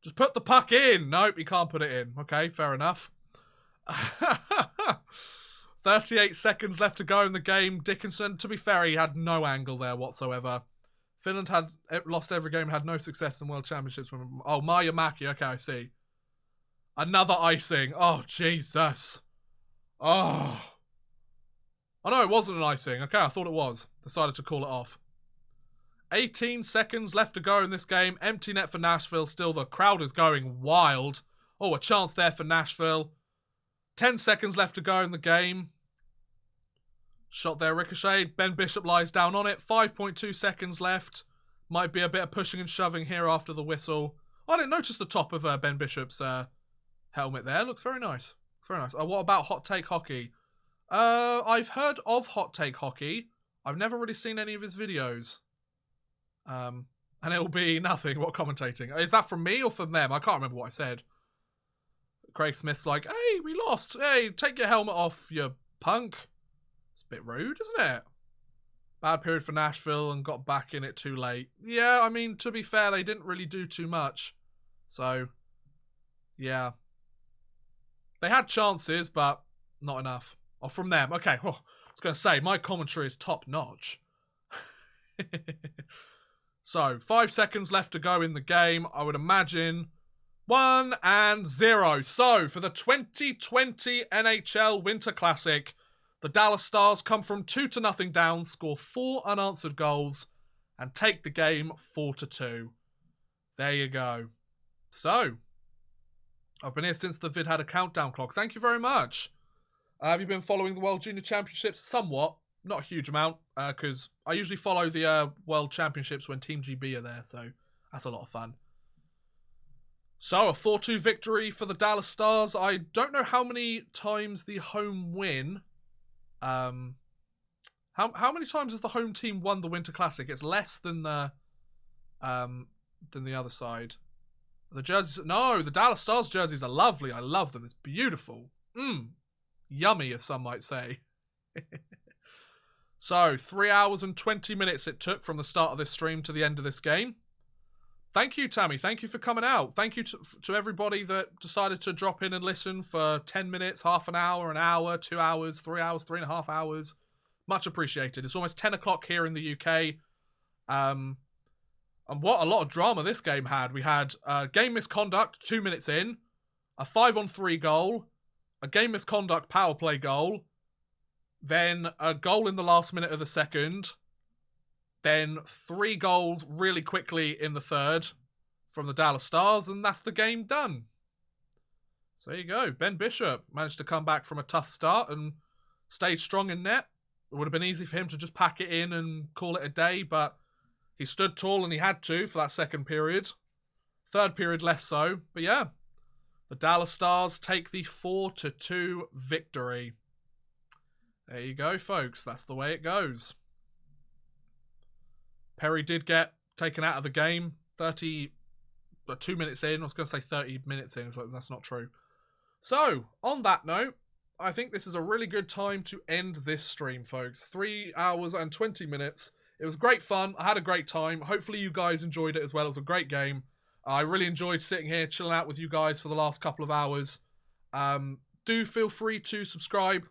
Just put the puck in. Nope, he can't put it in. Okay, fair enough. 38 seconds left to go in the game. Dickinson, to be fair, he had no angle there whatsoever. Finland had lost every game, had no success in World Championships. Oh, Marjamaki. Okay, I see. Another icing. Oh, Jesus. Oh. Oh, no, it wasn't an icing. Okay, I thought it was. Decided to call it off. 18 seconds left to go in this game. Empty net for Nashville. Still, the crowd is going wild. Oh, a chance there for Nashville. 10 seconds left to go in the game. Shot there, ricocheted. Ben Bishop lies down on it. 5.2 seconds left. Might be a bit of pushing and shoving here after the whistle. I didn't notice the top of Ben Bishop's helmet there. Looks very nice. Very nice. What about Hot Take Hockey? I've heard of Hot Take Hockey. I've never really seen any of his videos. And it'll be nothing. What commentating? Is that from me or from them? I can't remember what I said. Craig Smith's like, hey, we lost. Hey, take your helmet off, you punk. It's a bit rude, isn't it? Bad period for Nashville and got back in it too late. Yeah, I mean, to be fair, they didn't really do too much. So, yeah. They had chances, but not enough. Oh, from them. Okay, I was going to say, my commentary is top notch. So, 5 seconds left to go in the game. I would imagine 1-0. So, for the 2020 NHL Winter Classic, the Dallas Stars come from 2-0 down, score 4 unanswered goals, and take the game 4-2. There you go. So, I've been here since the vid had a countdown clock. Thank you very much. Have you been following the World Junior Championships? Somewhat. Not a huge amount, because I usually follow the World Championships when Team GB are there, so that's a lot of fun. So, a 4-2 victory for the Dallas Stars. I don't know how many times the home win. How many times has the home team won the Winter Classic? It's less than the other side. The jerseys, no, the Dallas Stars jerseys are lovely. I love them. It's beautiful. Yummy, as some might say. So, 3 hours and 20 minutes it took from the start of this stream to the end of this game. Thank you, Tammy. Thank you for coming out. Thank you to everybody that decided to drop in and listen for 10 minutes, half an hour, 2 hours, 3 hours, 3.5 hours. Much appreciated. It's almost 10 o'clock here in the UK. And what a lot of drama this game had. We had game misconduct 2 minutes in, a 5-on-3 goal, a game misconduct power play goal, then a goal in the last minute of the second, then 3 goals really quickly in the third from the Dallas Stars, and that's the game done. So there you go. Ben Bishop managed to come back from a tough start and stayed strong in net. It would have been easy for him to just pack it in and call it a day, but he stood tall and he had to for that second period. Third period less so. But yeah, the Dallas Stars take the 4-2 victory. There you go, folks. That's the way it goes. Perry did get taken out of the game 2 minutes in. I was going to say 30 minutes in, so that's not true. So, on that note, I think this is a really good time to end this stream, folks. 3 hours and 20 minutes. It was great fun. I had a great time. Hopefully you guys enjoyed it as well. It was a great game. I really enjoyed sitting here, chilling out with you guys for the last couple of hours. Do feel free to subscribe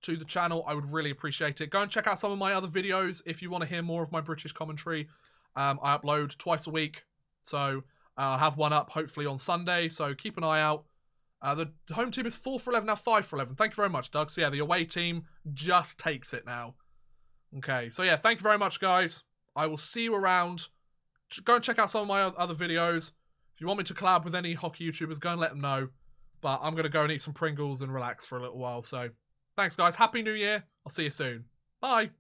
to the channel. I would really appreciate it. Go and check out some of my other videos if you want to hear more of my British commentary. I upload twice a week, so I'll have one up hopefully on Sunday, so keep an eye out. The home team is 4 for 11, now 5 for 11. Thank you very much, Doug. So yeah, the away team just takes it now. Okay, so yeah, thank you very much, guys. I will see you around. Go and check out some of my other videos. If you want me to collab with any hockey YouTubers, go and let them know. But I'm going to go and eat some Pringles and relax for a little while, so thanks, guys. Happy New Year. I'll see you soon. Bye.